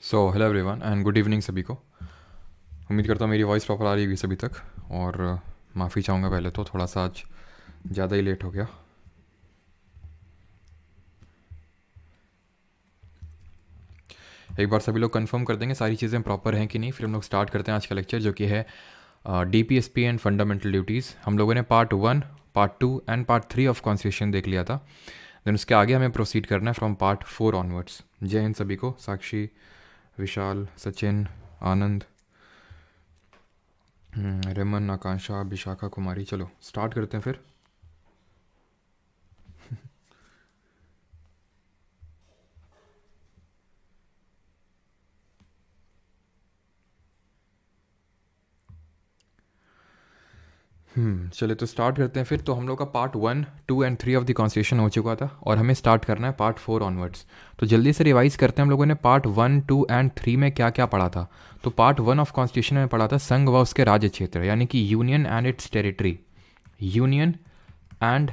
Hello everyone and good evening सभी को। उम्मीद करता हूँ मेरी वॉइस प्रॉपर आ रही होगी सभी तक। और माफ़ी चाहूँगा पहले तो थोड़ा सा आज ज़्यादा ही लेट हो गया। एक बार सभी लोग कंफर्म कर देंगे सारी चीज़ें प्रॉपर हैं कि नहीं, फिर हम लोग स्टार्ट करते हैं आज का लेक्चर, जो कि है DPSP एंड फंडामेंटल ड्यूटीज़। हम लोगों ने part 1, part 2 and part 3 of constitution देख लिया था। देन उसके आगे हमें प्रोसीड करना है फ्रॉम पार्ट 4 ऑनवर्ड्स। जय हिंद सभी को। साक्षी, विशाल, सचिन, आनंद, रेमन, आकांक्षा, विशाखा कुमारी। चलो स्टार्ट करते हैं फिर। चलिए तो स्टार्ट करते हैं फिर। तो हम लोग का part 1, 2 and 3 of the constitution हो चुका था और हमें स्टार्ट करना है पार्ट 4 ऑनवर्ड्स। तो जल्दी से रिवाइज करते हैं हम लोगों ने पार्ट 1, 2 एंड 3 में क्या क्या पढ़ा था। तो पार्ट 1 ऑफ कॉन्स्टिट्यूशन में पढ़ा था संघ व उसके राज्य क्षेत्र, यानी कि union and it's territory. Union and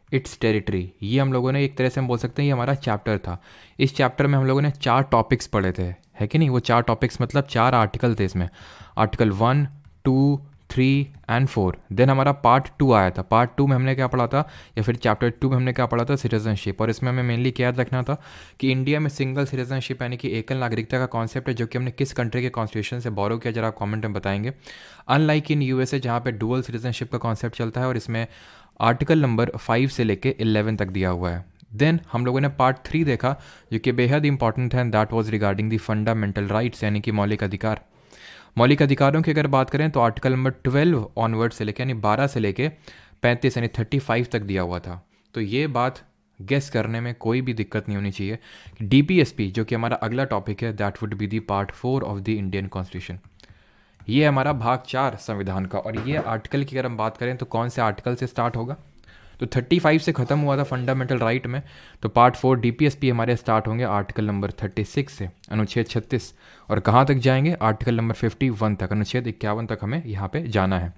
it's territory, ये हम लोगों ने एक तरह से हम बोल सकते हैं ये हमारा चैप्टर था। इस चैप्टर में हम लोगों ने 4 टॉपिक्स पढ़े थे, है कि नहीं। वो 4 टॉपिक्स मतलब 4 आर्टिकल थे इसमें, आर्टिकल 1, 2, 3 एंड 4। देन हमारा पार्ट 2 आया था। पार्ट 2 में हमने क्या पढ़ा था, या फिर चैप्टर 2 में हमने क्या पढ़ा था, सिटीजनशिप। और इसमें हमें मेनली क्या याद रखना था कि इंडिया में सिंगल सिटीजनशिप यानी कि एकल नागरिकता का कॉन्सेप्ट है, जो कि हमने किस कंट्री के कॉन्स्टिट्यूशन से बोरो किया, जरा कमेंट में बताएंगे। अनलाइक इन यूएसए जहाँ पे डुअल सिटीजनशिप का कॉन्सेप्ट चलता है, और इसमें आर्टिकल नंबर 5 से लेके 11 तक दिया हुआ है। देन हम लोगों ने पार्ट 3 देखा, जो कि बेहद इंपॉर्टेंट है, and that was regarding the fundamental rights, यानी कि मौलिक अधिकार। मौलिक अधिकारों की अगर बात करें तो आर्टिकल नंबर 12 ऑनवर्ड से लेके, यानी 12 से लेके 35 यानी 35 तक दिया हुआ था। तो ये बात गेस करने में कोई भी दिक्कत नहीं होनी चाहिए कि DPSP, जो कि हमारा अगला टॉपिक है, that would be the part 4 of the Indian constitution. ये है हमारा भाग 4 संविधान का। और ये आर्टिकल की अगर हम बात करें तो कौन से आर्टिकल से स्टार्ट होगा, तो 35 से ख़त्म हुआ था फंडामेंटल राइट में। तो पार्ट 4 DPSP हमारे स्टार्ट होंगे आर्टिकल नंबर 36 से, अनुच्छेद 36। और कहाँ तक जाएंगे, आर्टिकल नंबर 51 तक, अनुच्छेद 51 तक हमें यहाँ पे जाना है।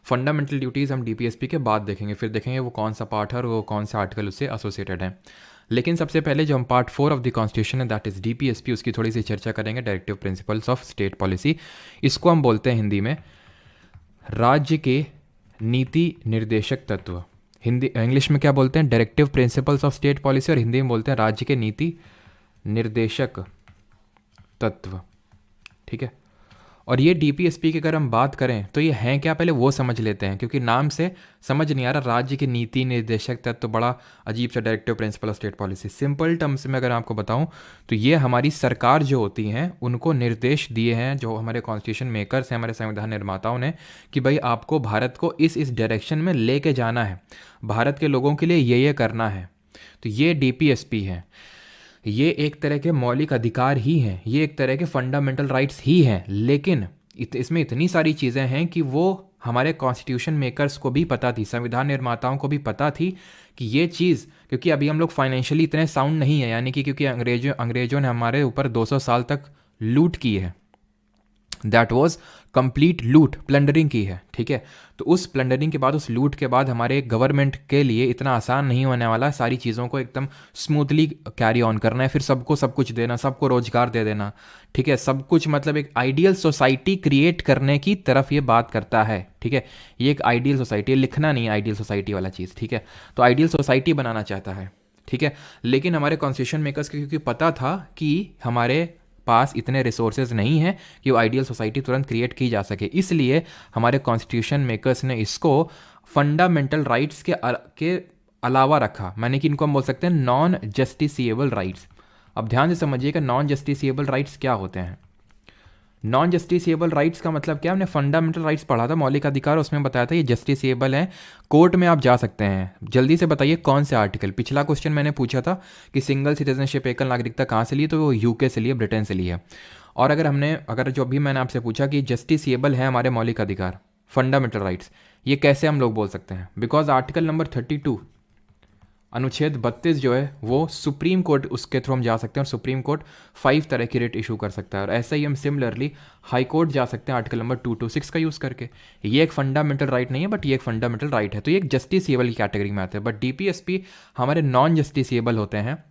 फंडामेंटल ड्यूटीज़ हम DPSP के बाद देखेंगे, फिर देखेंगे वो कौन सा पार्ट है और वो कौन सा आर्टिकल उससे एसोसिएटेड है। लेकिन सबसे पहले जो हम पार्ट 4 ऑफ द कॉन्स्टिट्यूशन है, दैट इज़ DPSP, उसकी थोड़ी सी चर्चा करेंगे। Directive principles of state policy, इसको हम बोलते हैं हिंदी में राज्य के नीति निर्देशक तत्व। हिंदी इंग्लिश में क्या बोलते हैं, directive principles of state policy, और हिंदी में बोलते हैं राज्य के नीति निर्देशक तत्व। ठीक है। और ये DPSP की अगर हम बात करें तो ये हैं क्या, पहले वो समझ लेते हैं, क्योंकि नाम से समझ नहीं आ रहा। राज्य की नीति निर्देशक तत्व तो बड़ा अजीब सा, directive principle of state policy. Simple terms में अगर आपको बताऊं तो ये हमारी सरकार जो होती हैं उनको निर्देश दिए हैं, जो हमारे कॉन्स्टिट्यूशन मेकर्स हैं, हमारे संविधान निर्माताओं ने, कि भाई आपको भारत को इस डायरेक्शन में लेके जाना है, भारत के लोगों के लिए ये करना है। तो ये DPSP है। ये एक तरह के मौलिक अधिकार ही हैं, ये एक तरह के फंडामेंटल राइट्स ही हैं। लेकिन इसमें इतनी सारी चीज़ें हैं कि वो हमारे कॉन्स्टिट्यूशन मेकर्स को भी पता थी, संविधान निर्माताओं को भी पता थी कि ये चीज़, क्योंकि अभी हम लोग फाइनेंशियली इतने साउंड नहीं है, यानी कि क्योंकि अंग्रेजों ने हमारे ऊपर 200 साल तक लूट की है। दैट वॉज कंप्लीट लूट, प्लंडरिंग की है। ठीक है। तो उस प्लंडरिंग के बाद, उस लूट के बाद हमारे गवर्नमेंट के लिए इतना आसान नहीं होने वाला सारी चीज़ों को एकदम स्मूथली कैरी ऑन करना है, फिर सबको सब कुछ देना, सबको रोजगार दे देना। ठीक है। सब कुछ मतलब एक आइडियल सोसाइटी क्रिएट करने की तरफ ये बात करता है। ठीक है। ये एक आइडियल सोसाइटी, लिखना नहीं आइडियल सोसाइटी वाला चीज़। ठीक है। तो आइडियल सोसाइटी बनाना चाहता है। ठीक है। लेकिन हमारे कॉन्स्टिट्यूशन मेकर्स को क्योंकि पता था कि हमारे पास इतने रिसोर्सेज नहीं हैं कि वो आइडियल सोसाइटी तुरंत क्रिएट की जा सके, इसलिए हमारे कॉन्स्टिट्यूशन मेकर्स ने इसको फंडामेंटल राइट्स के अलावा रखा। माने कि इनको हम बोल सकते हैं नॉन जस्टिसिएबल राइट्स। अब ध्यान से समझिएगा, नॉन जस्टिसिएबल राइट्स क्या होते हैं। नॉन जस्टिसिएबल राइट्स का मतलब क्या, हमने फंडामेंटल राइट्स पढ़ा था, मौलिक अधिकार, उसमें बताया था ये जस्टिसिएबल है, कोर्ट में आप जा सकते हैं। जल्दी से बताइए कौन से आर्टिकल। पिछला क्वेश्चन मैंने पूछा था कि सिंगल सिटीजनशिप, एकल नागरिकता कहाँ से लिए, तो वो UK से लिए, ब्रिटेन से लिए। और अगर जो भी मैंने आपसे पूछा कि जस्टिसिएबल है हमारे मौलिक अधिकार, फंडामेंटल राइट्स, ये कैसे हम लोग बोल सकते हैं, बिकॉज आर्टिकल नंबर 32 अनुच्छेद 32 जो है वो सुप्रीम कोर्ट, उसके थ्रू हम जा सकते हैं, और सुप्रीम कोर्ट 5 तरह की रिट इशू कर सकता है। और ऐसे ही हम सिमिलरली हाई कोर्ट जा सकते हैं आर्टिकल नंबर 226 का यूज़ करके। ये एक फंडामेंटल राइट नहीं है, बट ये एक फंडामेंटल राइट है। तो ये एक जस्टिसिएबल की कैटेगरी में आते हैं। बट DPSP हमारे नॉन जस्टिसिएबल होते हैं,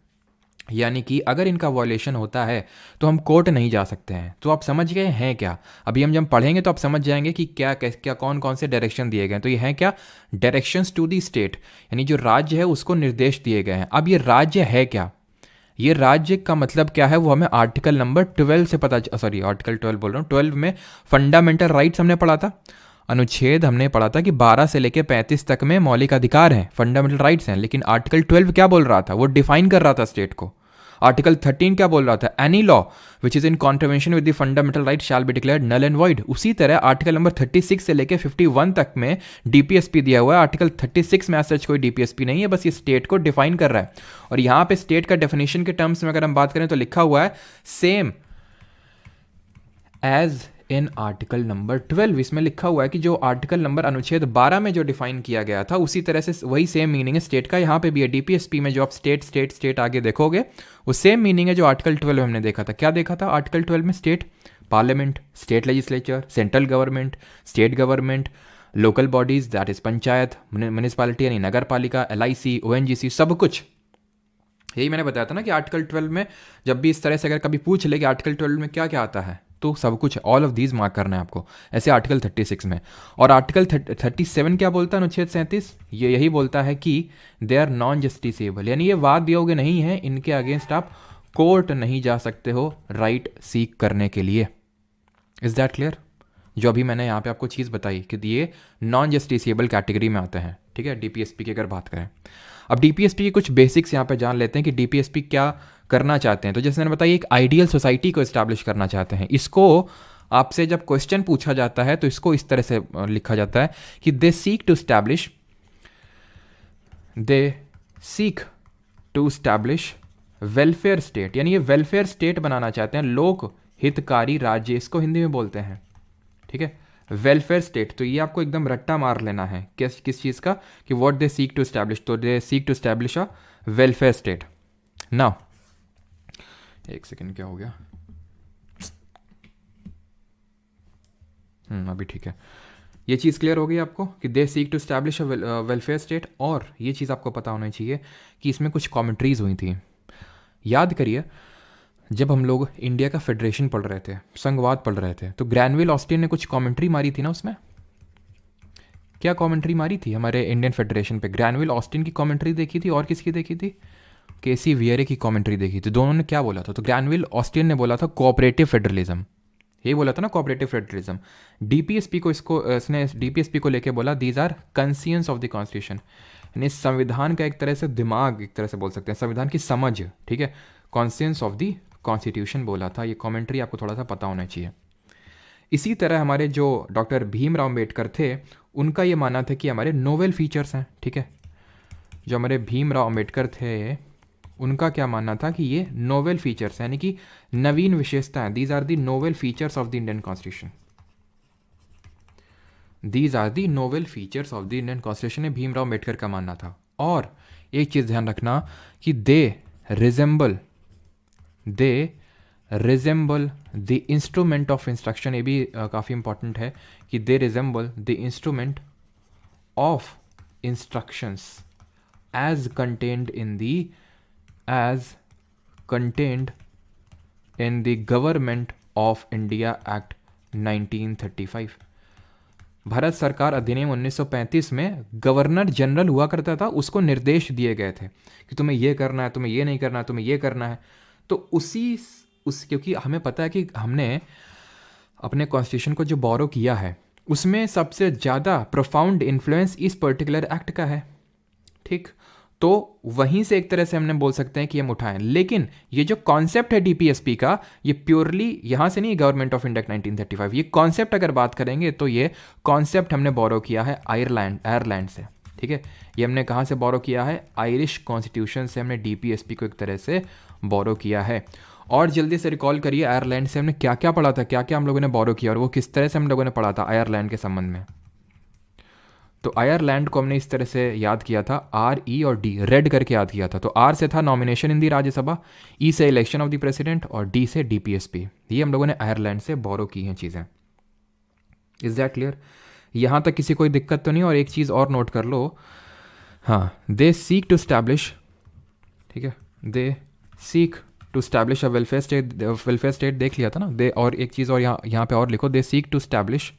यानी कि अगर इनका वॉयलेशन होता है तो हम कोर्ट नहीं जा सकते हैं। तो आप समझ गए हैं क्या? अभी हम जब पढ़ेंगे तो आप समझ जाएंगे कि क्या क्या कौन कौन से डायरेक्शन दिए गए हैं। तो ये हैं क्या? डायरेक्शंस टू दी स्टेट, यानी जो राज्य है उसको निर्देश दिए गए हैं। अब ये राज्य है क्या? ये राज्य का मतलब क्या है वो हमें आर्टिकल नंबर 12 से पता, सॉरी आर्टिकल 12 बोल रहा हूँ, 12 में फंडामेंटल राइट्स हमने पढ़ा था। अनुच्छेद हमने पढ़ा था कि 12 से लेकर 35 तक में मौलिक अधिकार हैं, फंडामेंटल राइट्स हैं। लेकिन आर्टिकल 12 क्या बोल रहा था? वो डिफाइन कर रहा था स्टेट को। आर्टिकल 13 क्या बोल रहा था? Any law which is in contravention with the fundamental right shall be declared null and void. उसी तरह आर्टिकल नंबर 36 से लेकर 51 तक में डीपीएसपी दिया हुआ है। आर्टिकल 36 में सच कोई डीपीएसपी नहीं है, बस ये स्टेट को डिफाइन कर रहा है। और यहां पे स्टेट का डेफिनेशन के टर्म्स में अगर हम बात करें तो लिखा हुआ है same as in article number 12। इसमें लिखा हुआ है कि जो आर्टिकल नंबर अनुच्छेद 12 में जो डिफाइन किया गया था उसी तरह से वही सेम मीनिंग है स्टेट का यहाँ पे भी है। डीपीएसपी में जो आप स्टेट स्टेट स्टेट आगे देखोगे वो सेम मीनिंग है जो आर्टिकल 12 में हमने देखा था। क्या देखा था आर्टिकल 12 में? State parliament, state legislature, central government, state government, local bodies that is panchayat, municipality यानी नगर पालिका, LIC, ONGC, सब कुछ। यही मैंने बताया था ना कि आर्टिकल 12 में जब भी इस तरह से अगर कभी पूछ ले कि आर्टिकल 12 में क्या क्या आता है तो सब कुछ, ऑल ऑफ दीज मार्क करना है आपको। ऐसे आर्टिकल 36 में। और आर्टिकल 37 क्या बोलता है? अनुच्छेद 37 ये यही बोलता है कि दे आर नॉन जस्टिसेबल, यानी ये वाद योग्य नहीं है, इनके अगेंस्ट आप कोर्ट नहीं जा सकते हो राइट सीक करने के लिए। Is that clear? जो अभी मैंने यहाँ पे आपको चीज़ बताई कि ये नॉन जस्टिसेबल कैटेगरी में आते हैं, ठीक है, डीपीएसपी की अगर बात करें। अब डीपीएसपी के कुछ बेसिक्स यहाँ पे जान लेते हैं कि डीपीएसपी क्या करना चाहते हैं। तो जैसे मैंने बताया एक आइडियल सोसाइटी को इस्टेब्लिश करना चाहते हैं। इसको आपसे जब क्वेश्चन पूछा जाता है तो इसको इस तरह से लिखा जाता है कि they seek to establish welfare state, यानी ये वेलफेयर स्टेट बनाना चाहते हैं, लोक हितकारी राज्य इसको हिंदी में बोलते हैं, ठीक है, वेलफेयर स्टेट। तो ये आपको एकदम रट्टा मार लेना है किस चीज़ का कि what they seek to establish. तो they seek to establish a welfare state. Now एक सेकेंड, क्या हो गया? अभी ठीक है। ये चीज़ क्लियर हो गई आपको कि they seek to establish a welfare state. और ये चीज़ आपको पता होना चाहिए कि इसमें कुछ कॉमेंट्रीज हुई थी। याद करिए जब हम लोग इंडिया का फेडरेशन पढ़ रहे थे, संघवाद पढ़ रहे थे, तो ग्रैनविल ऑस्टिन ने कुछ कमेंट्री मारी थी ना उसमें। क्या कमेंट्री मारी थी हमारे इंडियन फेडरेशन पे? ग्रैनविल ऑस्टिन की कमेंट्री देखी थी और किसकी देखी थी? केसी वियरे की कमेंट्री देखी थी। दोनों ने क्या बोला था? तो ग्रैनविल ऑस्टिन ने बोला था कोऑपरेटिव फेडरलिज्म, ये बोला था ना कोऑपरेटिव फेडरलिज्म। डीपीएसपी को इसने डीपीएसपी को लेके बोला these are conscience of the constitution, यानी संविधान का एक तरह से दिमाग, एक तरह से बोल सकते हैं संविधान की समझ, ठीक है, कॉन्सियंस ऑफ द कॉन्स्टिट्यूशन बोला था। ये कमेंट्री आपको थोड़ा सा पता होना चाहिए। इसी तरह हमारे जो डॉक्टर भीमराव अम्बेडकर थे उनका ये मानना था कि हमारे नोवेल फीचर्स हैं, ठीक है, जो हमारे भीमराव अम्बेडकर थे उनका क्या मानना था कि ये नोवेल फीचर्स यानी कि नवीन विशेषताएं, these are the novel features of the Indian constitution, these are the novel features of the Indian constitution, Bhimrao Ambedkar का मानना था। और एक चीज़ ध्यान रखना कि they resemble the instrument of instruction, ये भी काफ़ी इंपॉर्टेंट है कि they resemble the instrument of instructions as contained in the government of India act 1935। Bharat सरकार अधिनियम 1935 में गवर्नर जनरल हुआ करता था, उसको निर्देश दिए गए थे कि तुम्हें ये करना है, तुम्हें ये नहीं करना है, तुम्हें ये करना है। तो क्योंकि हमें पता है कि हमने अपने कॉन्स्टिट्यूशन को जो बोरो किया है उसमें सबसे ज़्यादा प्रोफाउंड इन्फ्लुएंस इस पर्टिकुलर एक्ट का है, ठीक, तो वहीं से एक तरह से हमने बोल सकते हैं कि हम उठाएं। लेकिन ये जो कॉन्सेप्ट है डीपीएसपी का, ये प्योरली यहाँ से नहीं, गवर्नमेंट ऑफ इंडिया 1935। ये कॉन्सेप्ट अगर बात करेंगे तो ये कॉन्सेप्ट हमने बोरो किया है आयरलैंड से, ठीक है। ये हमने कहाँ से बोरो किया है? आयरिश कॉन्स्टिट्यूशन से हमने डीपीएसपी को एक तरह से बोरो किया है। और जल्दी से रिकॉल करिए आयरलैंड से हमने क्या क्या पढ़ा था, क्या क्या हम लोगों ने बोरो किया और वो किस तरह से हम लोगों ने पढ़ा था आयरलैंड के संबंध में। तो आयरलैंड को हमने इस तरह से याद किया था, RE और D रेड करके याद किया था। तो R से था नॉमिनेशन इन दी राज्यसभा, E से इलेक्शन ऑफ द प्रेसिडेंट और D से डीपीएसपी। ये हम लोगों ने आयरलैंड से बोरो की हैं चीज़ें। Is that clear? यहाँ तक किसी कोई दिक्कत तो नहीं? और एक चीज़ और नोट कर लो, हाँ, दे सीक टू स्टैब्लिश, ठीक है, they seek to establish a welfare state देख लिया था ना दे, और एक चीज़ और यहाँ पे और लिखो, दे सीक टू स्टैब्लिश,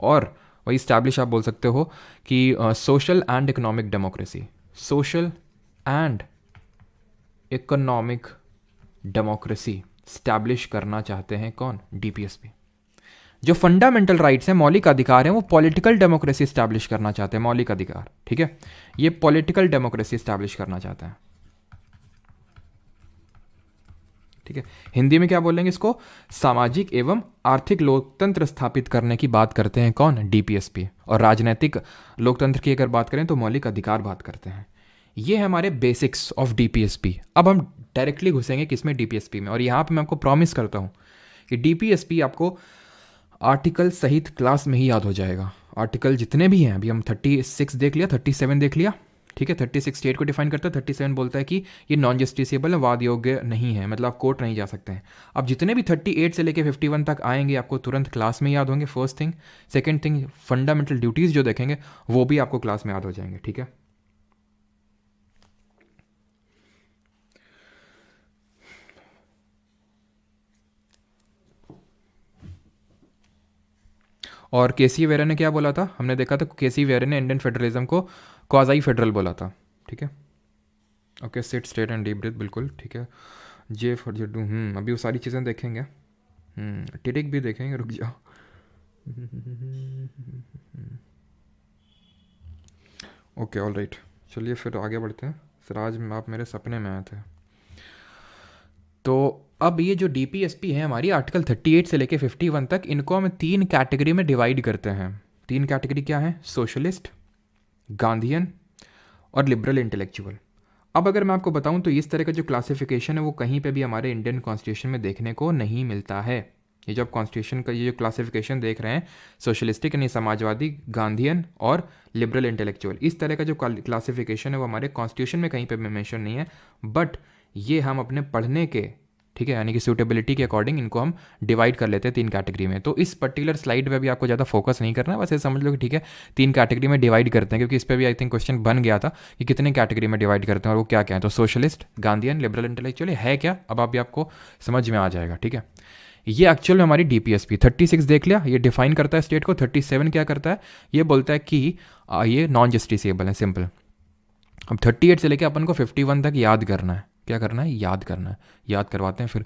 और वही स्टैब्लिश आप बोल सकते हो कि social and economic democracy, social and economic democracy establish करना चाहते हैं कौन, डीपीएसपी। जो फंडामेंटल राइट्स हैं, मौलिक अधिकार हैं, वो पॉलिटिकल डेमोक्रेसी स्टैब्लिश करना चाहते हैं, मौलिक अधिकार, ठीक है, ये पॉलिटिकल डेमोक्रेसी स्टैब्लिश करना चाहते हैं, ठीक है। हिंदी में क्या बोलेंगे इसको, सामाजिक एवं आर्थिक लोकतंत्र स्थापित करने की बात करते हैं कौन, डीपीएसपी। और राजनीतिक लोकतंत्र की अगर बात करें तो मौलिक अधिकार बात करते हैं। ये है हमारे बेसिक्स ऑफ डीपीएसपी। अब हम डायरेक्टली घुसेंगे किसमें, डीपीएसपी में। और यहाँ पे मैं आपको प्रॉमिस करता हूँ कि डीपीएसपी आपको आर्टिकल सहित क्लास में ही याद हो जाएगा। आर्टिकल जितने भी हैं, अभी हम 36 देख लिया, 37 देख लिया, ठीक है। 36 स्टेट को डिफाइन करता है, 37 बोलता है कि ये नॉन जस्टिसेबल है, वाद योग्य नहीं है, मतलब आप कोर्ट नहीं जा सकते हैं। अब जितने भी 38 से लेके 51 तक आएंगे आपको तुरंत क्लास में याद होंगे, first thing. Second thing, fundamental duties जो देखेंगे वो भी आपको क्लास में याद हो जाएंगे, ठीक है। और केसी वेरे ने क्या बोला था, हमने देखा था केसी वेरे ने इंडियन फेडरलिज्म को क्वाज़ाई फेडरल बोला था, ठीक है। Okay, sit straight and deep breath, बिल्कुल ठीक है। जे फॉर जडू, अभी वो सारी चीज़ें देखेंगे, टिरिक भी देखेंगे, रुक जाओ। ओके, ऑल राइट, चलिए फिर आगे बढ़ते हैं। सिराज, आप मेरे सपने में आए थे। तो अब ये जो डीपीएसपी है हमारी, आर्टिकल 38 से लेके 51 तक, इनको हम 3 कैटेगरी में डिवाइड करते हैं। 3 कैटेगरी क्या है, सोशलिस्ट, गांधीयन और लिबरल इंटेलेक्चुअल। अब अगर मैं आपको बताऊं तो इस तरह का जो क्लासिफिकेशन है वो कहीं पे भी हमारे इंडियन कॉन्स्टिट्यूशन में देखने को नहीं मिलता है। ये जो आप कॉन्स्टिट्यूशन का ये जो क्लासिफिकेशन देख रहे हैं, सोशलिस्टिक यानी समाजवादी, गांधीयन और लिबरल इंटेलेक्चुअल, इस तरह का जो क्लासिफिकेशन है वो हमारे कॉन्स्टिट्यूशन में कहीं पे भी मेंशन नहीं है। बट ये हम अपने पढ़ने के, ठीक है, यानी कि सूटेबिलिटी के अकॉर्डिंग इनको हम डिवाइड कर लेते हैं 3 कैटेगरी में। तो इस पर्टिकुलर स्लाइड पे भी आपको ज़्यादा फोकस नहीं करना है, बस ये समझ लो कि ठीक है 3 कैटेगरी में डिवाइड करते हैं, क्योंकि इस पर भी आई थिंक क्वेश्चन बन गया था कि कितने कैटेगरी में डिवाइड करते हैं और वो क्या क्या है। तो सोशलिस्ट, गांधीयन, लिबरल इंटेलेक्चुअल है क्या, अब आप भी आपको समझ में आ जाएगा, ठीक है। ये एक्चुअल में हमारी डीपीएसपी 36 देख लिया, ये डिफाइन करता है स्टेट को। 37 क्या करता है, ये बोलता है कि ये नॉन जस्टिसेबल है, सिंपल। अब 38 से लेकर अपन को 51 तक याद करना है, क्या करना है, याद करना है। याद करवाते हैं फिर।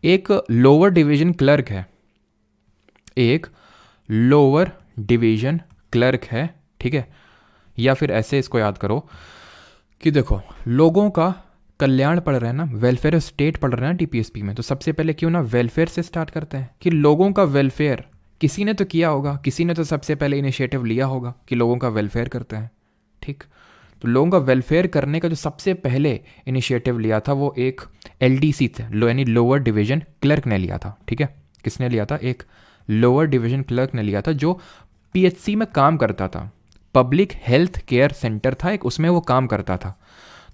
एक लोअर डिवीजन क्लर्क है, एक लोअर डिवीजन क्लर्क है, ठीक है। या फिर ऐसे इसको याद करो कि देखो, लोगों का कल्याण पढ़ रहे हैं ना, वेलफेयर स्टेट पढ़ रहे हैं ना डीपीएसपी में, तो सबसे पहले क्यों ना वेलफेयर से स्टार्ट करते हैं कि लोगों का वेलफेयर किसी ने तो किया होगा, किसी ने तो सबसे पहले इनिशिएटिव लिया होगा कि लोगों का वेलफेयर करते हैं, ठीक। तो लोगों का वेलफेयर करने का जो सबसे पहले इनिशिएटिव लिया था वो एक एलडीसी थे, यानी लोअर डिवीजन क्लर्क ने लिया था, ठीक है। किसने लिया था, एक लोअर डिवीजन क्लर्क ने लिया था, जो पीएचसी में काम करता था, पब्लिक हेल्थ केयर सेंटर था एक, उसमें वो काम करता था।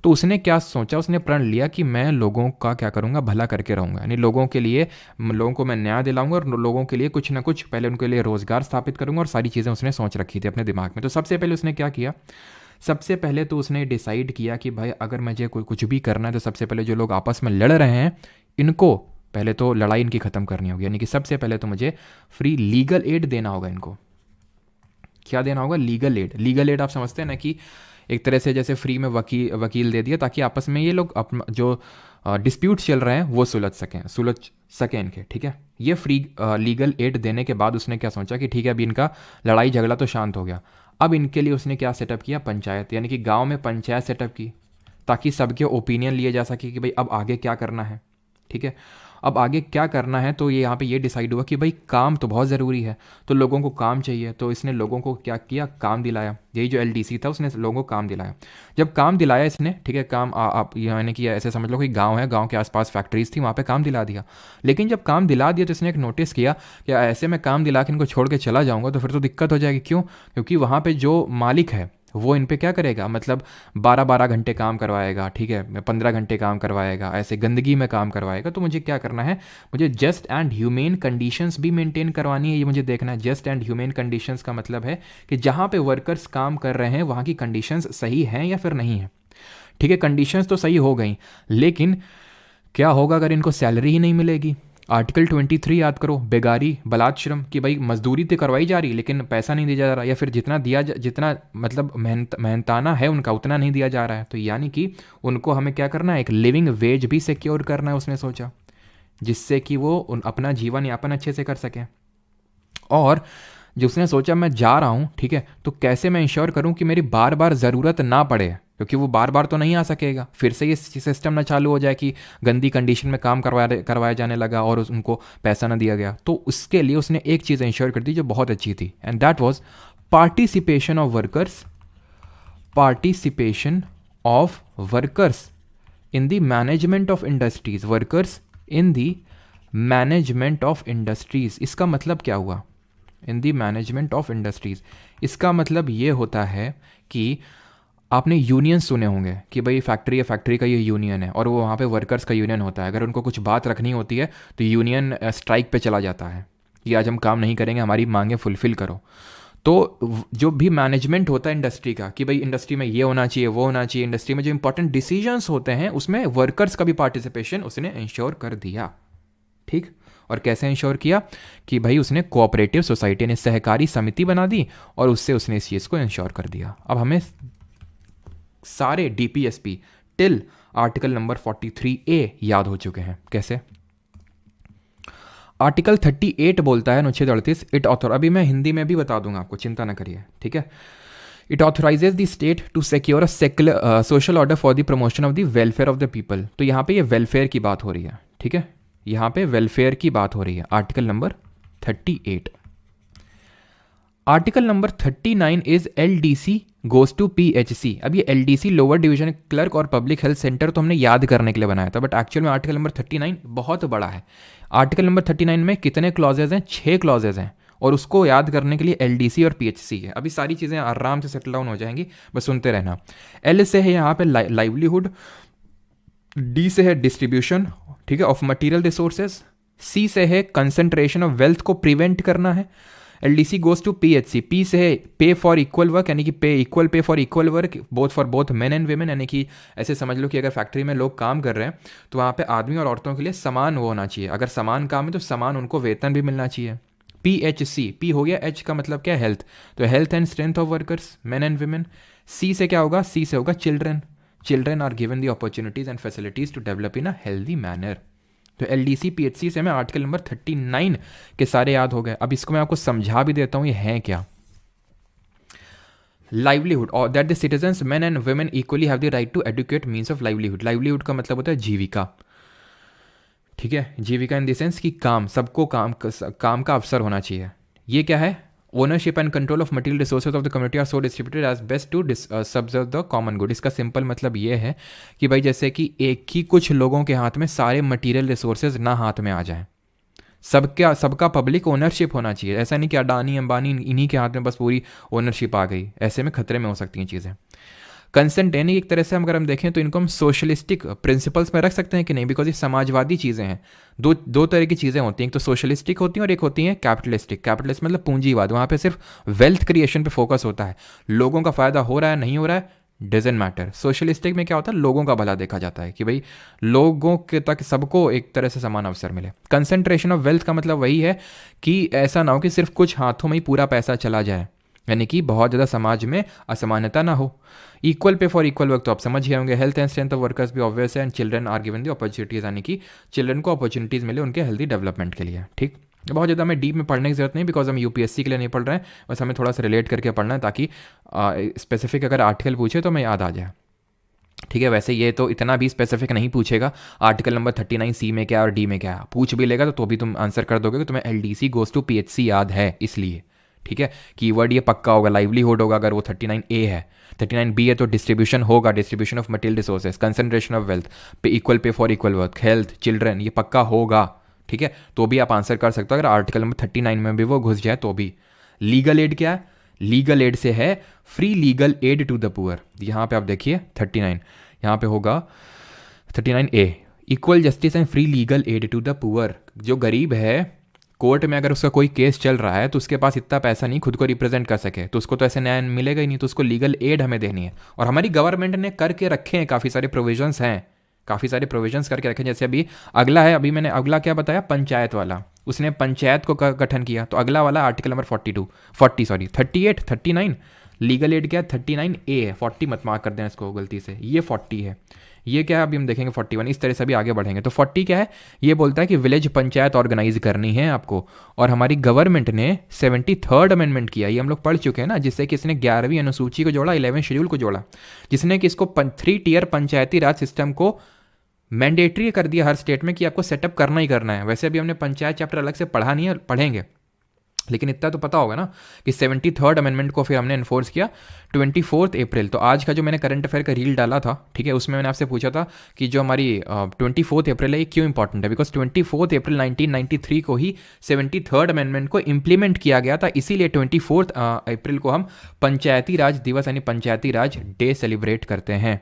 तो उसने क्या सोचा, उसने प्रण लिया कि मैं लोगों का क्या करूंगा, भला करके रहूंगा, यानी लोगों के लिए, लोगों को मैं न्याय दिलाऊंगा और लोगों के लिए कुछ ना कुछ पहले उनके लिए रोजगार स्थापित करूंगा, और सारी चीज़ें उसने सोच रखी थी अपने दिमाग में। तो सबसे पहले उसने क्या किया, सबसे पहले तो उसने डिसाइड किया कि भाई अगर मुझे कोई कुछ भी करना है तो सबसे पहले जो लोग आपस में लड़ रहे हैं इनको पहले तो लड़ाई इनकी ख़त्म करनी होगी, यानी कि सबसे पहले तो मुझे फ्री लीगल एड देना होगा इनको। क्या देना होगा, लीगल एड। लीगल एड आप समझते हैं ना कि एक तरह से जैसे फ्री में वकील दे दिया, ताकि आपस में ये लोग अपना जो डिस्प्यूट चल रहे हैं वो सुलझ सकें इनके, ठीक है। ये फ्री लीगल एड देने के बाद उसने क्या सोचा कि ठीक है अभी इनका लड़ाई झगड़ा तो शांत हो गया, अब इनके लिए उसने क्या सेटअप किया, पंचायत, यानी कि गांव में पंचायत सेटअप की, ताकि सबके ओपिनियन लिए जा सके कि भाई अब आगे क्या करना है, ठीक है। अब आगे क्या करना है, तो ये यहाँ पे ये डिसाइड हुआ कि भाई काम तो बहुत ज़रूरी है, तो लोगों को काम चाहिए, तो इसने लोगों को क्या किया, काम दिलाया। यही जो एलडीसी था उसने लोगों को काम दिलाया। जब काम दिलाया इसने, ठीक है, काम आप यानी कि ऐसे समझ लो कि गांव है, गांव के आसपास फैक्ट्रीज थी, वहाँ पे काम दिला दिया। लेकिन जब काम दिला दिया तो इसने एक नोटिस किया कि ऐसे में काम दिला के इनको छोड़ के चला जाऊँगा तो फिर तो दिक्कत हो जाएगी। क्यों, क्योंकि वहाँ पर जो मालिक है वो इन पे क्या करेगा, मतलब 12-12 घंटे काम करवाएगा, ठीक है, 15 घंटे काम करवाएगा, ऐसे गंदगी में काम करवाएगा। तो मुझे क्या करना है, मुझे जस्ट एंड ह्यूमेन कंडीशंस भी मेंटेन करवानी है, ये मुझे देखना है। जस्ट एंड ह्यूमेन कंडीशंस का मतलब है कि जहाँ पे वर्कर्स काम कर रहे हैं वहाँ की कंडीशंस सही हैं या फिर नहीं है, ठीक है, कंडीशंस तो सही हो गई, लेकिन क्या होगा अगर इनको सैलरी ही नहीं मिलेगी? आर्टिकल 23 याद करो, बेगारी बलात् श्रम, कि भाई मजदूरी तो करवाई जा रही लेकिन पैसा नहीं दिया जा रहा, या फिर जितना मतलब मेहनताना है उनका उतना नहीं दिया जा रहा है। तो यानी कि उनको हमें क्या करना है, एक लिविंग वेज भी सिक्योर करना है, उसने सोचा, जिससे कि वो अपना जीवन यापन अच्छे से कर सकें। और जो उसने सोचा मैं जा रहा हूँ, ठीक है, तो कैसे मैं इंश्योर करूँ कि मेरी बार बार ज़रूरत ना पड़े, क्योंकि वो बार बार तो नहीं आ सकेगा, फिर से ये सिस्टम ना चालू हो जाए कि गंदी कंडीशन में काम करवाया जाने लगा और उनको पैसा ना दिया गया। तो उसके लिए उसने एक चीज़ इंश्योर कर दी जो बहुत अच्छी थी, and that was participation of workers in the management of industries, workers in the management of industries. इसका मतलब क्या हुआ? इन दी मैनेजमेंट ऑफ इंडस्ट्रीज़, इसका मतलब ये होता है कि आपने यूनियन सुने होंगे कि भाई फैक्ट्री का ये यूनियन है और वो वहाँ पे वर्कर्स का यूनियन होता है। अगर उनको कुछ बात रखनी होती है तो यूनियन स्ट्राइक पे चला जाता है कि आज हम काम नहीं करेंगे, हमारी मांगें फुलफिल करो। तो जो भी मैनेजमेंट होता है इंडस्ट्री का कि भाई इंडस्ट्री में ये होना चाहिए, वो होना चाहिए, इंडस्ट्री में जो इंपॉर्टेंट डिसीजंस होते हैं उसमें वर्कर्स का भी पार्टिसिपेशन उसने इंश्योर कर दिया। ठीक, और कैसे इंश्योर किया कि भाई उसने कोऑपरेटिव सोसाइटी ने सहकारी समिति बना दी और उससे उसने इस चीज़ को इंश्योर कर दिया। अब हमें सारे DPSP till article number 43A याद हो चुके हैं। कैसे? आर्टिकल 38 बोलता है, अनुच्छेद 38, इट ऑथर, अभी मैं हिंदी में भी बता दूंगा आपको, चिंता ना करिए, ठीक है। It authorises the state to secure a social order for the promotion of the welfare of the people. तो यहाँ पे ये वेलफेयर की बात हो रही है, ठीक है, यहाँ पे वेलफेयर की बात हो रही है, article number 38। Article number 39 is LDC goes to PHC. अब ये एलडीसी लोअर डिवीजन क्लर्क और पब्लिक हेल्थ सेंटर तो हमने याद करने के लिए बनाया था, बट एक्चुअल में आर्टिकल नंबर 39 बहुत बड़ा है। आर्टिकल नंबर 39 में कितने क्लॉजेज हैं? 6 क्लॉजेज हैं, और उसको याद करने के लिए एलडीसी और पीएचसी है। अभी सारी चीज़ें आराम से सेटल डाउन हो जाएंगी, बस सुनते रहना। एल से है यहाँ पे लाइवलीहुड, डी से है डिस्ट्रीब्यूशन, ठीक है, ऑफ मटेरियल रिसोर्सेज, सी से है कंसंट्रेशन ऑफ वेल्थ को प्रिवेंट करना है, LDC goes to PHC, P से है पे फॉर इक्वल वर्क, यानी कि pay for equal work both for both men and women, यानी कि ऐसे समझ लो कि अगर फैक्ट्री में लोग काम कर रहे हैं तो वहाँ पे आदमी और औरतों के लिए समान वो होना चाहिए, अगर समान काम है तो समान उनको वेतन भी मिलना चाहिए। पीएचसी, पी हो गया, एच का मतलब क्या है? हेल्थ, तो health and strength of workers men and women. C से क्या होगा? सी से होगा children are given the opportunities and facilities to develop in a healthy manner. तो एलडीसी पीएचसी से हमें आर्टिकल नंबर 39 के सारे याद हो गए। अब इसको मैं आपको समझा भी देता हूं ये है क्या। लाइवलीहुड, और that the citizens men and women equally have the right to educate means of livelihood. Livelihood का मतलब होता है जीविका, ठीक है, जीविका इन द सेंस कि काम, सबको काम का अवसर होना चाहिए। ये क्या है? Ownership and control of material resources of the community are so distributed as best to subserve the common good. इसका सिंपल मतलब ये है कि भाई जैसे कि एक ही कुछ लोगों के हाथ में सारे मटेरियल रिसोर्सेज ना हाथ में आ जाएं, सबका पब्लिक ओनरशिप होना चाहिए। ऐसा नहीं कि अडानी अंबानी इन्हीं के हाथ में बस पूरी ओनरशिप आ गई, ऐसे में खतरे में हो सकती हैं चीज़ें। कंसेंट यानी एक तरह से अगर हम देखें तो इनको हम सोशलिस्टिक प्रिंसिपल्स में रख सकते हैं कि नहीं, बिकॉज ये समाजवादी चीज़ें हैं। दो तरह की चीज़ें होती हैं, एक तो सोशलिस्टिक होती हैं और एक होती हैं कैपिटलिस्टिक। कैपिटलिस्ट मतलब पूंजीवाद, वहाँ पे सिर्फ वेल्थ क्रिएशन पे फोकस होता है, लोगों का फ़ायदा हो रहा है नहीं हो रहा है डजेंट मैटर। सोशलिस्टिक में क्या होता है? लोगों का भला देखा जाता है कि भाई लोगों के तक सबको एक तरह से समान अवसर मिले। कंसंट्रेशन ऑफ वेल्थ का मतलब वही है कि ऐसा ना हो कि सिर्फ कुछ हाथों में ही पूरा पैसा चला जाए, यानी कि बहुत ज़्यादा समाज में असमानता ना हो। Equal pay for equal work तो आप समझ गए होंगे। Health and strength of workers भी ऑब्वियस है, and children are given the opportunities, यानी कि चिल्ड्रन को अपॉर्चुनिटीज़ मिले उनके हेल्दी डेवलपमेंट के लिए। ठीक, बहुत ज़्यादा हमें डीप में पढ़ने की जरूरत नहीं, बिकॉज हम यूपीएससी के लिए नहीं पढ़ रहे हैं, बस हमें थोड़ा सा रिलेट करके पढ़ना है ताकि स्पेसिफिक अगर आर्टिकल पूछे तो हमें याद आ जाए। ठीक है, वैसे ये तो इतना भी स्पेसिफिक नहीं पूछेगा आर्टिकल नंबर 39 सी में क्या और डी में क्या है, पूछ भी लेगा तो भी तुम आंसर कर दोगे कि तुम्हें एलडीसी गोज टू पीएचसी याद है इसलिए। ठीक है, कीवर्ड ये पक्का होगा, लाइवलीहुड होगा अगर वो 39A है। 39B है तो डिस्ट्रीब्यूशन होगा, distribution of material resources, concentration of wealth, pay equal pay for equal work, health, children, ये पक्का होगा। ठीक है, तो भी आप आंसर कर सकते हो अगर आर्टिकल नंबर 39 में भी वो घुस जाए तो भी। लीगल एड क्या है? लीगल एड से है free legal aid to the poor. यहाँ पे आप देखिए 39, यहाँ पे होगा 39A, equal justice and free legal aid to the poor. जो गरीब है कोर्ट में अगर उसका कोई केस चल रहा है तो उसके पास इतना पैसा नहीं खुद को रिप्रेजेंट कर सके, तो उसको तो ऐसे न्याय मिलेगा ही नहीं, तो उसको लीगल एड हमें देनी है। और हमारी गवर्नमेंट ने करके रखे हैं, काफ़ी सारे प्रोविजंस हैं, काफ़ी सारे प्रोविजंस करके रखे हैं। जैसे अभी अगला है, अभी मैंने अगला क्या बताया, पंचायत वाला, उसने पंचायत को गठन किया, तो अगला वाला आर्टिकल नंबर 38 39 लीगल एड क्या 39A है, 40 मत मार्क कर देना इसको गलती से, ये 40 है। ये क्या है अभी हम देखेंगे 41, इस तरह से अभी आगे बढ़ेंगे। तो 40 क्या है, ये बोलता है कि विलेज पंचायत ऑर्गेनाइज करनी है आपको। और हमारी गवर्नमेंट ने 73rd अमेंडमेंट किया, ये हम लोग पढ़ चुके हैं ना, जिससे कि इसने 11वीं अनुसूची को जोड़ा, 11वीं शेड्यूल को जोड़ा, जिसने कि इसको 3 टियर पंचायती राज सिस्टम को मैंडेटरी कर दिया हर स्टेट में कि आपको सेटअप करना ही करना है। वैसे अभी हमने पंचायत चैप्टर अलग से पढ़ा नहीं है, पढ़ेंगे, लेकिन इतना तो पता होगा ना कि 73rd अमेंडमेंट को फिर हमने इन्फोर्स किया 24 अप्रैल। तो आज का जो मैंने करंट अफेयर का रील डाला था, ठीक है, उसमें मैंने आपसे पूछा था कि जो हमारी 24 अप्रैल है ये क्यों इंपॉर्टेंट है, बिकॉज 24 अप्रैल 1993 को ही 73rd अमेंडमेंट को इंप्लीमेंट किया गया था, इसीलिए 24 अप्रैल को हम पंचायती राज दिवस यानी पंचायती राज डे सेलिब्रेट करते हैं।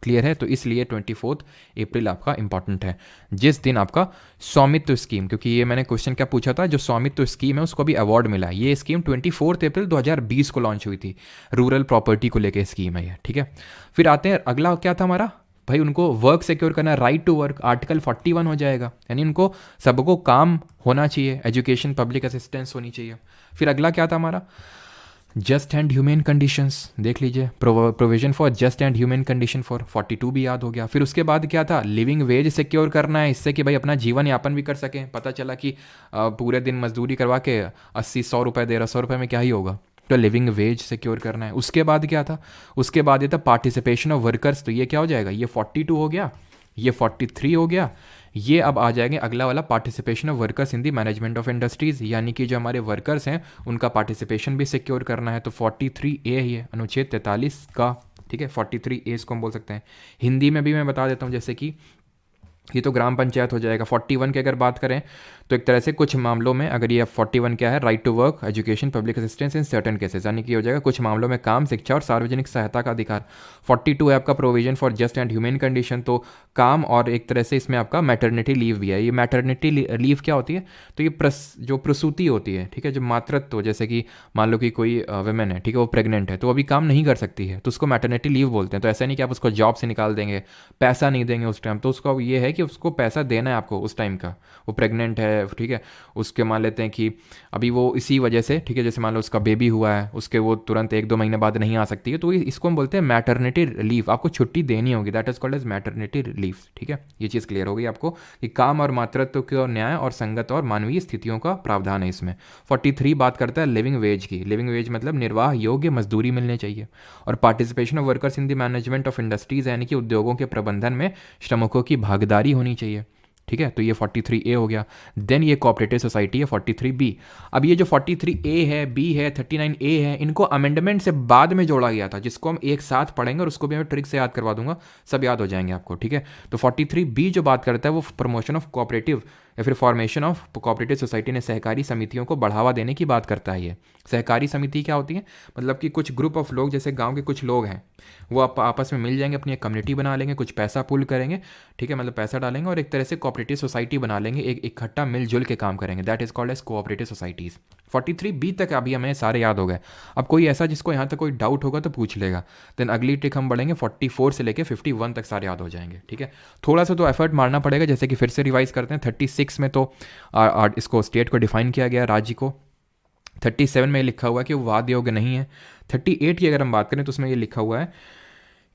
क्लियर है, तो इसलिए 24 अप्रैल आपका इंपॉर्टेंट है, जिस दिन आपका स्वामित्व स्कीम, क्योंकि ये मैंने क्वेश्चन क्या पूछा था, जो स्वामित्व स्कीम है उसको भी अवार्ड मिला। ये स्कीम 24 अप्रैल 2020 को लॉन्च हुई थी, रूरल प्रॉपर्टी को लेकर स्कीम है ये, ठीक है। फिर आते हैं अगला क्या था हमारा, भाई उनको वर्क सिक्योर करना, राइट टू वर्क, आर्टिकल 41 हो जाएगा, यानी उनको सबको काम होना चाहिए, एजुकेशन पब्लिक असिस्टेंस होनी चाहिए। फिर अगला क्या था हमारा, जस्ट एंड ह्यूमेन कंडीशंस, देख लीजिए, provision for just and human condition for 42 भी याद हो गया। फिर उसके बाद क्या था, लिविंग वेज सिक्योर करना है, इससे कि भाई अपना जीवन यापन भी कर सकें। पता चला कि पूरे दिन मजदूरी करवा के 80-100 रुपये दे रहा, 100 रुपये में क्या ही होगा, तो लिविंग वेज सिक्योर करना है। उसके बाद क्या था, उसके बाद ये था पार्टिसिपेशन ऑफ वर्कर्स, तो ये क्या हो जाएगा, ये 42 हो गया, ये 43 हो गया, ये अब आ जाएंगे अगला वाला participation of workers in the management of industries, यानी कि जो हमारे वर्कर्स हैं उनका पार्टिसिपेशन भी सिक्योर करना है। तो 43A ही है, अनुच्छेद 43 का, ठीक है, 43A इसको हम बोल सकते हैं। हिंदी में भी मैं बता देता हूँ, जैसे कि ये तो ग्राम पंचायत हो जाएगा। 41 की अगर बात करें तो एक तरह से कुछ मामलों में, अगर ये 41 क्या है, right to work, education, public assistance in certain cases, यानी कि हो जाएगा कुछ मामलों में काम, शिक्षा और सार्वजनिक सहायता का अधिकार। 42 है आपका provision for just and human condition, तो काम, और एक तरह से इसमें आपका मैटरनिटी लीव भी है। ये मैटरनिटी लीव क्या होती है, तो ये जो प्रसूति होती है, ठीक है, जो मातृत्व, जैसे कि मान लो कि कोई वुमेन है, ठीक है, वो प्रेग्नेंट है, तो अभी काम नहीं कर सकती है, तो उसको मैटरनिटी लीव बोलते हैं। तो ऐसा नहीं कि आप उसको जॉब से निकाल देंगे, पैसा नहीं देंगे उस टाइम, तो उसका ये है कि उसको पैसा देना है आपको उस टाइम का, वो प्रेग्नेंट है, ठीक है, उसके मान लेते हैं कि अभी वो इसी वजह से, ठीक है, जैसे मान लो उसका बेबी हुआ है, उसके वो तुरंत 1-2 महीने बाद नहीं आ सकती है, तो इसको हम बोलते हैं मैटरनिटी लीव, आपको छुट्टी देनी होगी, that is called as maternity leave, ठीक है। ये चीज़ क्लियर हो गई आपको कि काम और मातृत्व के न्याय और संगत और मानवीय स्थितियों का प्रावधान है इसमें। 43 बात करता है लिविंग वेज की, लिविंग वेज मतलब निर्वाह योग्य मजदूरी मिलनी चाहिए। और participation of workers in the management of industries, यानी कि उद्योगों के प्रबंधन में श्रमिकों की भागीदारी होनी चाहिए, ठीक है, तो ये 43A हो गया। देन ये कोऑपरेटिव सोसाइटी है 43B। अब ये जो 43A है, B है, 39A है, इनको अमेंडमेंट से बाद में जोड़ा गया था, जिसको हम एक साथ पढ़ेंगे और उसको भी मैं ट्रिक से याद करवा दूंगा, सब याद हो जाएंगे आपको, ठीक है। तो 43B जो बात करता है वो प्रमोशन ऑफ कोऑपरेटिव या फिर फॉर्मेशन ऑफ कोऑपरेटिव सोसाइटी ने सहकारी समितियों को बढ़ावा देने की बात करता है। ये सहकारी समिति क्या होती है, मतलब कि कुछ ग्रुप ऑफ लोग, जैसे गांव के कुछ लोग हैं, वो आपस में मिल जाएंगे, अपनी एक कम्युनिटी बना लेंगे, कुछ पैसा पुल करेंगे, ठीक है, मतलब पैसा डालेंगे और एक तरह से कोऑपरेटिव सोसाइटी बना लेंगे, एक इकट्ठा मिलजुल के काम करेंगे, that is called as cooperative societies. 43B तक अभी हमें सारे याद हो गए। अब कोई ऐसा जिसको यहाँ तक कोई डाउट होगा तो पूछ लेगा, देन अगली ट्रिक हम बढ़ेंगे 44 से लेकर 51 तक सारे याद हो जाएंगे, ठीक है। थोड़ा सा तो एफर्ट मारना पड़ेगा, जैसे कि फिर से रिवाइज करते हैं। 36 में तो इसको स्टेट को डिफाइन किया गया, राज्य को। 37 में लिखा हुआ है कि वो वाद योग्य नहीं है। 38 की अगर हम बात करें तो उसमें ये लिखा हुआ है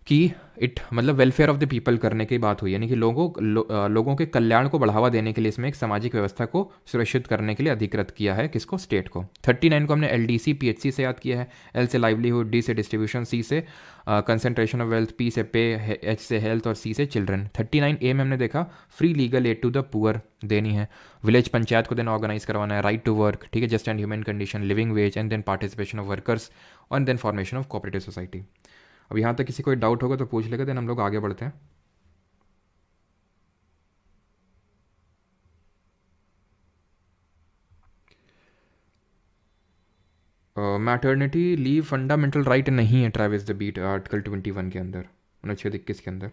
कि इट मतलब वेलफेयर ऑफ द पीपल करने की बात हुई, यानी कि लोगों के कल्याण को बढ़ावा देने के लिए इसमें एक सामाजिक व्यवस्था को सुरक्षित करने के लिए अधिकृत किया है, किसको, स्टेट को। 39 को हमने LDC PHC से याद किया है, L से लाइवलीहुड, D से डिस्ट्रीब्यूशन, C से कंसंट्रेशन ऑफ वेल्थ, P से पे, H से हेल्थ और C से चिल्ड्रन। 39A में हमने देखा free legal aid to the poor देनी है, विलेज पंचायत को देन ऑर्गेनाइज करवाना है, राइट टू वर्क, ठीक है, just and human condition, living wage and then participation of workers and then formation of cooperative society. अब यहाँ तक किसी कोई डाउट होगा तो पूछ लेगा, देन हम लोग आगे बढ़ते हैं। मैटरनिटी लीव फंडामेंटल राइट नहीं है ट्रैविस द बीट, आर्टिकल 21 के अंदर, अनुच्छेद 21 के अंदर।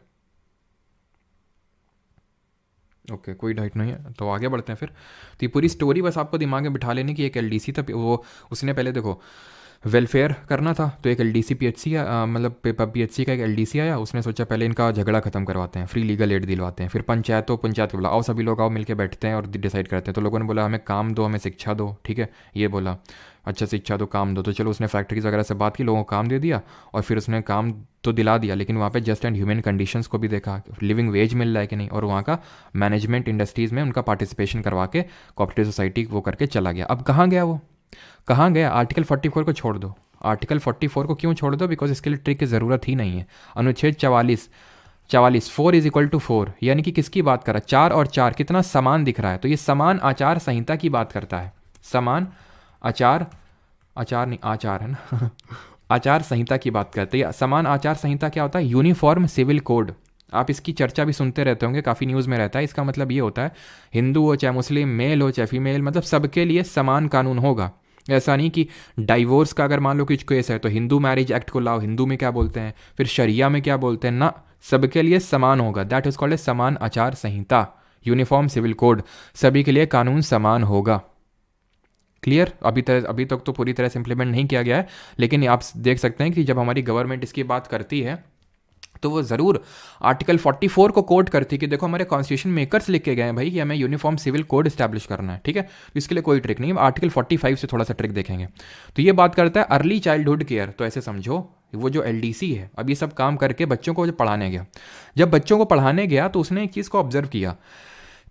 ओके, कोई डाइट नहीं है तो आगे बढ़ते हैं फिर। तो ये पूरी स्टोरी बस आपको दिमाग में बिठा लेनी कि एक एलडीसी था, वो उसने पहले देखो वेलफेयर करना था, तो एक एलडीसी पीएचसी मतलब पीएचसी का एक एलडीसी आया, उसने सोचा पहले इनका झगड़ा खत्म करवाते हैं, फ्री लीगल एड दिलवाते हैं। फिर पंचायत को बोला आओ सभी लोग आओ मिलके बैठते हैं और डिसाइड करते हैं। तो लोगों ने बोला हमें काम दो, हमें शिक्षा दो, ठीक है, ये बोला अच्छा शिक्षा दो काम दो, तो चलो उसने फैक्ट्रीज वगैरह से बात की, लोगों को काम दे दिया। और फिर उसने काम तो दिला दिया, लेकिन वहाँ पे जस्ट एंड ह्यूमन कंडीशंस को भी देखा, लिविंग वेज मिल रहा है कि नहीं, और वहाँ का मैनेजमेंट इंडस्ट्रीज़ में उनका पार्टिसिपेशन करवा के कोऑपरेटिव सोसाइटी वो करके चला गया। अब कहाँ गया वो, कहाँ गया? आर्टिकल 44 को छोड़ दो। आर्टिकल 44 को क्यों छोड़ दो? बिकॉज इसके लिए ट्रिक की ज़रूरत ही नहीं है। अनुच्छेद 44 4 इज इक्वल टू 4, यानी कि किसकी बात कर रहा है? 4 और 4 कितना समान दिख रहा है, तो ये समान आचार संहिता की बात करता है। समान आचार, आचार नहीं आचार है ना आचार संहिता की बात करते हैं। समान आचार संहिता क्या होता है? Uniform civil code. आप इसकी चर्चा भी सुनते रहते होंगे, काफ़ी न्यूज़ में रहता है। इसका मतलब ये होता है हिंदू हो चाहे मुस्लिम, मेल हो चाहे फीमेल, मतलब सबके लिए समान कानून होगा। ऐसा नहीं कि डाइवोर्स का अगर मान लो कुछ केस है तो हिंदू मैरिज एक्ट को लाओ, हिंदू में क्या बोलते हैं, फिर शरिया में क्या बोलते हैं, ना, सबके लिए समान होगा। दैट इज कॉल्ड ए समान आचार संहिता, यूनिफॉर्म सिविल कोड। सभी के लिए कानून समान होगा। क्लियर? अभी तक तो पूरी तरह से इंप्लीमेंट नहीं किया गया है, लेकिन आप देख सकते हैं कि जब हमारी गवर्नमेंट इसकी बात करती है तो वो ज़रूर आर्टिकल 44 को कोट करती है कि देखो हमारे कॉन्स्टिट्यूशन मेकर्स लिख के गए हैं भाई कि हमें यूनिफॉर्म सिविल कोड इस्टेब्लिश करना है, ठीक है। तो इसके लिए कोई ट्रिक नहीं है। आर्टिकल 45 से थोड़ा सा ट्रिक देखेंगे तो ये बात करता है अर्ली चाइल्डहुड केयर। तो ऐसे समझो वो जो एलडीसी है अब ये सब काम करके बच्चों को जब पढ़ाने गया, जब बच्चों को पढ़ाने गया तो उसने एक चीज़ को ऑब्जर्व किया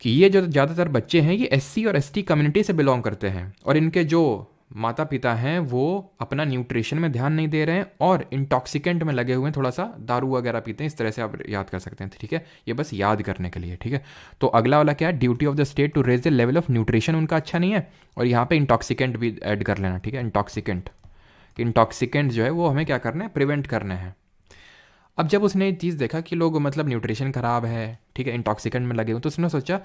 कि ये जो ज़्यादातर बच्चे हैं ये एससी और एसटी कम्युनिटी से बिलोंग करते हैं, और इनके जो माता पिता हैं वो अपना न्यूट्रिशन में ध्यान नहीं दे रहे हैं और इंटॉक्सिकेंट में लगे हुए हैं, थोड़ा सा दारू वगैरह पीते हैं। इस तरह से आप याद कर सकते हैं, ठीक है, ये बस याद करने के लिए, ठीक है। तो अगला वाला क्या है? Duty of the state to raise the level of nutrition उनका अच्छा नहीं है, और यहाँ पे इंटॉक्सिकेंट भी ऐड कर लेना, ठीक है। इंटॉक्सिकेंट जो है वो हमें क्या करना है? प्रिवेंट करने हैं। अब जब उसने एक चीज़ देखा कि लोग मतलब न्यूट्रिशन ख़राब है, ठीक है, इंटॉक्सिकेंट में लगे हुए, तो उसने सोचा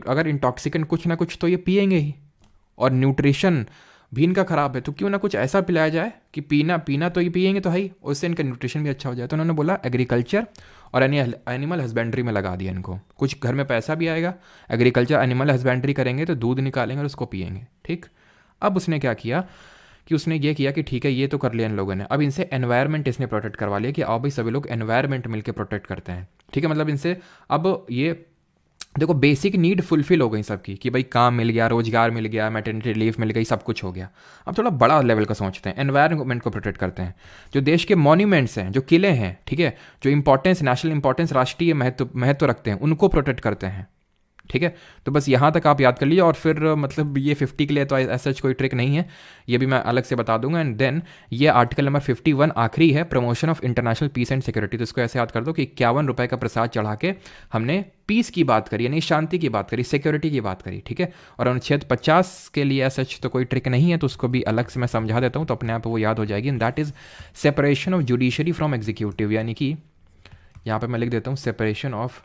अगर इंटॉक्सिकेंट कुछ ना कुछ तो ये पिएंगे ही, और न्यूट्रिशन भी इनका ख़राब है, तो क्यों ना कुछ ऐसा पिलाया जाए कि पीना तो ये पिएंगे तो है ही, उससे इनका न्यूट्रिशन भी अच्छा हो जाए। तो उन्होंने बोला एग्रीकल्चर और एनिमल हस्बेंड्री में लगा दिया इनको। कुछ घर में पैसा भी आएगा, एग्रीकल्चर एनिमल हस्बेंड्री करेंगे तो दूध निकालेंगे और उसको पिएंगे, ठीक। अब उसने क्या किया कि उसने ये किया कि ठीक है ये तो कर लिया इन लोगों ने, अब इनसे एनवायरनमेंट इसने प्रोटेक्ट करवा लिया कि आओ भाई सभी लोग एनवायरनमेंट मिलकर प्रोटेक्ट करते हैं, ठीक है। मतलब इनसे अब ये देखो बेसिक नीड फुलफिल हो गई सबकी कि भाई काम मिल गया, रोजगार मिल गया, मैटरनिटी लीव मिल गई, सब कुछ हो गया। अब थोड़ा बड़ा लेवल का सोचते हैं, एनवायरनमेंट को प्रोटेक्ट करते हैं। जो देश के मॉन्यूमेंट्स हैं, जो किले हैं, ठीक है, जो इंपॉर्टेंस, नेशनल इंपॉर्टेंस, राष्ट्रीय महत्व रखते हैं, उनको प्रोटेक्ट करते हैं, ठीक है। तो बस यहाँ तक आप याद कर लीजिए, और फिर मतलब ये 50 के लिए तो ऐसा कोई ट्रिक नहीं है, ये भी मैं अलग से बता दूंगा। एंड देन ये आर्टिकल नंबर 51 आखिरी है, promotion of international peace and security. तो इसको ऐसे याद कर दो कि 51 रुपये का प्रसाद चढ़ा के हमने पीस की बात करी, यानी शांति की बात करी, सिक्योरिटी की बात करी, ठीक है। और अनुच्छेद 50 के लिए ऐसा तो कोई ट्रिक नहीं है, तो उसको भी अलग से मैं समझा देता हूँ तो अपने आप वो याद हो जाएगी। And that is separation of judiciary from executive, यानी कि यहाँ पर मैं लिख देता हूँ separation of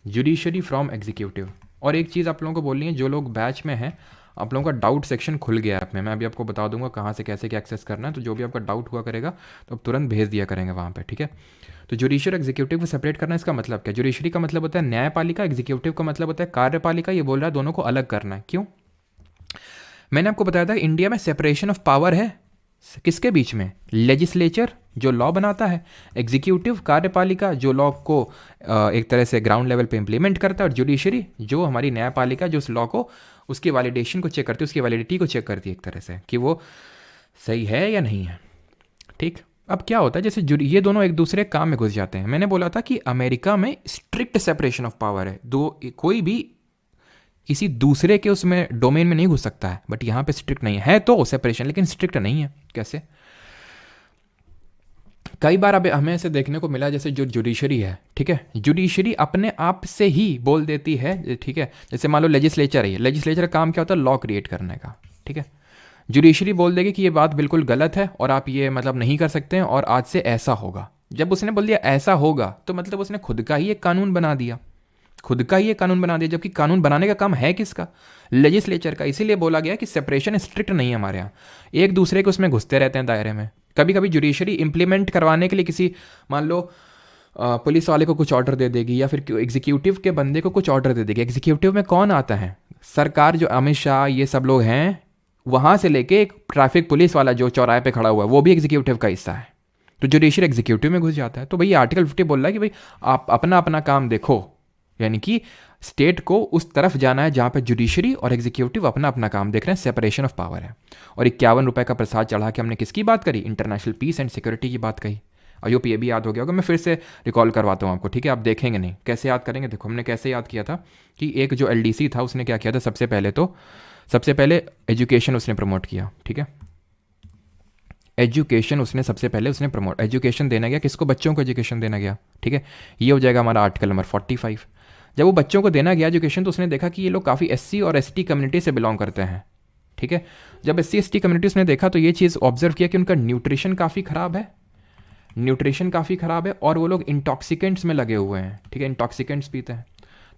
judiciary from executive. और एक चीज़ आप लोगों को बोलनी है, जो लोग बैच में हैं आप लोगों का डाउट सेक्शन खुल गया ऐप में, मैं अभी आपको बता दूंगा कहाँ से कैसे क्या एक्सेस करना है। तो जो भी आपका डाउट हुआ करेगा तो आप तुरंत भेज दिया करेंगे वहाँ पे, ठीक है। तो जुडिशियल एग्जीक्यूटिव को सेपरेट करना, इसका मतलब क्या? जुडिशरी का मतलब होता है न्यायपालिका, एग्जीक्यूटिव का मतलब होता है कार्यपालिका। ये बोल रहा है दोनों को अलग करना है। क्यों? मैंने आपको बताया था इंडिया में सेपरेशन ऑफ पावर है किसके बीच में? लेजिस्लेचर जो लॉ बनाता है, एग्जीक्यूटिव कार्यपालिका जो लॉ को एक तरह से ग्राउंड लेवल पे इम्प्लीमेंट करता है, और जुडिशरी जो हमारी न्यायपालिका जो उस लॉ को, उसकी वैलिडेशन को चेक करती है, उसकी वैलिडिटी को चेक करती है एक तरह से कि वो सही है या नहीं है, ठीक। अब क्या होता है जैसे ये दोनों एक दूसरे काम में घुस जाते हैं। मैंने बोला था कि अमेरिका में स्ट्रिक्ट सेपरेशन ऑफ पावर है, कोई भी किसी दूसरे के उसमें डोमेन में नहीं घुस सकता है, बट यहाँ पे स्ट्रिक्ट नहीं है तो सेपरेशन, लेकिन स्ट्रिक्ट नहीं है। कैसे? कई बार अब हमें ऐसे देखने को मिला जैसे जो जुडिशरी है, ठीक है, जुडिशरी अपने आप से ही बोल देती है, ठीक है। जैसे मान लो लेजिस्लेचर है, लेजिस्लेचर का काम क्या होता है? लॉ क्रिएट करने का, ठीक है। जुडिशरी बोल देगी कि ये बात बिल्कुल गलत है और आप ये मतलब नहीं कर सकते हैं और आज से ऐसा होगा। जब उसने बोल दिया ऐसा होगा तो मतलब उसने खुद का ही एक कानून बना दिया, जबकि कानून बनाने का काम है किसका? लेजिस्लेचर का। इसीलिए बोला गया कि सेपरेशन स्ट्रिक्ट नहीं है हमारे यहाँ, एक दूसरे के उसमें घुसते रहते हैं दायरे में। कभी कभी जुडिशरी इंप्लीमेंट करवाने के लिए किसी मान लो पुलिस वाले को कुछ ऑर्डर दे देगी या फिर एग्जीक्यूटिव के बंदे को कुछ ऑर्डर दे देगी। एग्जीक्यूटिव में कौन आता है? सरकार, जो अमित शाह ये सब लोग हैं, वहाँ से लेके एक ट्रैफिक पुलिस वाला जो चौराहे पे खड़ा हुआ है वो भी एग्जीक्यूटिव का हिस्सा है। तो जुडिशरी एग्जीक्यूटिव में घुस जाता है। तो भाई आर्टिकल 50 बोल रहा है कि भाई आप अपना अपना काम देखो, यानी कि स्टेट को उस तरफ जाना है जहाँ पे जुडिशरी और एग्जीक्यूटिव अपना अपना काम देख रहे हैं, सेपरेशन ऑफ पावर है। और 51 रुपये का प्रसाद चढ़ा के हमने किसकी बात करी? इंटरनेशनल पीस एंड सिक्योरिटी की बात कही। अयोप ये भी याद हो गया होगा, मैं फिर से रिकॉल करवाता हूँ आपको, ठीक है? आप देखेंगे नहीं कैसे याद करेंगे। देखो हमने कैसे याद किया था कि एक जो LDC था उसने क्या किया था, सबसे पहले एजुकेशन उसने प्रमोट किया, ठीक है? एजुकेशन उसने सबसे पहले प्रमोट, एजुकेशन देना गया किसको? बच्चों को एजुकेशन देना गया, ठीक है? ये हो जाएगा हमारा आर्टिकल नंबर 45। जब वो बच्चों को देना गया एजुकेशन तो उसने देखा कि ये लोग काफ़ी SC और ST कम्युनिटी से बिलोंग करते हैं, ठीक है? जब SC ST कम्युनिटी उसने देखा तो ये चीज़ ऑब्जर्व किया कि उनका न्यूट्रिशन काफ़ी ख़राब है और वो लोग इंटॉक्सिकेंट्स में लगे हुए हैं, ठीक है? इंटॉक्सिकेंट्स पीते हैं।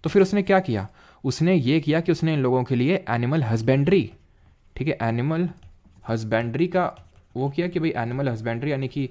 तो फिर उसने क्या किया? उसने ये किया कि उसने इन लोगों के लिए एनिमल हस्बेंड्री, ठीक है, एनिमल हस्बेंड्री का वो किया कि भाई एनिमल हस्बेंड्री यानी कि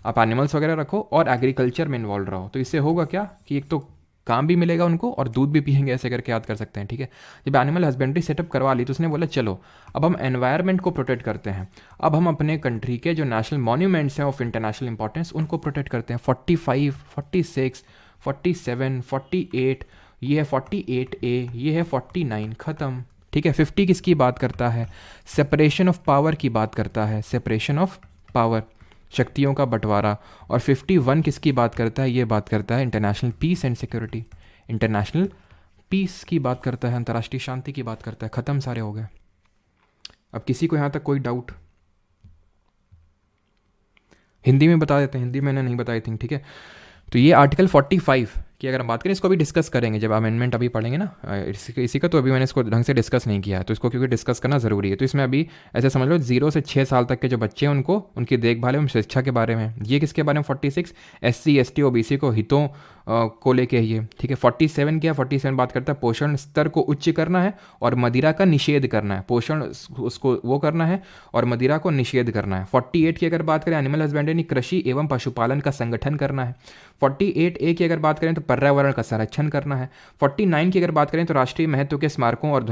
आप एनिमल्स वगैरह रखो और एग्रीकल्चर में इन्वॉल्व रहो। तो इससे होगा क्या कि एक तो काम भी मिलेगा उनको और दूध भी पियेंगे, ऐसे करके याद कर सकते हैं, ठीक है? जब एनिमल हस्बेंड्री सेटअप करवा ली तो उसने बोला चलो अब हम एनवायरनमेंट को प्रोटेक्ट करते हैं, अब हम अपने कंट्री के जो नेशनल मॉन्यूमेंट्स हैं ऑफ इंटरनेशनल इंपॉर्टेंस उनको प्रोटेक्ट करते हैं। 45, 46, 47, 48, ये है 48A, ये है 49, ख़त्म, ठीक है? 50 किसकी बात करता है? सेपरेशन ऑफ पावर की बात करता है, सेपरेशन ऑफ पावर, शक्तियों का बंटवारा। और 51 किसकी बात करता है? ये बात करता है international peace and security, international peace की बात करता है, अंतर्राष्ट्रीय शांति की बात करता है। ख़त्म, सारे हो गए। अब किसी को यहाँ तक कोई डाउट? हिंदी में बता देते हैं, हिंदी मैंने नहीं बताई थी, ठीक है? तो ये आर्टिकल 45 की अगर हम बात करें, इसको भी डिस्कस करेंगे जब अमेंडमेंट अभी पढ़ेंगे ना इसी का। तो अभी मैंने इसको ढंग से डिस्कस नहीं किया है, तो इसको क्योंकि डिस्कस करना ज़रूरी है। तो इसमें अभी ऐसे समझ लो 0 से 6 साल तक के जो बच्चे हैं उनको उनकी देखभाल एवं शिक्षा के बारे में। ये किसके बारे में? 46 SC ST OBC को हितों को लेके है ये, ठीक है? 47 क्या? 47 बात करता है पोषण स्तर को उच्च करना है और मदिरा का निषेध करना है। पोषण उसको वो करना है और मदिरा को निषेध करना है। 48 की अगर बात करें एनिमल हस्बेंड्री, कृषि एवं पशुपालन का संगठन करना है। 48A की अगर बात करें तो पर्यावरण का संरक्षण करना है। 49 की अगर बात करें तो राष्ट्रीय महत्व के स्मारकों और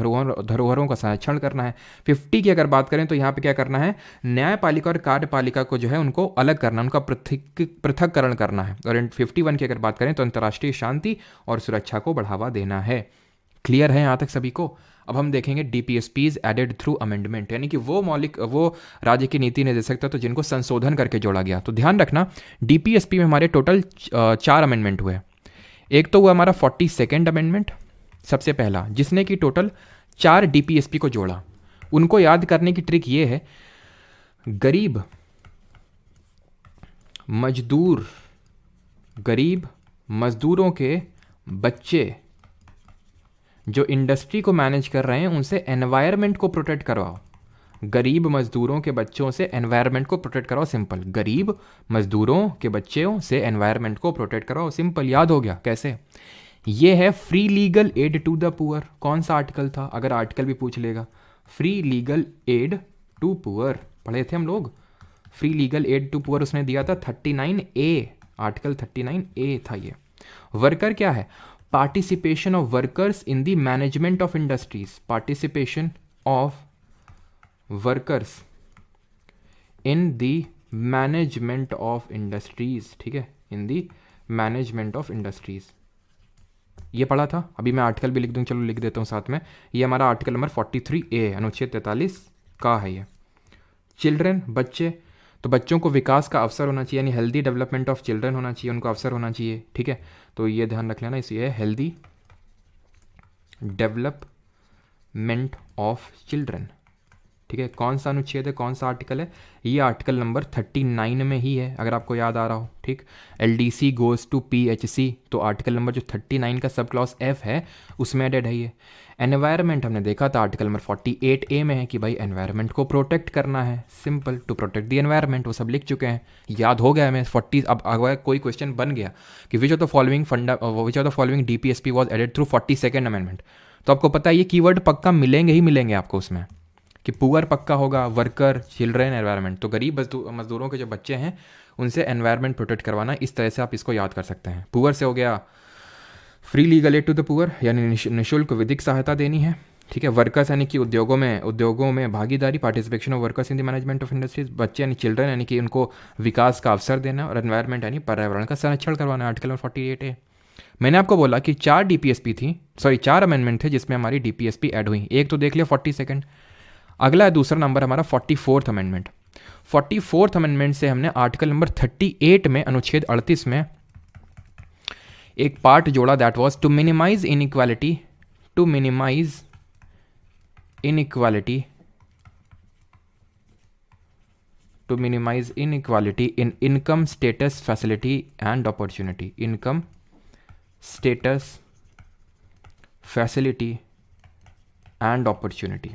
धरोहरों का संरक्षण करना है। 50 की अगर बात करें तो यहाँ पे क्या करना है? न्यायपालिका और कार्यपालिका को जो है उनको अलग करना, उनका पृथक्करण करना है। और 51 की अगर बात करें तो अंतर्राष्ट्रीय शांति और सुरक्षा को बढ़ावा देना है। क्लियर है यहाँ तक सभी को? अब हम देखेंगे DPSPs एडेड थ्रू अमेंडमेंट, यानी कि वो राज्य की नीति निर्देशक तत्व तो जिनको संशोधन करके जोड़ा गया। तो ध्यान रखना DPSP में हमारे टोटल 4 अमेंडमेंट हुए। एक तो हुआ हमारा 42nd अमेंडमेंट, सबसे पहला, जिसने कि टोटल 4 DPSP को जोड़ा। उनको याद करने की ट्रिक ये है, गरीब मजदूरों के बच्चे जो इंडस्ट्री को मैनेज कर रहे हैं उनसे एनवायरनमेंट को प्रोटेक्ट करवाओ। गरीब मजदूरों के बच्चों से एनवायरनमेंट को प्रोटेक्ट कराओ, सिंपल। गरीब मजदूरों के बच्चों से एनवायरनमेंट को प्रोटेक्ट कराओ, सिंपल। याद हो गया कैसे? ये है free legal aid to the poor. कौन सा आर्टिकल था? अगर आर्टिकल भी पूछ लेगा, free legal aid to poor पढ़े थे हम लोग। Free legal aid to poor उसने दिया था 39A, आर्टिकल 39A था ये। वर्कर क्या है? Participation of workers in the management of industries, participation of workers in the management of industries, ठीक है? In the management of industries, ये पढ़ा था। अभी मैं आर्टिकल भी लिख दूँ, चलो लिख देता हूँ साथ में। ये हमारा आर्टिकल नंबर 43A, अनुच्छेद 43 का है ये। चिल्ड्रन, बच्चे, तो बच्चों को विकास का अवसर होना चाहिए, यानी हेल्दी डेवलपमेंट ऑफ चिल्ड्रन होना चाहिए, उनको अवसर होना चाहिए, ठीक है? तो ये ध्यान रख लेना, इसे है हेल्दी डेवलपमेंट ऑफ चिल्ड्रन, ठीक है? कौन सा अनुच्छेद है, कौन सा आर्टिकल है? ये आर्टिकल नंबर 39 में ही है, अगर आपको याद आ रहा हो, ठीक? LDC गोज टू PHC, तो आर्टिकल नंबर जो 39 का सब क्लॉज F है उसमें एडेड है ये। एनवायरनमेंट हमने देखा था आर्टिकल नंबर 48A में है कि भाई एनवायरनमेंट को प्रोटेक्ट करना है, simple, to protect the environment, वो सब लिख चुके हैं, याद हो गया हमें 40। अब अगर कोई क्वेश्चन बन गया कि which of the following DPSP was added through 42nd amendment, तो आपको पता है ये कीवर्ड पक्का मिलेंगे आपको उसमें, कि पुअर पक्का होगा, वर्कर, चिल्ड्रन, एनवायरनमेंट। तो गरीब मजदूरों के जो बच्चे हैं उनसे एनवायरनमेंट प्रोटेक्ट करवाना। इस तरह से आप इसको याद कर सकते हैं। पुअर से हो गया free legal aid to the poor, यानी निःशुल्क विधिक सहायता देनी है, ठीक है। वर्कर्स यानी कि उद्योगों में भागीदारी, participation of workers in the management of industries. बच्चे यानी चिल्ड्रन यानी कि उनको विकास का अवसर देना। और एनवायरनमेंट यानी पर्यावरण का संरक्षण करवाना, आर्टिकल नंबर 48A। मैंने आपको बोला कि 4 DPSP थी, सॉरी 4 अमेंडमेंट थे जिसमें हमारी DPSP ऐड हुई। एक तो देख लिया 42। अगला है दूसरा नंबर हमारा 44th अमेंडमेंट। 44th अमेंडमेंट से हमने आर्टिकल नंबर 38 में, अनुच्छेद 38 में एक पार्ट जोड़ा, that was to minimise inequality, to minimise inequality, to minimise inequality in income status facility and opportunity, income status facility and opportunity.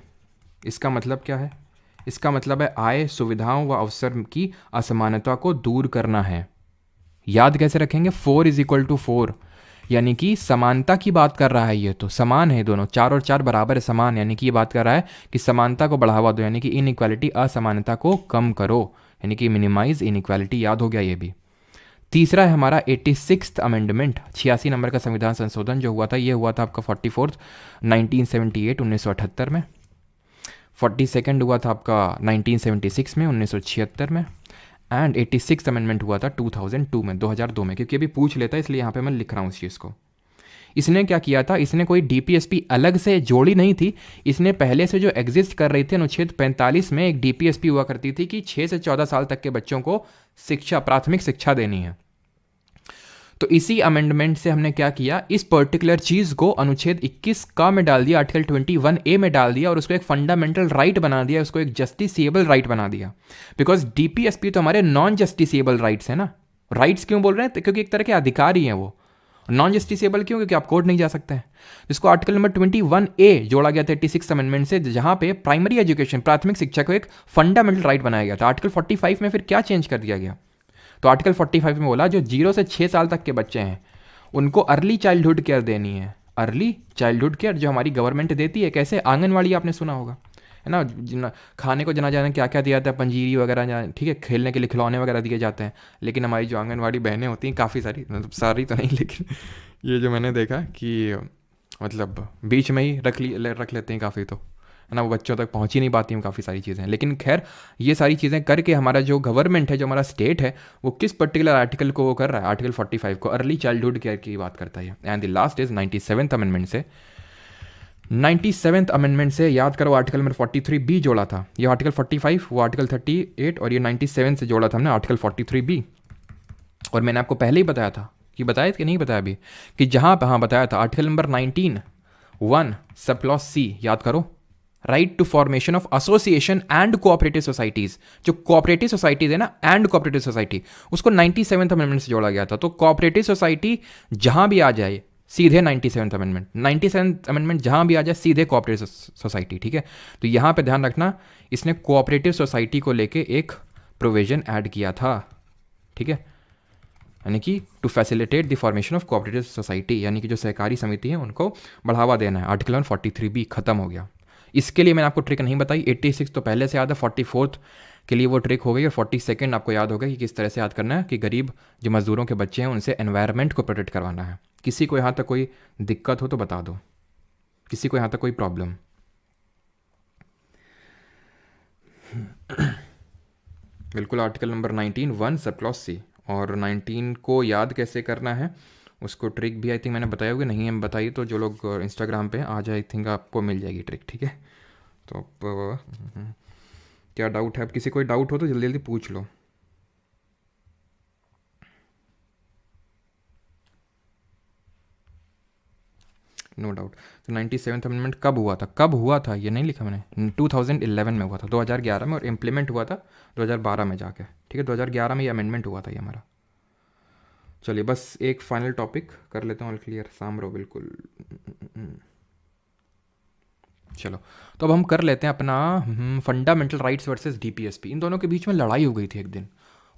इसका मतलब क्या है? इसका मतलब है आय, सुविधाओं व अवसर की असमानता को दूर करना है। याद कैसे रखेंगे? 4 = 4, यानी कि समानता की बात कर रहा है। ये तो समान है दोनों, 4 और 4 बराबर है, समान, यानी कि ये बात कर रहा है कि समानता को बढ़ावा दो, यानी कि इनइक्वालिटी, असमानता को कम करो, यानी कि मिनिमाइज इनइक्वालिटी। याद हो गया ये भी। तीसरा है हमारा 86th अमेंडमेंट, 86 नंबर का संविधान संशोधन जो हुआ था, ये हुआ था आपका 44th 1978 1978 में। 42nd हुआ था आपका 1976 में 1976 में। एंड 86th अमेंडमेंट हुआ था 2002 में, 2002 में, क्योंकि अभी पूछ लेता है इसलिए यहाँ पे मैं लिख रहा हूँ इस चीज़ को। इसने क्या किया था? इसने कोई DPSP अलग से जोड़ी नहीं थी। इसने पहले से जो एग्जिस्ट कर रही थी, अनुच्छेद 45 में एक DPSP हुआ करती थी कि 6 से 14 साल तक के बच्चों को शिक्षा, प्राथमिक शिक्षा देनी है। तो इसी अमेंडमेंट से हमने क्या किया, इस पर्टिकुलर चीज को अनुच्छेद 21 का में डाल दिया, आर्टिकल 21A में डाल दिया, और उसको एक फंडामेंटल राइट बना दिया, उसको एक जस्टिसेबल राइट बना दिया। बिकॉज DPSP तो हमारे नॉन जस्टिसेबल राइट्स है ना। राइट्स क्यों बोल रहे हैं? क्योंकि एक तरह के अधिकार ही हैं वो। नॉन जस्टिसेबल क्यों? क्योंकि आप कोर्ट नहीं जा सकते हैं। जिसको आर्टिकल नंबर 21A जोड़ा गया था 86 अमेंडमेंट से, जहां पे प्राइमरी एजुकेशन, प्राथमिक शिक्षा को एक फंडामेंटल राइट बनाया गया था। आर्टिकल 45 में फिर क्या चेंज कर दिया गया? तो आर्टिकल 45 में बोला जो 0 से 6 साल तक के बच्चे हैं उनको अर्ली चाइल्डहुड केयर देनी है। अर्ली चाइल्डहुड केयर जो हमारी गवर्नमेंट देती है, कैसे? आंगनवाड़ी आपने सुना होगा, है ना। खाने को जना जाने क्या क्या दिया जाता है, पंजीरी वगैरह, ठीक है, खेलने के लिए खिलौने वगैरह दिए जाते हैं। लेकिन हमारी जो आंगनवाड़ी बहनें होती हैं, काफ़ी सारी, मतलब सारी तो नहीं, लेकिन ये जो मैंने देखा कि मतलब बीच में ही रख लेते हैं काफ़ी, तो है ना, वो बच्चों तक पहुंच ही नहीं पाती हैं काफ़ी सारी चीज़ें। लेकिन खैर, ये सारी चीज़ें करके हमारा जो गवर्नमेंट है, जो हमारा स्टेट है, वो किस पर्टिकुलर आर्टिकल को वो कर रहा है? आर्टिकल 45 को, अर्ली चाइल्डहुड केयर की बात करता है। And the last is 97th amendment से। 97th अमेंडमेंट से याद करो, आर्टिकल नंबर 43B जोड़ा था। ये आर्टिकल 45, वो आर्टिकल 38, और ये 97 से जोड़ा था हमने आर्टिकल 43B। और मैंने आपको पहले ही बताया था, कि बताया कि नहीं बताया अभी, कि जहाँ पे, हाँ बताया था, article number 19(1) sub clause C, याद करो, right to formation of association and cooperative societies. जो कोऑपरेटिव सोसाइटीज है ना, एंड कोऑपरेटिव सोसाइटी, उसको 97th अमेंडमेंट से जोड़ा गया था। तो कोऑपरेटिव सोसाइटी जहां भी आ जाए सीधे 97th अमेंडमेंट, 97th अमेंडमेंट जहां भी आ जाए सीधे कोऑपरेटिव सोसाइटी, ठीक है। तो यहां पे ध्यान रखना, इसने कोऑपरेटिव सोसाइटी को लेके एक प्रोविजन ऐड किया था, ठीक है, यानी कि to facilitate the formation of cooperative society, यानी कि जो सहकारी समिति है उनको बढ़ावा देना है। आर्टिकल 43B खत्म हो गया। इसके लिए मैंने आपको ट्रिक नहीं बताई। 86 तो पहले से याद है, 44th के लिए वो ट्रिक हो गई, और 42nd आपको याद होगा कि किस तरह से याद करना है कि गरीब जो मजदूरों के बच्चे हैं उनसे एनवायरनमेंट को प्रोटेक्ट करवाना है। किसी को यहाँ तक कोई दिक्कत हो तो बता दो, किसी को यहाँ तक कोई प्रॉब्लम? बिल्कुल, article number 19(1) sub clause C। और 19 को याद कैसे करना है उसको ट्रिक भी आई थिंक मैंने बताया होगी, नहीं हम बताई तो जो लोग इंस्टाग्राम पे आ जाए, आई थिंक आपको मिल जाएगी ट्रिक, ठीक है। तो क्या डाउट है? अब किसी कोई डाउट हो तो जल्दी जल्दी पूछ लो। No doubt. तो 97th अमेंडमेंट कब हुआ था? कब हुआ था ये नहीं लिखा मैंने, 2011 में हुआ था, 2011 में, और इम्प्लीमेंट हुआ था 2012 में जाके, ठीक है। 2011 में ये अमेंडमेंट हुआ था ये हमारा। चलिए बस एक फाइनल टॉपिक कर लेता हूँ, ऑल क्लियर, सामरो बिल्कुल। चलो, तो अब हम कर लेते हैं अपना फंडामेंटल राइट्स वर्सेस DPSP। इन दोनों के बीच में लड़ाई हो गई थी एक दिन,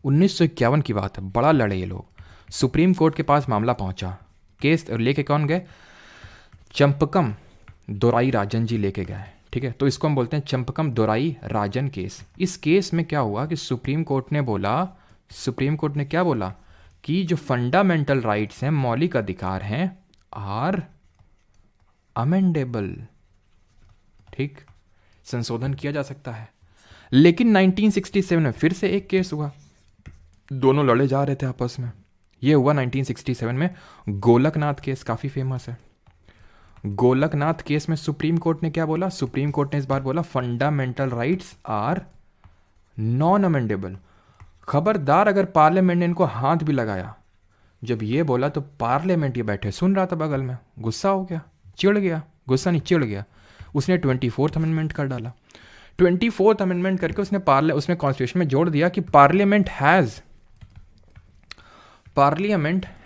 1951 की बात है। बड़ा लड़े ये लोग, सुप्रीम कोर्ट के पास मामला पहुंचा। केस लेके कौन गए? चंपकम दोराई राजन जी लेके गए, ठीक है। तो इसको हम बोलते हैं चंपकम दोराई राजन केस। इस केस में क्या हुआ कि सुप्रीम कोर्ट ने बोला सुप्रीम कोर्ट ने क्या बोला कि जो फंडामेंटल राइट्स हैं, मौलिक अधिकार हैं, आर अमेंडेबल, ठीक, संशोधन किया जा सकता है। लेकिन 1967 में फिर से एक केस हुआ, दोनों लड़े जा रहे थे आपस में। ये हुआ 1967 में गोलकनाथ केस, काफ़ी फेमस है। गोलकनाथ केस में सुप्रीम कोर्ट ने क्या बोला? सुप्रीम कोर्ट ने इस बार बोला fundamental rights are non amendable. खबरदार अगर पार्लियामेंट ने इनको हाथ भी लगाया, जब ये बोला तो पार्लियामेंट ये बैठे सुन रहा था बगल में, गुस्सा हो गया, चिढ़ गया, गुस्सा नहीं चिढ़ गया, उसने 24th अमेंडमेंट कर डाला। 24th अमेंडमेंट करके उसने कॉन्स्टिट्यूशन में जोड़ दिया कि parliament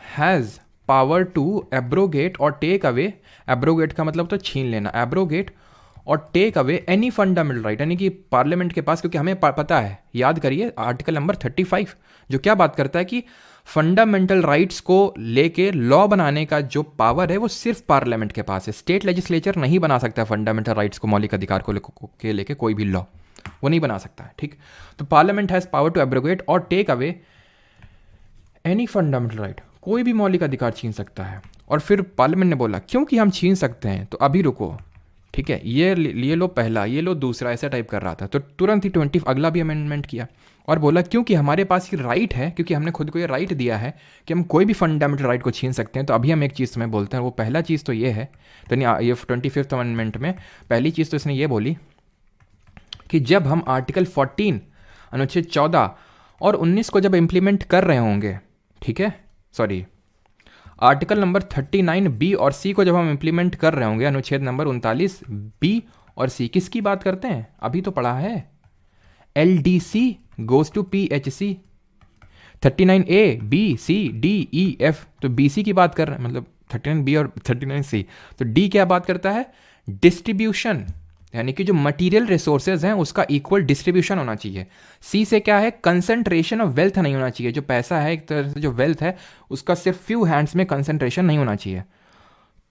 has power to abrogate और टेक अवे, एब्रोगेट का मतलब तो छीन लेना, एब्रोगेट और take away any fundamental right, यानी कि पार्लियामेंट के पास, क्योंकि हमें पता है, याद करिए आर्टिकल नंबर 35 जो क्या बात करता है कि फंडामेंटल राइट्स को लेके लॉ बनाने का जो पावर है वो सिर्फ पार्लियामेंट के पास है। स्टेट लेजिस्लेचर नहीं बना सकता फंडामेंटल राइट्स को, मौलिक अधिकार को लेके कोई भी लॉ वो नहीं बना सकता है, ठीक। तो parliament has power to abrogate और take away any fundamental right, कोई भी मौलिक अधिकार छीन सकता है। और फिर पार्लियामेंट ने बोला क्योंकि हम छीन सकते हैं तो अभी रुको, ठीक है, ये लो पहला, ये लो दूसरा, ऐसा टाइप कर रहा था। तो तुरंत ही अगला भी अमेंडमेंट किया और बोला क्योंकि हमारे पास ये राइट है, क्योंकि हमने खुद को ये राइट दिया है कि हम कोई भी फंडामेंटल राइट को छीन सकते हैं, तो अभी हम एक चीज़ तुम्हें बोलते हैं। वो पहला चीज़ तो ये है, तो ये 25th अमेंडमेंट में पहली चीज़ तो इसने ये बोली कि जब हम आर्टिकल 14 अनुच्छेद 14 और 19 को जब इम्प्लीमेंट कर रहे होंगे, ठीक है, सॉरी, आर्टिकल नंबर 39 बी और सी को जब हम इम्प्लीमेंट कर रहे होंगे, अनुच्छेद नंबर 39 बी और सी, किसकी बात करते हैं? अभी तो पढ़ा है, LDC goes to PHC, 39 A B C D E F, तो BC की बात कर रहे हैं, मतलब 39 B और 39 C। तो D क्या बात करता है? डिस्ट्रीब्यूशन, यानी कि जो मटेरियल रिसोर्सेज हैं उसका इक्वल डिस्ट्रीब्यूशन होना चाहिए। सी से क्या है? कंसंट्रेशन ऑफ वेल्थ नहीं होना चाहिए, जो पैसा है एक तरह से जो वेल्थ है उसका सिर्फ फ्यू हैंड्स में कंसंट्रेशन नहीं होना चाहिए।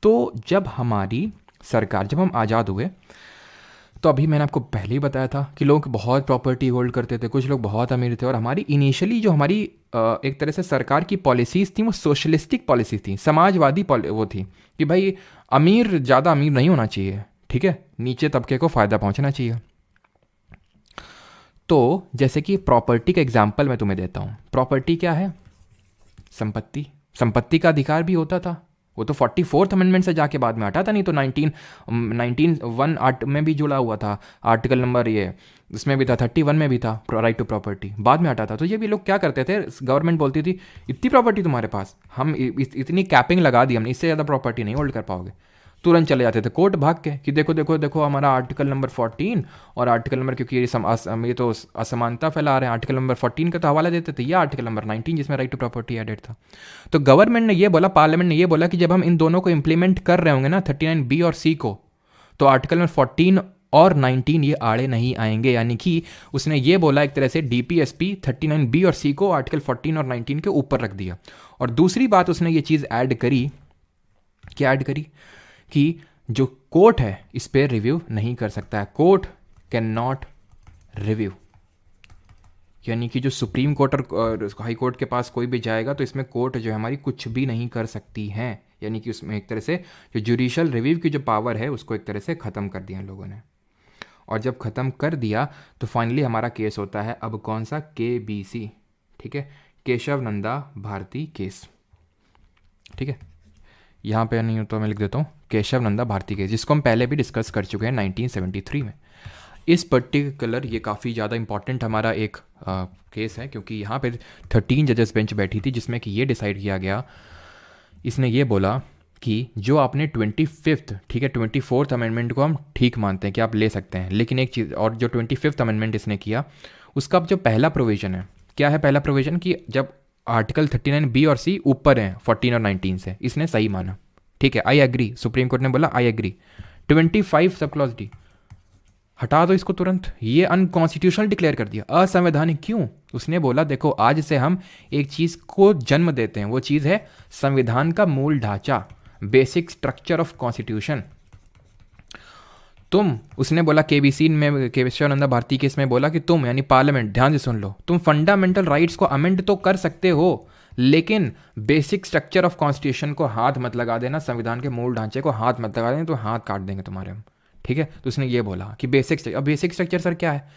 तो जब हमारी सरकार, जब हम आज़ाद हुए, तो अभी मैंने आपको पहले ही बताया था कि लोग बहुत प्रॉपर्टी होल्ड करते थे, कुछ लोग बहुत अमीर थे, और हमारी इनिशियली जो हमारी एक तरह से सरकार की पॉलिसीज़ थी वो सोशलिस्टिक पॉलिसीज थी, समाजवादी वो थी कि भाई अमीर ज़्यादा अमीर नहीं होना चाहिए, ठीक है, नीचे तबके को फ़ायदा पहुंचना चाहिए। तो जैसे कि प्रॉपर्टी का एग्जाम्पल मैं तुम्हें देता हूँ। प्रॉपर्टी क्या है? संपत्ति, संपत्ति का अधिकार भी होता था, वो तो 44th अमेंडमेंट से जाके बाद में हटा था, नहीं तो 1901 में भी जुड़ा हुआ था, आर्टिकल नंबर ये इसमें भी था, 31 में भी था, राइट टू प्रॉपर्टी, बाद में हटा था। तो ये भी लोग क्या करते थे, गवर्नमेंट बोलती थी इतनी प्रॉपर्टी तुम्हारे पास, हम इतनी कैपिंग लगा दी हमने, इससे ज़्यादा प्रॉपर्टी नहीं होल्ड कर पाओगे, तुरंत चले जाते थे कोर्ट भाग के कि देखो देखो देखो हमारा आर्टिकल नंबर 14 और आर्टिकल नंबर, क्योंकि ये तो असमानता फैला रहे हैं, आर्टिकल नंबर 14 का तो हवाला देते थे, या आर्टिकल नंबर 19 जिसमें राइट टू प्रॉपर्टी एडेड था। तो गवर्नमेंट ने ये बोला, पार्लियामेंट ने ये बोला कि जब हम इन दोनों को इंप्लीमेंट कर रहे होंगे ना, 39 बी और सी को, तो आर्टिकल नंबर 14 और 19 ये आड़े नहीं आएंगे। यानी कि उसने ये बोला एक तरह से DPSP 39 बी और सी को आर्टिकल 14 और 19 के ऊपर रख दिया। और दूसरी बात उसने ये चीज़ ऐड करी, क्या ऐड करी? कि जो कोर्ट है इस पर रिव्यू नहीं कर सकता है, कोर्ट कैन नॉट रिव्यू, यानी कि जो सुप्रीम कोर्ट और हाई कोर्ट के पास कोई भी जाएगा तो इसमें कोर्ट जो है हमारी कुछ भी नहीं कर सकती है, यानी कि उसमें एक तरह से जो जुडिशियल रिव्यू की जो पावर है उसको एक तरह से ख़त्म कर दिया लोगों ने। और जब ख़त्म कर दिया तो फाइनली हमारा केस होता है अब कौन सा? KBC, ठीक है, केशव नंदा भारती केस, ठीक है, यहाँ पे नहीं हो तो मैं लिख देता हूँ केशव नंदा भारती केस, जिसको हम पहले भी डिस्कस कर चुके हैं 1973 में। इस पर्टिकुलर ये काफ़ी ज़्यादा इंपॉर्टेंट हमारा एक केस है, क्योंकि यहाँ पे 13 जजेस बेंच बैठी थी, जिसमें कि ये डिसाइड किया गया, इसने ये बोला कि जो आपने 25th, ठीक है, 24th अमेंडमेंट को हम ठीक मानते हैं कि आप ले सकते हैं, लेकिन एक चीज़ और, जो 25th अमेंडमेंट इसने किया उसका जो पहला प्रोविज़न है, क्या है पहला प्रोविज़न? कि जब आर्टिकल 39 बी और सी ऊपर हैं 14 और 19 से, इसने सही माना, ठीक है, आई एग्री, सुप्रीम कोर्ट ने बोला I agree. 25 sub clause D हटा दो इसको तुरंत, ये अनकॉन्स्टिट्यूशनल डिक्लेयर कर दिया, असंवैधानिक। क्यों? उसने बोला देखो आज से हम एक चीज़ को जन्म देते हैं, वो चीज़ है संविधान का मूल ढांचा, बेसिक स्ट्रक्चर ऑफ कॉन्स्टिट्यूशन। उसने बोला केबीसी में, केशवानंदा भारती केस में बोला कि तुम यानी पार्लियामेंट, ध्यान से सुन लो, तुम फंडामेंटल राइट्स को अमेंड तो कर सकते हो, लेकिन बेसिक स्ट्रक्चर ऑफ कॉन्स्टिट्यूशन को हाथ मत लगा देना, संविधान के मूल ढांचे को हाथ मत लगा देना, तो हाथ काट देंगे तुम्हारे हम। ठीक है, तो उसने ये बोला कि बेसिक स्ट्रक्चर सर क्या है?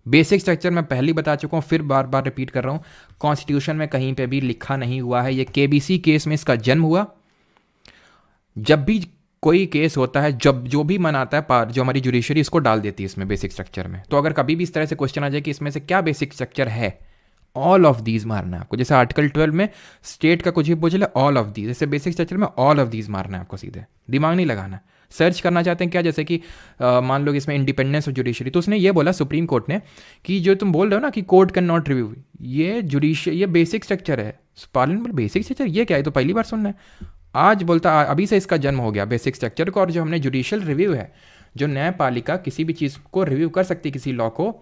बेसिक स्ट्रक्चर मैं पहले ही बता चुका हूँ, फिर बार बार रिपीट कर रहा हूँ, कॉन्स्टिट्यूशन में कहीं पे भी लिखा नहीं हुआ है। ये केबीसी केस में इसका जन्म हुआ। जब भी कोई केस होता है, जब जो भी मनाता है जो हमारी जुडिशरी, इसको डाल देती है इसमें बेसिक स्ट्रक्चर में। तो अगर कभी भी इस तरह से क्वेश्चन आ जाए कि इसमें से क्या बेसिक स्ट्रक्चर है, ऑल ऑफ दीज मारना है आपको। जैसे आर्टिकल 12 में स्टेट का कुछ भी पूछ ले, ऑल ऑफ दीज, जैसे बेसिक स्ट्रक्चर में ऑल ऑफ दीज मारना है आपको, सीधे दिमाग नहीं लगाना है। सर्च करना चाहते हैं क्या, जैसे कि मान लो इसमें इंडिपेंडेंस ऑफ जुडिशरी, तो उसने ये बोला सुप्रीम कोर्ट ने कि जो तुम बोल रहे हो ना कि कोर्ट कैन नॉट रिव्यू, ये बेसिक स्ट्रक्चर है। पार्लियामेंट बेसिक स्ट्रक्चर ये क्या है, तो पहली बार सुनना है। आज बोलता अभी से इसका जन्म हो गया बेसिक स्ट्रक्चर को। और जो हमने जुडिशियल रिव्यू है, जो न्यायपालिका किसी भी चीज़ को रिव्यू कर सकती है, किसी लॉ को,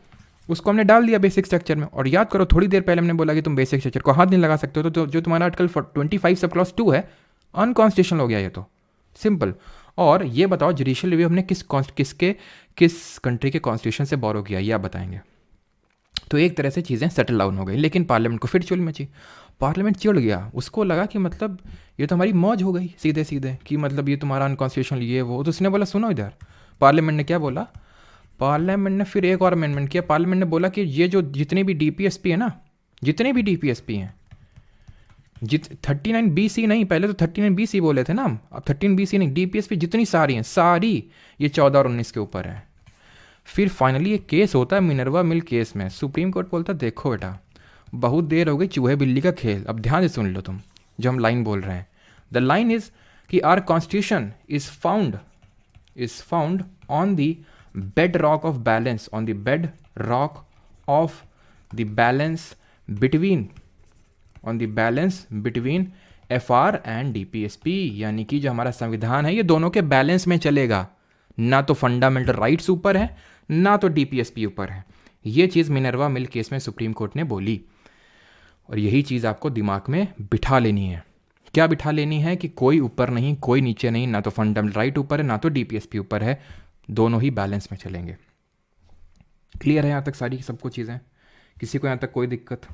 उसको हमने डाल दिया बेसिक स्ट्रक्चर में। और याद करो, थोड़ी देर पहले हमने बोला कि तुम बेसिक स्ट्रक्चर को हाथ नहीं लगा सकते हो, तो जो तुम्हारा आर्टिकल 25 सब क्लॉज 2 है, अनकॉन्स्टिट्यूशनल हो गया ये, तो सिंपल। और ये बताओ जुडिशियल रिव्यू हमने किस कंट्री के कॉन्स्टिट्यूशन से बोरो किया, ये आप बताएंगे। तो एक तरह से चीज़ें सेटल डाउन हो गई, लेकिन पार्लियामेंट को फिर चुल मची। पार्लियामेंट चिड़ गया, उसको लगा कि मतलब ये तो हमारी मौज हो गई सीधे सीधे, कि मतलब ये तुम्हारा अनकॉन्स्टिट्यूशनल ये वो। तो उसने बोला सुनो इधर, पार्लियामेंट ने क्या बोला, पार्लियामेंट ने फिर एक और अमेंडमेंट किया। पार्लियामेंट ने बोला कि ये जो जितने भी डीपीएसपी है ना, जितने भी डीपीएसपी हैं, 39BC नहीं, पहले तो 39BC बोले थे ना हम, अब 13BC नहीं, डीपीएसपी जितनी सारी हैं, सारी ये 14 और 19 के ऊपर है। फिर फाइनली एक केस होता है मिनर्वा मिल केस में, सुप्रीम कोर्ट बोलता देखो बेटा, बहुत देर हो गई चूहे बिल्ली का खेल, अब ध्यान से सुन लो तुम जो हम लाइन बोल रहे हैं। द लाइन इज कि our constitution is found on the bedrock of balance, on the bedrock of the balance between, on the balance between FR and DPSP, यानी कि जो हमारा संविधान है ये दोनों के बैलेंस में चलेगा, ना तो फंडामेंटल राइट्स ऊपर है, ना तो DPSP ऊपर है। ये चीज़ मिनर्वा मिल केस में सुप्रीम कोर्ट ने बोली, और यही चीज़ आपको दिमाग में बिठा लेनी है। क्या बिठा लेनी है कि कोई ऊपर नहीं, कोई नीचे नहीं, ना तो फंडामेंटल राइट ऊपर है, ना तो DPSP ऊपर है, दोनों ही बैलेंस में चलेंगे। क्लियर है यहाँ तक सारी सबको चीज़ें? किसी को यहाँ तक कोई दिक्कत?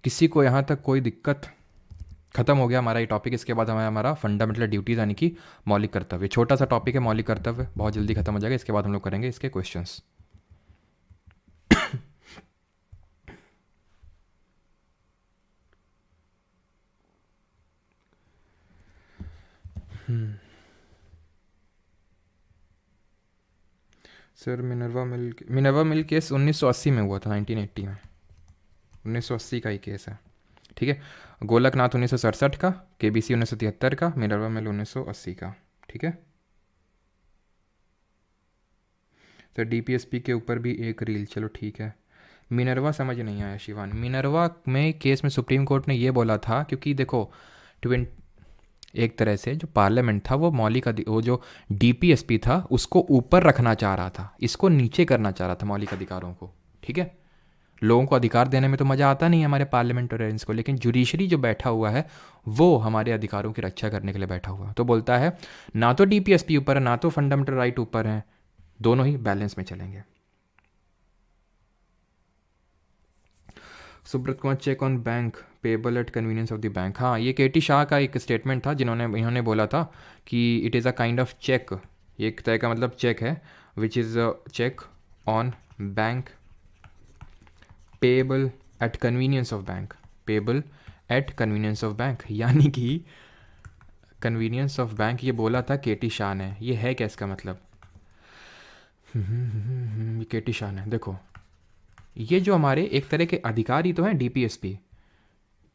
किसी को यहाँ तक कोई दिक्कत? खत्म हो गया हमारा ये टॉपिक। इसके बाद हमारा फंडामेंटल ड्यूटीज यानी कि मौलिक कर्तव्य, छोटा सा टॉपिक है मौलिक कर्तव्य, बहुत जल्दी खत्म हो जाएगा। इसके बाद हम लोग करेंगे इसके questions. Sir Minerva mill case 1980 में हुआ था, 1980 में, 1980 का ही केस है। ठीक है, गोलकनाथ 1967 का, केबीसी 1973 का, मिनर्वा मिल 1980 का। ठीक है सर, DPSP के ऊपर भी एक रील, चलो ठीक है। मिनर्वा समझ नहीं आया शिवानी। मिनर्वा में केस में सुप्रीम कोर्ट ने ये बोला था, क्योंकि देखो एक तरह से जो पार्लियामेंट था वो वो जो DPSP था उसको ऊपर रखना चाह रहा था, इसको नीचे करना चाह रहा था मौलिक अधिकारों को। ठीक है, लोगों को अधिकार देने में तो मज़ा आता नहीं है हमारे पार्लियामेंटेरियंस को, लेकिन जुडिशरी जो बैठा हुआ है वो हमारे अधिकारों की रक्षा करने के लिए बैठा हुआ है। तो बोलता है ना तो DPSP ऊपर है, ना तो फंडामेंटल राइट ऊपर है, दोनों ही बैलेंस में चलेंगे। Subrata Kumar, cheque on bank payable at convenience of the bank. हाँ, ये KT शाह का एक स्टेटमेंट था, इन्होंने बोला था कि it is a kind of cheque, ये एक तरह का मतलब चेक है, which is a cheque on bank payable at convenience of bank, payable at convenience of bank, यानी कि कन्वीनियंस ऑफ बैंक ये बोला था KT शाह ने। ये है क्या इसका मतलब? KT शाह ने, देखो ये जो हमारे एक तरह के अधिकारी तो हैं DPSP,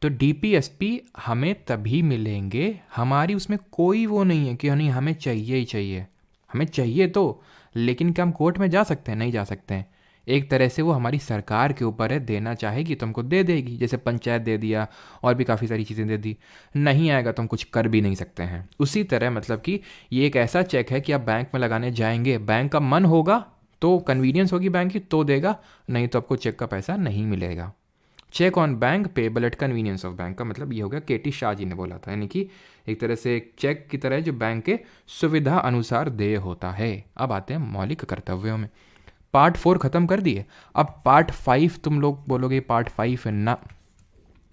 तो DPSP हमें तभी मिलेंगे, हमारी उसमें कोई वो नहीं है कि नहीं हमें चाहिए ही चाहिए, हमें चाहिए तो, लेकिन क्या हम कोर्ट में जा सकते हैं? नहीं जा सकते हैं। एक तरह से वो हमारी सरकार के ऊपर है, देना चाहेगी तो हमको दे देगी, जैसे पंचायत दे दिया और भी काफ़ी सारी चीज़ें दे दी, नहीं आएगा तो हम कुछ कर भी नहीं सकते हैं। उसी तरह मतलब कि ये एक ऐसा चेक है कि आप बैंक में लगाने जाएंगे, बैंक का मन होगा तो कन्वीनियंस होगी बैंक की तो देगा, नहीं तो आपको चेक का पैसा नहीं मिलेगा। Cheque on bank payable at convenience of bank, का मतलब ये हो गया केटी शाह जी ने बोला था, यानी कि एक तरह से एक चेक की तरह जो बैंक के सुविधा अनुसार देय होता है। अब आते हैं मौलिक कर्तव्यों में। पार्ट 4 खत्म कर दिए। अब पार्ट 5 तुम लोग बोलोगे पार्ट 5 है ना,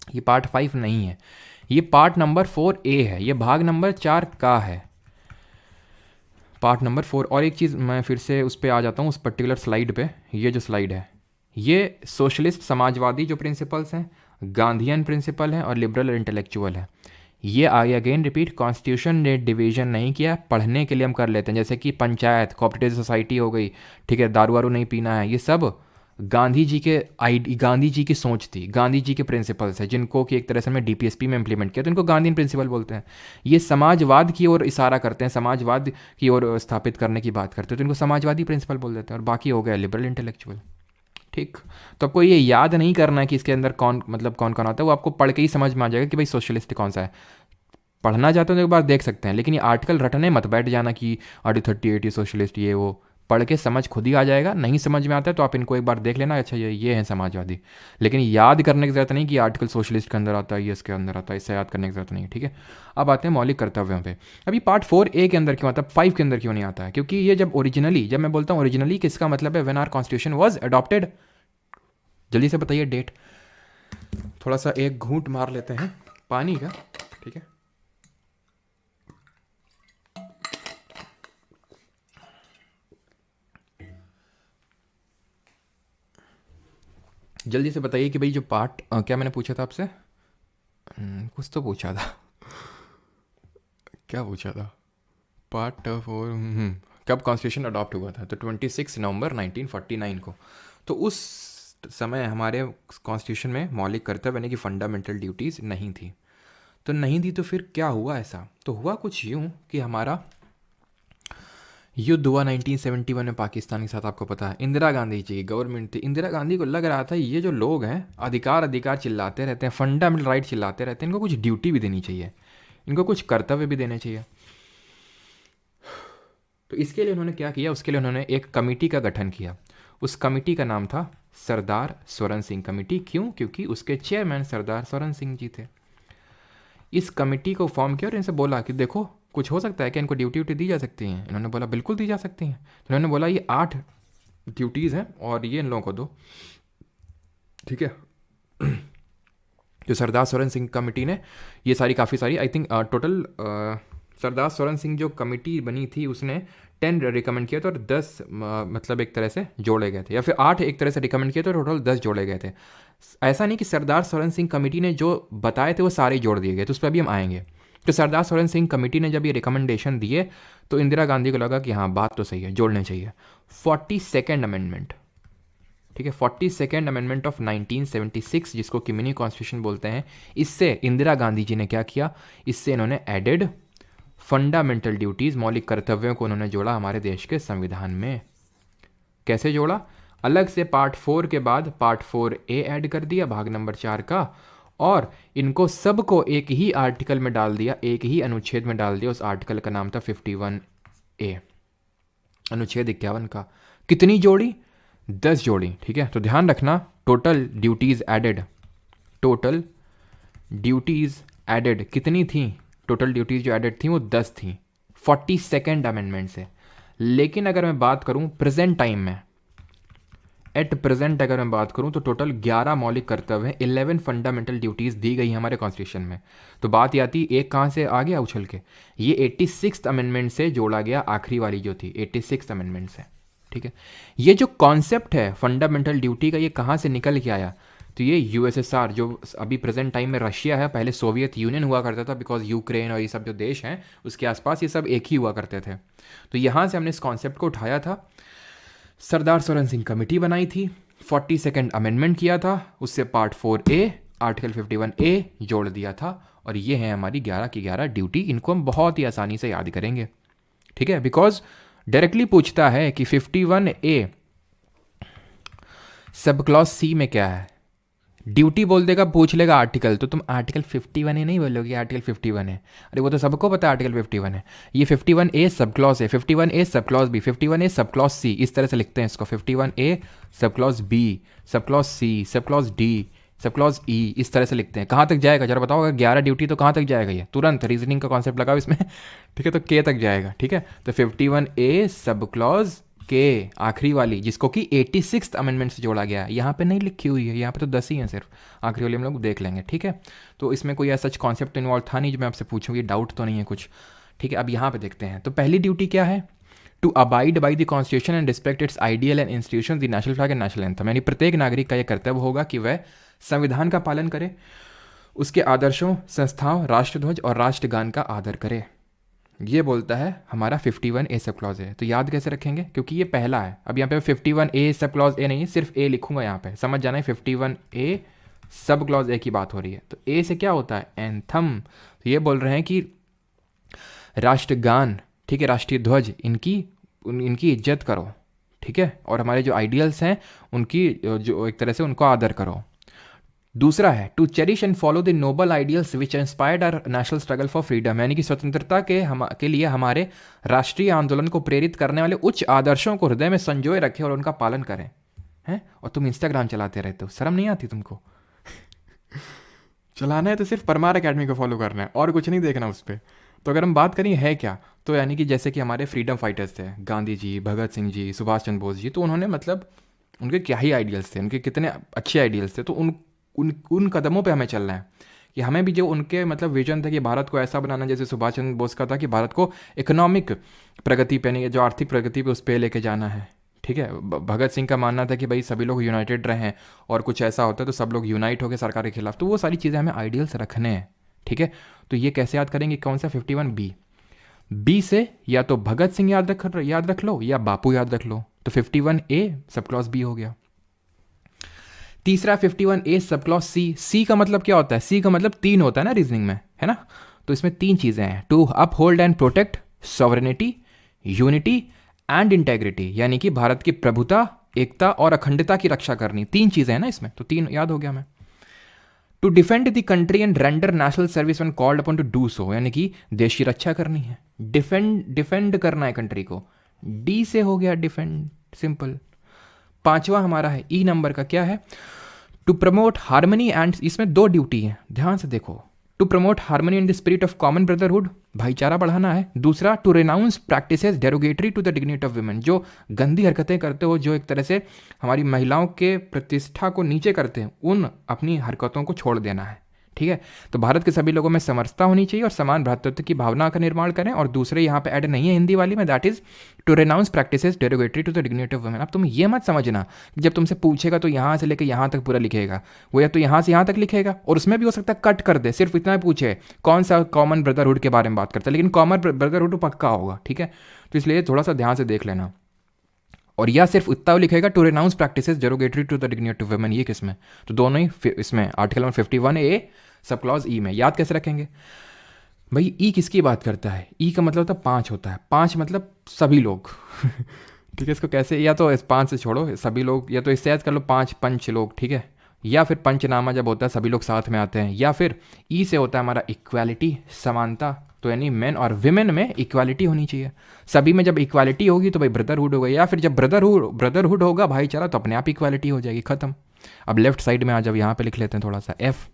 ये पार्ट 5 नहीं है, ये पार्ट नंबर 4A है, ये भाग नंबर 4 का है, पार्ट नंबर 4। और एक चीज़ मैं फिर से उस पर आ जाता हूँ, उस पर्टिकुलर स्लाइड पे। ये जो स्लाइड है ये सोशलिस्ट समाजवादी जो प्रिंसिपल्स हैं, गांधीयन प्रिंसिपल हैं और लिबरल इंटेलेक्चुअल है। ये आई अगेन रिपीट, कॉन्स्टिट्यूशन ने डिवीजन नहीं किया, पढ़ने के लिए हम कर लेते हैं, जैसे कि पंचायत, कोऑपरेटिव सोसाइटी हो गई, ठीक है, दारू वारू नहीं पीना है, ये सब गांधी जी के गांधी जी की सोच थी, गांधी जी के प्रिंसिपल्स है, जिनको कि एक तरह से हमने डीपीएसपी में इंप्लीमेंट किया, तो इनको गांधीयन प्रिंसिपल बोलते हैं। ये समाजवाद की ओर इशारा करते हैं, समाजवाद की ओर स्थापित करने की बात करते हैं, तो इनको समाजवादी प्रिंसिपल बोल देते हैं, और बाकी हो गया लिबरल इंटेलेक्चुअल। ठीक, तो आपको ये याद नहीं करना है कि इसके अंदर कौन मतलब कौन कौन आता है, वो आपको पढ़ के ही समझ में आ जाएगा कि भाई सोशलिस्ट कौन सा है। पढ़ना चाहते हो तो एक बार देख सकते हैं, लेकिन ये आर्टिकल रटने मत बैठ जाना कि आर्टिकल 38 ये सोशलिस्ट ये वो, पढ़ के समझ खुद ही आ जाएगा। नहीं समझ में आता है तो आप इनको एक बार देख लेना, अच्छा ये है समाजवादी, लेकिन याद करने की ज़रूरत नहीं कि आर्टिकल सोशलिस्ट के अंदर आता है, ये इसके अंदर आता है, इससे याद करने की ज़रूरत नहीं है। ठीक है, अब आते हैं मौलिक कर्तव्यों पे। अभी पार्ट 4A के अंदर क्यों आता है, 5 के अंदर क्यों नहीं आता है? क्योंकि ये जब ओरिजिनली, जब मैं बोलता हूँ ओरिजिनली, किसका मतलब है, when our constitution was adopted. जल्दी से बताइए डेट। थोड़ा सा एक घूंट मार लेते हैं पानी का, ठीक है। जल्दी से बताइए कि भाई जो पार्ट क्या मैंने पूछा था आपसे, कुछ तो पूछा था क्या पूछा था, पार्ट 4 कब कॉन्स्टिट्यूशन अडॉप्ट हुआ था, तो 26 नवंबर 1949 को। तो उस समय हमारे कॉन्स्टिट्यूशन में मौलिक कर्तव्य यानी कि फंडामेंटल ड्यूटीज़ नहीं थी। तो नहीं थी तो फिर क्या हुआ ऐसा, तो हुआ कुछ यूँ कि हमारा युद्ध हुआ 1971 में पाकिस्तान के साथ। आपको पता है इंदिरा गांधी जी की गवर्नमेंट थी, इंदिरा गांधी को लग रहा था ये जो लोग हैं अधिकार अधिकार चिल्लाते रहते हैं, फंडामेंटल राइट चिल्लाते रहते हैं, इनको कुछ ड्यूटी भी देनी चाहिए, इनको कुछ कर्तव्य भी देने चाहिए। तो इसके लिए उन्होंने क्या किया, उसके लिए उन्होंने एक कमेटी का गठन किया। उस कमेटी का नाम था सरदार स्वरण सिंह कमेटी। क्यों? क्योंकि उसके चेयरमैन सरदार स्वरण सिंह जी थे। इस कमेटी को फॉर्म किया और इनसे बोला कि देखो कुछ हो सकता है क्या, इनको ड्यूटी व्यूटी दी जा सकती हैं। इन्होंने बोला बिल्कुल दी जा सकती हैं। तो इन्होंने बोला ये 8 ड्यूटीज़ हैं और ये इन लोगों को दो, ठीक है। जो सरदार स्वरण सिंह कमेटी ने ये सारी काफ़ी सारी आई थिंक टोटल सरदार स्वरण सिंह जो कमेटी बनी थी उसने 10 रिकमेंड किया था और 10 मतलब एक तरह से जोड़े गए थे, या फिर 8 एक तरह से रिकमेंड किए थे, टोटल 10 जोड़े गए थे। ऐसा नहीं कि सरदार स्वरण सिंह कमेटी ने जो बताए थे वो सारे जोड़ दिए गए, तो उस पर अभी हम आएंगे। तो सरदार स्वरण सिंह कमेटी ने जब ये रिकमेंडेशन दिए तो इंदिरा गांधी को लगा कि हाँ बात तो सही है, जोड़ने चाहिए। 42nd अमेंडमेंट, ठीक है, 42nd अमेंडमेंट ऑफ 1976 जिसको कि मिनी कॉन्स्टिट्यूशन बोलते हैं, इससे इंदिरा गांधी जी ने क्या किया, इससे इन्होंने एडेड फंडामेंटल ड्यूटीज़, मौलिक कर्तव्यों को उन्होंने जोड़ा हमारे देश के संविधान में। कैसे जोड़ा? अलग से पार्ट 4 के बाद पार्ट 4A ऐड कर दिया, भाग नंबर 4 का, और इनको सबको एक ही आर्टिकल में डाल दिया, एक ही अनुच्छेद में डाल दिया। उस आर्टिकल का नाम था 51A, अनुच्छेद 51 का। कितनी जोड़ी? 10 जोड़ी, ठीक है। तो ध्यान रखना, total duties added, total duties added कितनी थी? टोटल ड्यूटीज़ जो एडेड थी वो 10 थी 42nd अमेंडमेंट से। लेकिन अगर मैं बात करूं प्रेजेंट टाइम में, एट प्रेजेंट अगर मैं बात करूं तो टोटल 11 मौलिक कर्तव्य हैं, 11 फंडामेंटल ड्यूटीज़ दी गई हमारे कॉन्स्टिट्यूशन में। तो बात ये आती, एक कहाँ से आ गया उछल के, ये 86th अमेंडमेंट से जोड़ा गया, आखिरी वाली जो थी 86th अमेंडमेंट से, ठीक है। ये जो कॉन्सेप्ट है फंडामेंटल ड्यूटी का, ये कहाँ से निकल के आया? तो ये यूएसएसआर, जो अभी प्रेजेंट टाइम में रशिया है, पहले सोवियत यूनियन हुआ करता था, बिकॉज यूक्रेन और ये सब जो देश हैं उसके आसपास ये सब एक ही हुआ करते थे। तो यहाँ से हमने इस कॉन्सेप्ट को उठाया था, सरदार स्वरण सिंह कमेटी बनाई थी, 42nd अमेंडमेंट किया था, उससे पार्ट 4A आर्टिकल 51A जोड़ दिया था, और ये हैं हमारी 11 की 11 ड्यूटी। इनको हम बहुत ही आसानी से याद करेंगे, ठीक है, बिकॉज डायरेक्टली पूछता है कि 51A सब क्लॉज C में क्या है। ड्यूटी बोल देगा, पूछ लेगा आर्टिकल, तो तुम आर्टिकल 51A नहीं बोलोगे, आर्टिकल 51 है। अरे वो तो सबको पता है आर्टिकल 51 है। ये 51A सब क्लॉज है, 51A sub clause B, 51A sub clause C, इस तरह से लिखते हैं इसको। 51A sub clause B, sub clause C, sub clause D, sub clause ई इस तरह से लिखते हैं। कहाँ तक जाएगा जरा बताओ, अगर 11 ड्यूटी तो कहाँ तक जाएगा ये, तुरंत रीजनिंग का कॉन्सेप्ट लगाओ इसमें ठीक है, तो के तक जाएगा। ठीक है, तो 51A सब क्लॉज के आखिरी वाली, जिसको कि 86th अमेंडमेंट से जोड़ा गया है, यहाँ पे नहीं लिखी हुई है, यहाँ पे तो 10 ही हैं सिर्फ, आखिरी वाली हम लोग देख लेंगे। ठीक है, तो इसमें कोई ऐसा कॉन्सेप्ट इन्वॉल्व था नहीं जो मैं आपसे पूछूँ, ये डाउट तो नहीं है कुछ। ठीक है, अब यहाँ पे देखते हैं। तो पहली ड्यूटी क्या है, to abide by the constitution and respect its ideal and institution, the national flag and national anthem. यानी प्रत्येक नागरिक का यह कर्तव्य होगा कि वह संविधान का पालन करे, उसके आदर्शों, संस्थाओं, राष्ट्रध्वज और राष्ट्रगान का आदर करे। ये बोलता है हमारा 51A सब क्लॉज है। तो याद कैसे रखेंगे, क्योंकि ये पहला है। अब यहाँ पे 51A सब क्लॉज ए नहीं, सिर्फ ए लिखूंगा यहाँ पे, समझ जाना है 51A सब क्लॉज ए की बात हो रही है। तो ए से क्या होता है, एंथम। तो ये बोल रहे हैं कि राष्ट्रगान, ठीक है, राष्ट्रीय ध्वज, इनकी इज्जत करो। ठीक है, और हमारे जो आइडियल्स हैं उनकी जो एक तरह से उनको आदर करो। दूसरा है to cherish and follow the noble ideals which inspired our national struggle for freedom, यानी कि स्वतंत्रता के लिए हमारे राष्ट्रीय आंदोलन को प्रेरित करने वाले उच्च आदर्शों को हृदय में संजोए रखें और उनका पालन करें। हैं, और तुम इंस्टाग्राम चलाते रहते हो, शर्म नहीं आती तुमको चलाना है तो सिर्फ परमार अकेडमी को फॉलो करना है और कुछ नहीं देखना उस पर। तो अगर हम बात करें है क्या, तो यानी कि जैसे कि हमारे फ्रीडम फाइटर्स थे, गांधी जी, भगत सिंह जी, सुभाष चंद्र बोस जी, तो उन्होंने मतलब उनके क्या ही आइडियल्स थे, उनके कितने अच्छे आइडियल्स थे। तो उन कदमों पे हमें चलना है कि हमें भी जो उनके मतलब विजन था कि भारत को ऐसा बनाना, जैसे सुभाष चंद्र बोस का था कि भारत को इकोनॉमिक प्रगति पे नहीं, जो आर्थिक प्रगति पे उस पर लेके जाना है। ठीक है, भगत सिंह का मानना था कि भाई सभी लोग यूनाइटेड रहें और कुछ ऐसा होता है तो सब लोग यूनाइट होकर सरकार के खिलाफ। तो वो सारी चीज़ें हमें आइडियल्स रखने हैं। ठीक है, तो ये कैसे याद करेंगे, कौन सा 51B, बी से या तो भगत सिंह याद रख लो या बापू याद रख लो। तो 51A सब क्लॉज बी हो गया। तीसरा 51A सब क्लॉज सी। सी का मतलब क्या होता है, सी का मतलब 3 होता है ना रीजनिंग में, है ना। तो इसमें 3 चीजें हैं, to uphold and protect sovereignty, unity and integrity, यानी कि भारत की प्रभुता, एकता और अखंडता की रक्षा करनी। 3 चीजें हैं ना इसमें, तो 3 याद हो गया हमें। To defend the country and render national service when called upon to do so, यानी कि देश की रक्षा करनी है, डिफेंड करना है कंट्री को। डी से हो गया डिफेंड, सिंपल। 5वां हमारा है ई नंबर का, क्या है, टू प्रमोट हार्मनी एंड, इसमें 2 ड्यूटी है, ध्यान से देखो। To promote harmony and the spirit of common brotherhood, भाईचारा बढ़ाना है। दूसरा to renounce practices derogatory to the dignity of women, जो गंदी हरकतें करते हो, जो एक तरह से हमारी महिलाओं के प्रतिष्ठा को नीचे करते हैं, उन अपनी हरकतों को छोड़ देना है। ठीक है, तो भारत के सभी लोगों में समरसता होनी चाहिए और समान भ्रातृत्व की भावना का निर्माण करें। और दूसरे यहाँ पे ऐड नहीं है हिंदी वाली में, that is to renounce practices derogatory to the dignity of women. अब तुम ये मत समझना कि जब तुमसे पूछेगा तो यहाँ से लेकर यहाँ तक पूरा लिखेगा, वो या तो यहाँ से यहाँ तक लिखेगा और उसमें भी हो सकता है कट कर दे, सिर्फ इतना पूछे कौन सा कॉमन ब्रदरहुड के बारे में बात करता है, लेकिन कॉमन ब्रदरहुड पक्का होगा। ठीक है, तो इसलिए थोड़ा सा ध्यान से देख लेना। और या सिर्फ इतना लिखेगा to renounce practices derogatory to the dignity of women, ये किसमें, तो दोनों ही इसमें article number 51A sub clause ई में। याद कैसे रखेंगे भाई, ई किसकी बात करता है, ई का मतलब होता है 5 होता है, 5 मतलब सभी लोग ठीक है, इसको कैसे, या तो इस 5 से छोड़ो सभी लोग, या तो इससे याद कर लो 5 पंच लोग। ठीक है, या फिर पंचनामा जब होता है सभी लोग साथ में आते हैं, या फिर ई से होता है हमारा इक्वालिटी, समानता, तो यानी मेन और विमेन में इक्वालिटी होनी चाहिए। सभी में जब इक्वालिटी होगी तो भाई ब्रदरहुड होगा, या फिर जब ब्रदरहुड होगा भाईचारा, तो अपने आप इक्वालिटी हो जाएगी, खत्म। अब लेफ्ट साइड में आ जब यहाँ पे लिख लेते हैं थोड़ा सा, F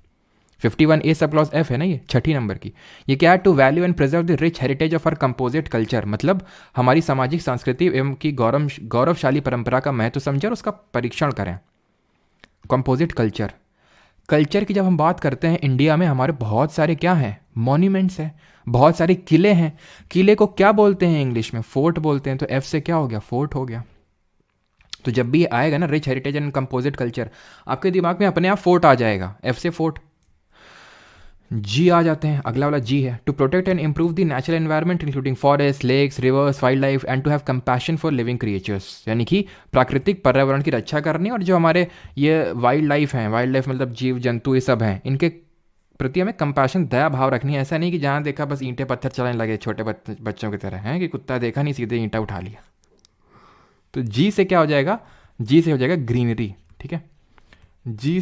51A sub clause F है ना, ये 6 नंबर की। ये क्या है, to value and preserve the rich heritage of our composite culture, मतलब हमारी सामाजिक संस्कृति एवं की गौरवशाली परंपरा का महत्व समझें और उसका परीक्षण करें। कंपोजिट कल्चर की जब हम बात करते हैं, इंडिया में हमारे बहुत सारे क्या हैं, मॉन्यूमेंट्स हैं, बहुत सारे किले हैं। किले को क्या बोलते हैं इंग्लिश में, फोर्ट बोलते हैं। तो एफ से क्या हो गया, फोर्ट हो गया। तो जब भी आएगा ना rich heritage and composite culture, आपके दिमाग में अपने आप फोर्ट आ जाएगा, एफ से फोर्ट। जी आ जाते हैं, अगला वाला जी है, to protect and improve the natural environment including forest, lakes, rivers, wildlife and to have compassion for living creatures, यानी कि प्राकृतिक पर्यावरण की रक्षा करनी, और जो हमारे ये वाइल्ड लाइफ हैं, वाइल्ड लाइफ मतलब जीव जंतु ये सब हैं, इनके प्रति हमें कंपैशन, दया भाव रखनी है। ऐसा नहीं कि जहाँ देखा बस ईंटें पत्थर चलाने लगे छोटे बच्चों की तरह, हैं कि कुत्ता देखा नहीं सीधे ईंटा उठा लिया। तो जी से क्या हो जाएगा, जी से हो जाएगा ग्रीनरी। ठीक है, जी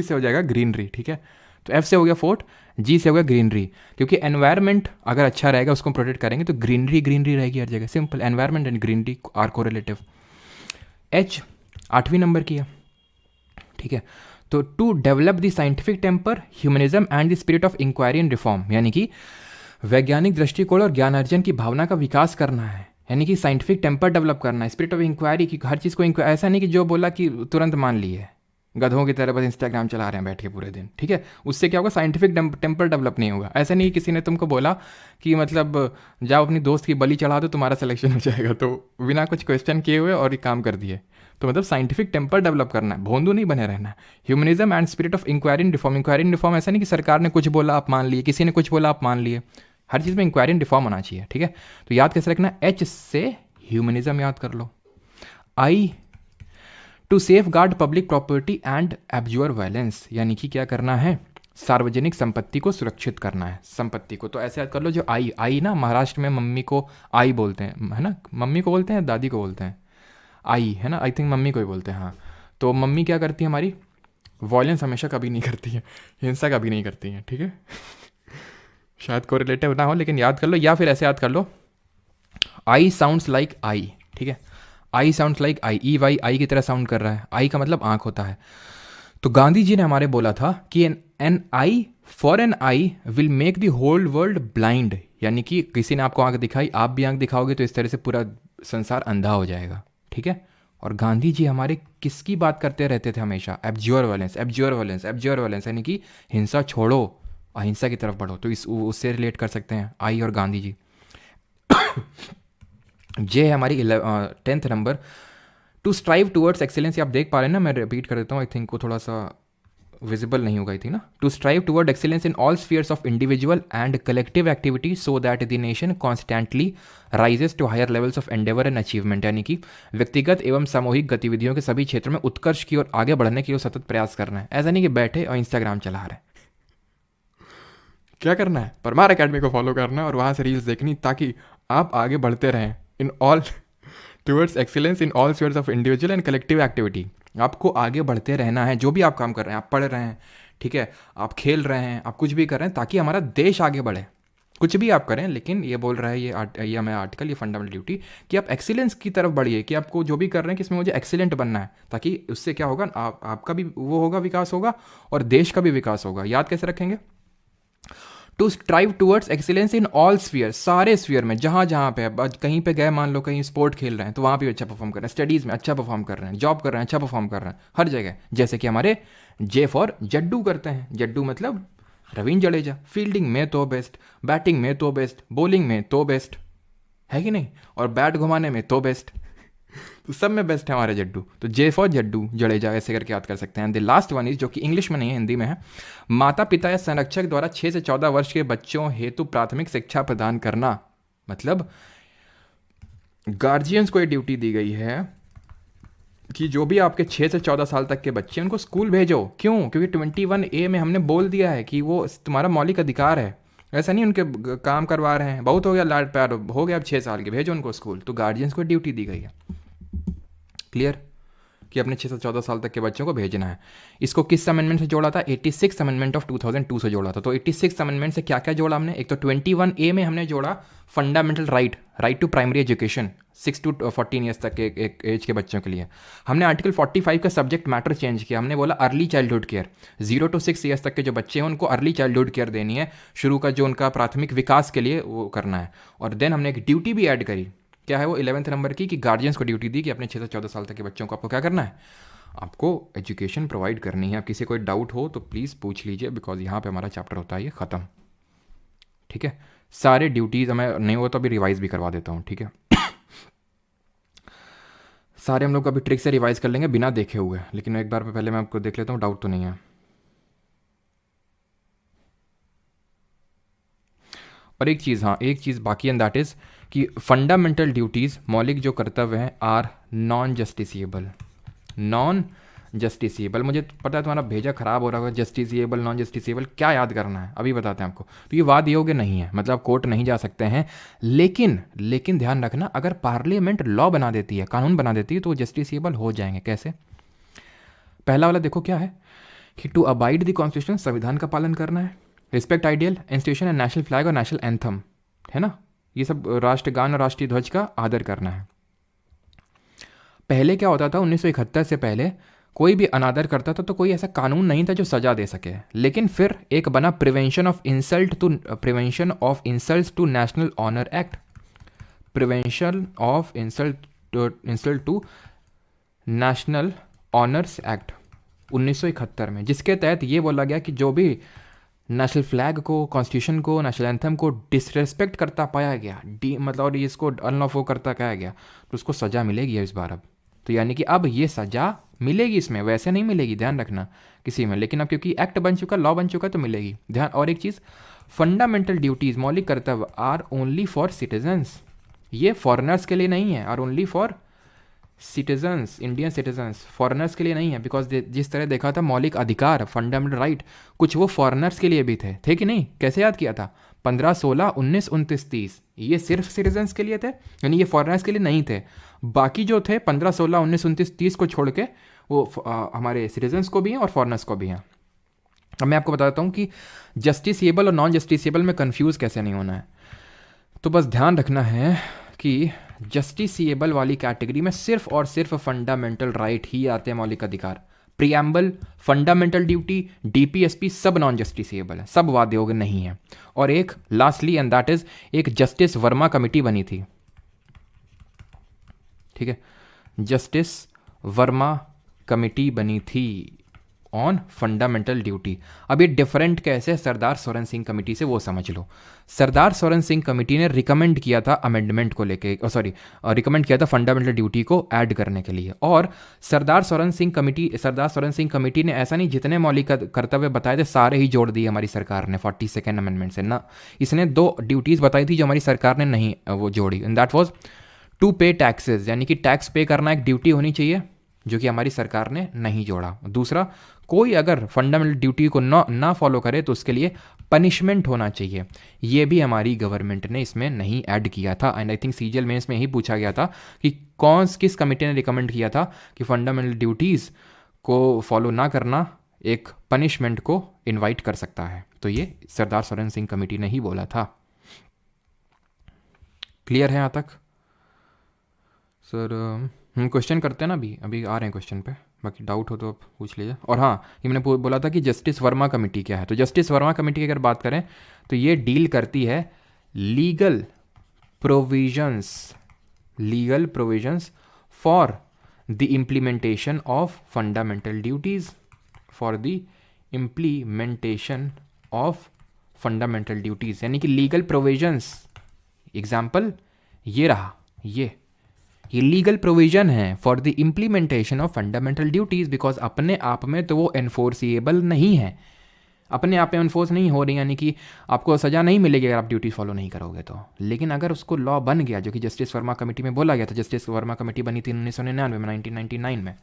से हो जाएगा ग्रीनरी। ठीक है, तो एफ से हो गया फोर्ट, जी से हो गया ग्रीनरी, क्योंकि एनवायरनमेंट अगर अच्छा रहेगा उसको प्रोटेक्ट करेंगे तो ग्रीनरी रहेगी हर जगह, simple. Environment and greenery are correlative. H 8वीं नंबर की है, ठीक है। तो to develop the scientific temper, humanism and the spirit of inquiry and reform, यानी कि वैज्ञानिक दृष्टिकोण और ज्ञानार्जन की भावना का विकास करना है, यानी कि साइंटिफिक टेम्पर डेवलप करना है, स्पिरिट ऑफ इंक्वायरी की हर चीज़ को ऐसा नहीं कि जो बोला कि तुरंत मान लिए, गधों की तरह बस इंस्टाग्राम चला रहे हैं बैठ के पूरे दिन, ठीक है। उससे क्या होगा, साइंटिफिक टेम्पर डेवलप नहीं होगा। ऐसा नहीं किसी ने तुमको बोला कि मतलब जाओ अपनी दोस्त की बलि चढ़ा दो तुम्हारा सिलेक्शन हो जाएगा, तो बिना कुछ क्वेश्चन किए हुए और ये काम कर दिए। तो मतलब साइंटिफिक टेम्पर डेवलप करना है, भोंदू नहीं बने रहना है। Humanism and spirit of inquiry and reform, inquiry and reform ऐसा नहीं कि सरकार ने कुछ बोला आप मान लिए, किसी ने कुछ बोला आप मान लिए, हर चीज़ में इंक्वायरी एंड रिफॉर्म होना चाहिए, ठीक है। तो याद कैसे रखना, एच से ह्यूमनिज्म याद कर लो, I to safeguard public property and abjure violence, यानी कि क्या करना है, सार्वजनिक संपत्ति को सुरक्षित करना है, संपत्ति को। तो ऐसे याद कर लो, जो आई ना, महाराष्ट्र में मम्मी को आई बोलते हैं, है ना, मम्मी को बोलते हैं दादी को बोलते हैं, आई है ना, आई थिंक मम्मी को ही बोलते हैं, हाँ। तो मम्मी क्या करती है हमारी, वॉयलेंस हमेशा कभी नहीं करती है, हिंसा कभी नहीं करती है, ठीक है। शायद को रिलेटिव ना हो लेकिन याद कर लो, या फिर ऐसे याद कर लो, आई साउंड्स लाइक आई, ठीक है, I sounds like I, E Y I की तरह साउंड कर रहा है, आई का मतलब आंख होता है। तो गांधी जी ने हमारे बोला था कि an eye for an eye will make the whole world blind, यानी कि किसी ने आपको आंख दिखाई, आप भी आंख दिखाओगे तो इस तरह से पूरा संसार अंधा हो जाएगा, ठीक है। और गांधी जी हमारे किसकी बात करते रहते थे हमेशा, abjure violence, abjure violence, abjure violence, यानी कि हिंसा छोड़ो, अहिंसा की तरफ बढ़ो। तो उससे रिलेट कर सकते हैं आई और गांधी जी। जे है हमारी 10th number, to strive towards excellence. आप देख पा रहे हैं ना, मैं रिपीट कर देता हूँ, आई थिंक वो थोड़ा सा विजिबल नहीं हो गई थी ना। To strive toward excellence in all spheres of individual and collective activity so that the nation constantly rises to higher levels of endeavour and achievement, यानी कि व्यक्तिगत एवं सामूहिक गतिविधियों के सभी क्षेत्रों में उत्कर्ष की ओर आगे बढ़ने के लिए सतत प्रयास करना है। ऐसा नहीं कि बैठे और इंस्टाग्राम चला रहे हैं। क्या करना है, परमार अकेडमी को फॉलो करना है और वहाँ से रील्स देखनी, ताकि आप आगे बढ़ते रहें in all towards excellence in all spheres of individual and collective activity. आपको आगे बढ़ते रहना है, जो भी आप काम कर रहे हैं, आप पढ़ रहे हैं, ठीक है, आप खेल रहे हैं, आप कुछ भी कर रहे हैं, ताकि हमारा देश आगे बढ़े। कुछ भी आप करें, लेकिन ये बोल रहा है ये हमें आर्टिकल, ये फंडामेंटल ड्यूटी, कि आप एक्सीलेंस की तरफ बढ़िए, कि आपको जो भी कर रहे हैं कि इसमें मुझे एक्सीलेंट बनना है, ताकि उससे क्या होगा, आपका भी वो होगा, विकास होगा, और देश का भी विकास होगा। याद कैसे रखेंगे, to strive towards excellence in all sphere, सारे स्फीयर में, जहाँ जहाँ पे कहीं पे गए, मान लो कहीं स्पोर्ट खेल रहे हैं तो वहाँ भी अच्छा परफॉर्म कर रहे हैं, स्टडीज़ में अच्छा परफॉर्म कर रहे हैं, जॉब कर रहे हैं अच्छा परफॉर्म कर रहे हैं, हर जगह। जैसे कि हमारे जे फॉर जड्डू करते हैं, जड्डू मतलब रवींद्र जडेजा, फील्डिंग में तो बेस्ट, बैटिंग में तो बेस्ट, बॉलिंग में तो बेस्ट, है कि नहीं, और बैट घुमाने में तो बेस्ट, तो सब में बेस्ट है हमारे जड्डू। तो जे फॉर जड्डू जडेजा ऐसे करके याद कर सकते हैं। द लास्ट वन इज, जो कि इंग्लिश में नहीं है, हिंदी में है, माता पिता या संरक्षक द्वारा 6 से 14 वर्ष के बच्चों हेतु प्राथमिक शिक्षा प्रदान करना। मतलब गार्जियंस को ये ड्यूटी दी गई है कि जो भी आपके 6 से 14 साल तक के बच्चे उनको स्कूल भेजो। क्यों? क्योंकि 21A में हमने बोल दिया है कि वो तुम्हारा मौलिक अधिकार है। ऐसा नहीं उनके काम करवा रहे हैं, बहुत हो गया लाड प्यार, हो गया अब 6 साल के, भेजो उनको स्कूल। तो गार्जियंस को ड्यूटी दी गई है, क्लियर, कि अपने 6 से 14 साल तक के बच्चों को भेजना है। इसको किस अमेंडमेंट से जोड़ा था? 86 अमेंडमेंट ऑफ 2002 से जोड़ा था। तो 86 अमेंडमेंट से क्या क्या जोड़ा हमने? एक तो 21A में हमने जोड़ा fundamental right to primary education 6 to 14 years तक के एक एज के बच्चों के लिए। हमने आर्टिकल 45 का सब्जेक्ट मैटर चेंज किया, हमने बोला early childhood care, 0 to 6 years तक के जो बच्चे हैं उनको अर्ली चाइल्डहुड केयर देनी है, शुरू का जो उनका प्राथमिक विकास के लिए वो करना है। और देन हमने एक ड्यूटी भी ऐड करी, क्या है वो 11th नंबर की, कि गार्जियंस को ड्यूटी दी कि अपने 6 से 14 साल तक के बच्चों को आपको क्या करना है, आपको एजुकेशन प्रोवाइड करनी है। अब किसी कोई डाउट हो तो प्लीज़ पूछ लीजिए, बिकॉज यहाँ पे हमारा चैप्टर होता है ये ख़त्म, ठीक है। सारे ड्यूटीज़ हमें नहीं हो तो अभी रिवाइज भी करवा देता हूँ, ठीक है। सारे हम लोग अभी ट्रिक से रिवाइज कर लेंगे बिना देखे हुए, लेकिन एक बार पहले मैं आपको देख लेता हूँ, डाउट तो नहीं है। और एक चीज़, हाँ एक चीज़ बाकी, एंड दैट इज़ कि फंडामेंटल ड्यूटीज़, मौलिक जो कर्तव्य हैं, are non justiciable. Non justiciable, मुझे पता है तुम्हारा भेजा खराब हो रहा होगा, जस्टिसिएबल नॉन जस्टिसिएबल क्या याद करना है, अभी बताते हैं आपको। तो ये वाद योग्य नहीं है, मतलब कोर्ट नहीं जा सकते हैं, लेकिन ध्यान रखना, अगर पार्लियामेंट लॉ बना देती है, कानून बना देती है, तो वो जस्टिसिएबल हो जाएंगे। कैसे? पहला वाला देखो क्या है, कि टू अबाइड द कॉन्स्टिट्यूशन, संविधान का पालन करना है, respect ideal institution and national flag और नेशनल एंथम, है ना, ये सब राष्ट्रगान और राष्ट्रीय ध्वज का आदर करना है। पहले क्या होता था 1971 से पहले कोई भी अनादर करता था तो कोई ऐसा कानून नहीं था जो सजा दे सके, लेकिन फिर एक बना prevention of insult to national honour act, prevention of insult to national honours act 1971 में, जिसके तहत ये बोला गया कि जो भी नेशनल फ्लैग को, कॉन्स्टिट्यूशन को, नेशनल एंथम को डिसरेस्पेक्ट करता पाया गया, मतलब और इसको अनलॉफुल करता पाया गया तो उसको सज़ा मिलेगी इस बार अब। तो यानी कि अब ये सज़ा मिलेगी, इसमें वैसे नहीं मिलेगी, ध्यान रखना किसी में, लेकिन अब क्योंकि एक्ट बन चुका, लॉ बन चुका तो मिलेगी। ध्यान, और एक चीज़, फंडामेंटल ड्यूटीज़, मौलिक कर्तव्य आर ओनली फॉर सिटीजन्स, ये फॉरेनर्स के लिए नहीं है, are only for citizens, Indian citizens, foreigners के लिए नहीं है। बिकॉज जिस तरह देखा था मौलिक अधिकार, फंडामेंटल राइट, कुछ वो फॉरेनर्स के लिए भी थे कि नहीं? कैसे याद किया था? 15, 16, 19, 29, 30 ये सिर्फ सिटीजन्स के लिए थे, यानी ये फॉरेनर्स के लिए नहीं थे। बाकी जो थे 15, 16, 19, 29, 30 को छोड़ के वो हमारे सिटीजन्स को भी हैं और फॉरेनर्स को भी हैं। अब मैं आपको बताता हूँ कि जस्टिसेबल और नॉन जस्टिसेबल में कन्फ्यूज़ कैसे नहीं होना है। तो बस ध्यान रखना है कि जस्टिसेबल वाली कैटेगरी में सिर्फ और सिर्फ फंडामेंटल राइट ही आते हैं, मौलिक अधिकार। प्रियम्बल, फंडामेंटल ड्यूटी, डीपीएसपी सब नॉन जस्टिसेबल है, सब वाद्य योग्य नहीं है। और एक लास्टली एंड दैट इज, एक जस्टिस वर्मा कमेटी बनी थी, ठीक है, जस्टिस वर्मा कमेटी बनी थी ऑन फंडामेंटल ड्यूटी। अब ये डिफरेंट कैसे है सरदार सोरेन सिंह कमेटी से, वो समझ लो। सरदार सोरेन सिंह कमेटी ने रिकमेंड किया था अमेंडमेंट को लेके, रिकमेंड किया था फंडामेंटल ड्यूटी को ऐड करने के लिए। और सरदार सोरेन सिंह कमेटी ने ऐसा नहीं, जितने मौलिक कर्तव्य बताए थे सारे ही जोड़ दिए हमारी सरकार ने 42nd अमेंडमेंट से ना। इसने 2 ड्यूटीज़ बताई थी जो हमारी सरकार ने नहीं वो जोड़ी, एंड दैट वॉज टू पे टैक्सेस, यानी कि टैक्स पे करना एक ड्यूटी होनी चाहिए, जो कि हमारी सरकार ने नहीं जोड़ा। दूसरा, कोई अगर फंडामेंटल ड्यूटी को ना फॉलो करे तो उसके लिए पनिशमेंट होना चाहिए, ये भी हमारी गवर्नमेंट ने इसमें नहीं ऐड किया था। And I think CGL mains में ही पूछा गया था कि किस कमेटी ने रिकमेंड किया था कि फंडामेंटल ड्यूटीज़ को फॉलो ना करना एक पनिशमेंट को इनवाइट कर सकता है, तो ये सरदार सोरेन सिंह कमेटी ने ही बोला था। क्लियर है यहाँ तक सर? हम क्वेश्चन करते हैं ना, अभी आ रहे हैं क्वेश्चन पे, बाकी डाउट हो तो आप पूछ लीजिए। और हाँ, ये मैंने बोला था कि जस्टिस वर्मा कमेटी क्या है, तो जस्टिस वर्मा कमेटी की अगर बात करें तो ये डील करती है legal provisions for the implementation of fundamental duties, यानी कि लीगल प्रोविजंस। एग्जाम्पल ये रहा, ये लीगल प्रोविजन है for the implementation of fundamental duties, because अपने आप में तो वो एनफोर्सिएबल नहीं है, अपने आप में एनफोर्स नहीं हो रही, यानी कि आपको सज़ा नहीं मिलेगी अगर आप ड्यूटी फॉलो नहीं करोगे तो। लेकिन अगर उसको लॉ बन गया, जो कि जस्टिस वर्मा कमेटी में बोला गया था, जस्टिस वर्मा कमेटी बनी थी 1999 में, 1999 में,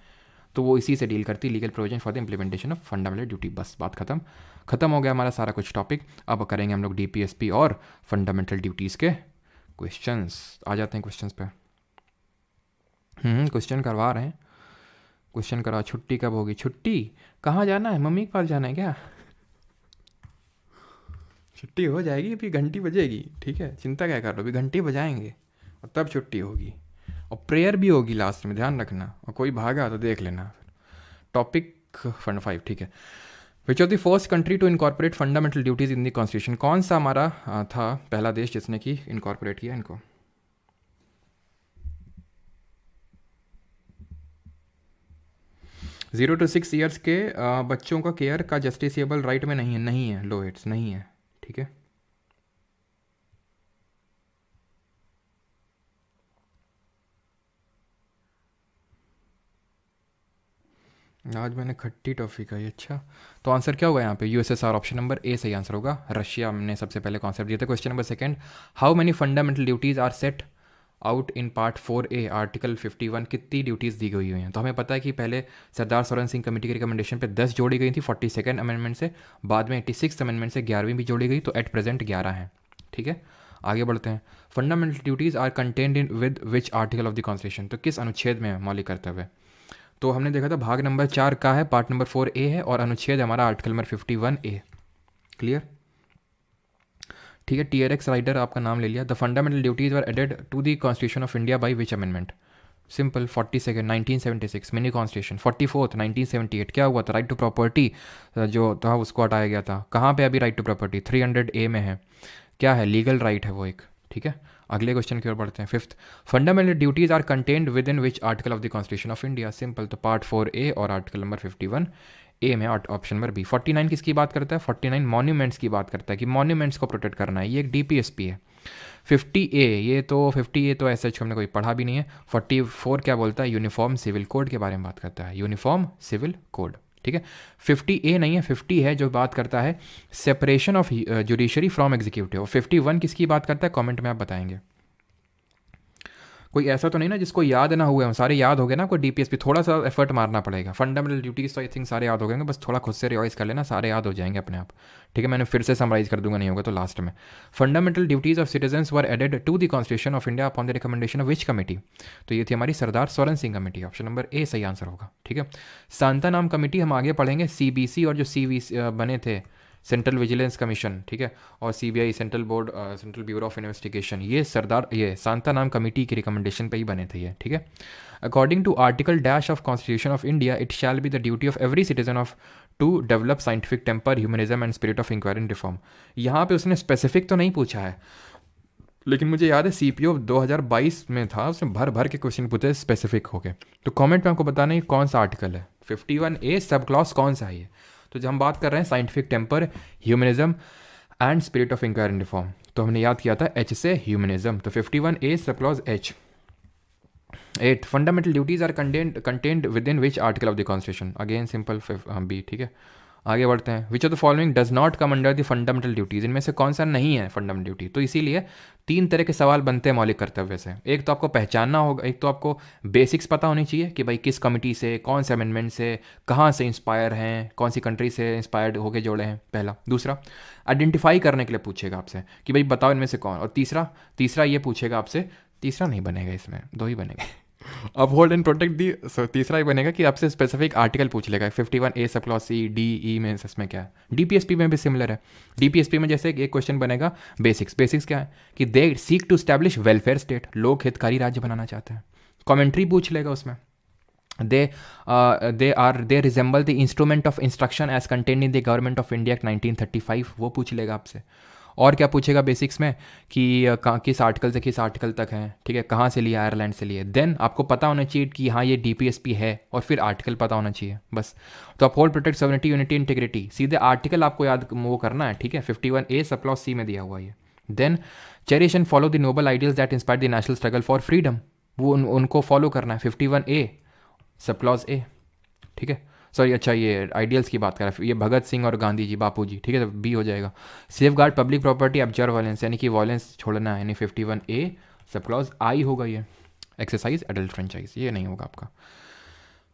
तो वो इसी से डील करती, legal provision for the implementation of fundamental duty. बस बात खत्म हो गया हमारा सारा कुछ टॉपिक। अब करेंगे हम लोग डीपीएसपी और फंडामेंटल ड्यूटीज़ के क्वेश्चंस। आ जाते हैं क्वेश्चंस पे। क्वेश्चन करवा रहे हैं, क्वेश्चन करा। छुट्टी कब होगी? छुट्टी कहाँ जाना है? मम्मी के पास जाना है क्या? छुट्टी हो जाएगी, अभी घंटी बजेगी, ठीक है, चिंता क्या कर लो, अभी घंटी बजाएंगे और तब छुट्टी होगी, और प्रेयर भी होगी लास्ट में, ध्यान रखना, और कोई भागा तो देख लेना। टॉपिक फंड 5, ठीक है। Which of the first country to incorporate fundamental duties in the constitution? कौन सा हमारा था पहला देश जिसने कि इनकॉर्पोरेट किया इनको? 0 to 6 ईयर्स के बच्चों का केयर का जस्टिसेबल राइट में नहीं है, लो इट्स नहीं है, ठीक है। आज मैंने खट्टी टॉफ़ी खाई, अच्छा। तो आंसर क्या होगा यहाँ पे? यूएसएसआर, ऑप्शन नंबर ए सही आंसर होगा। रशिया ने सबसे पहले कॉन्सेप्ट दिया था। Question number 2, how many fundamental duties are set out in part 4A article 51? कितनी ड्यूटीज़ दी गई हुई हैं? तो हमें पता है कि पहले सरदार सोरेन सिंह कमेटी की रिकमेंडेशन पे 10 जोड़ी गई थी 42nd अमेंडमेंट से, बाद में 86th अमेंडमेंट से 11वीं भी जोड़ी गई, तो एट प्रेजेंट 11 हैं, ठीक है। आगे बढ़ते हैं। Fundamental duties are contained in with which article of the constitution? तो किस अनुच्छेद में मौलिक कर्तव्य? तो हमने देखा था भाग नंबर 4 का है, पार्ट नंबर 4A है, और अनुच्छेद हमारा आर्टिकल नंबर 51A। क्लियर, ठीक है। TRX राइडर आपका नाम ले लिया। The fundamental duties were added to the constitution of India by which amendment? Simple. 42 1976 mini constitution. 44 1978 क्या हुआ था, राइट टू प्रॉपर्टी जो था उसको हटाया गया था। कहाँ पे अभी राइट टू प्रॉपर्टी 300A में है, क्या है, लीगल राइट है वो एक, ठीक है। अगले क्वेश्चन की ओर बढ़ते हैं। Fifth, fundamental duties are contained with in which article of the constitution of India. Simple, तो पार्ट 4A और आर्टिकल नंबर 51A में ऑप्शन नंबर बी। 49 किसकी बात करता है, 49 मॉन्यूमेंट्स की बात करता है कि मॉन्यूमेंट्स को प्रोटेक्ट करना है, ये एक DPSP है। 50A, ये तो 50A तो ऐसा हमने कोई पढ़ा भी नहीं है। 44 क्या बोलता है, यूनिफॉर्म सिविल कोड के बारे में बात करता है, यूनिफॉर्म सिविल कोड, ठीक है। 50A नहीं है, 50 है जो बात करता है separation of judiciary from executive. 51 किसकी बात करता है, कमेंट में आप बताएंगे। कोई ऐसा तो नहीं ना जिसको याद ना हुए, सारे याद हो गए ना। कोई DPSP थोड़ा सा एफर्ट मारना पड़ेगा। फंडामेंटल ड्यूटीज तो आई थिंक सारे याद हो गए, बस थोड़ा खुद से रिवाइज कर लेना, सारे याद हो जाएंगे अपने आप, ठीक है। मैंने फिर से समराइज कर दूंगा, नहीं होगा तो लास्ट में। Fundamental duties of citizens were added to the constitution of India upon the recommendation of which committee. तो ये थी हमारी Sardar Swaran Singh committee, option number A सही आंसर होगा, ठीक है। सांता नाम कमेटी हम आगे पढ़ेंगे। CBC और जो CVC बने थे, सेंट्रल विजिलेंस कमीशन, ठीक है, और CBI central board, central bureau of investigation, ये सांता नाम कमेटी की रिकमेंडेशन पे ही बने थे ये, ठीक है। According to article dash of constitution of India, it shall be the duty of every citizen of to develop scientific temper, humanism and spirit of inquiry and reform. यहाँ पे उसने स्पेसिफिक तो नहीं पूछा है, लेकिन मुझे याद है CPO 2022 में था, उसने भर भर के क्वेश्चन पूछे स्पेसिफिक होके। तो कमेंट में आपको बताना है कौन सा आर्टिकल है, 51A सब क्लॉज कौन सा है ये। तो जब हम बात कर रहे हैं scientific temper, humanism and spirit of inquiry and reform, तो हमने याद किया था H से ह्यूमनिज्म, तो 51A sub clause H। 8, fundamental duties are contained with in which article of the constitution, again simple B, ठीक है। आगे बढ़ते हैं। Which of the following does not come under the fundamental duties, इनमें से कौन सा नहीं है फंडामेंटल ड्यूटी। तो इसीलिए 3 तरह के सवाल बनते हैं मौलिक कर्तव्य से। एक तो आपको पहचानना होगा, एक तो आपको बेसिक्स पता होनी चाहिए कि भाई किस कमिटी से, कौन से अमेंडमेंट से, कहाँ से इंस्पायर हैं, कौन सी कंट्री से इंस्पायर्ड होके जोड़े हैं, पहला। दूसरा, आइडेंटिफाई करने के लिए पूछेगा आपसे कि भाई बताओ इनमें से कौन। और तीसरा ये पूछेगा आपसे, तीसरा नहीं बनेगा, इसमें 2 ही बनेंगे। अपहोल्ड एंड प्रोटेक्ट दी, तीसरा ही बनेगा कि आपसे स्पेसिफिक आर्टिकल पूछ लेगा। 51A sub clause C, D, E में इसमें क्या है। DPSP में भी सिमिलर है। DPSP में जैसे एक क्वेश्चन बनेगा बेसिक्स क्या है कि they seek to establish welfare state, लोक हितकारी राज्य बनाना चाहते हैं। कमेंट्री पूछ लेगा उसमें, they resemble the instrument of instruction as contained in the government of India act 1935, वो पूछ लेगा आपसे। और क्या पूछेगा बेसिक्स में कि किस आर्टिकल से किस आर्टिकल तक है, ठीक है, कहाँ से लिया, आयरलैंड से लिए। देन आपको पता होना चाहिए कि हाँ ये DPSP है, और फिर आर्टिकल पता होना चाहिए, बस। तो uphold protect sovereignty unity integrity, सीधे आर्टिकल आपको याद वो करना है, ठीक है। 51A सब क्लॉज C में दिया हुआ है। Then cherish and follow the noble ideals that inspire the national struggle for freedom, वो उनको फॉलो करना है, 51A सब क्लॉज A, ठीक है। सॉरी, अच्छा ये आइडियल्स की बात कर रहा है, ये भगत सिंह और गांधी जी, बापू जी, ठीक है, तो B हो जाएगा। Safe guard public property, observe violence, यानी कि वायलेंस छोड़ना है, यानी 51A सब क्लॉज I होगा ये। एक्सरसाइज एडल्ट फ्रेंचाइज, ये नहीं होगा आपका।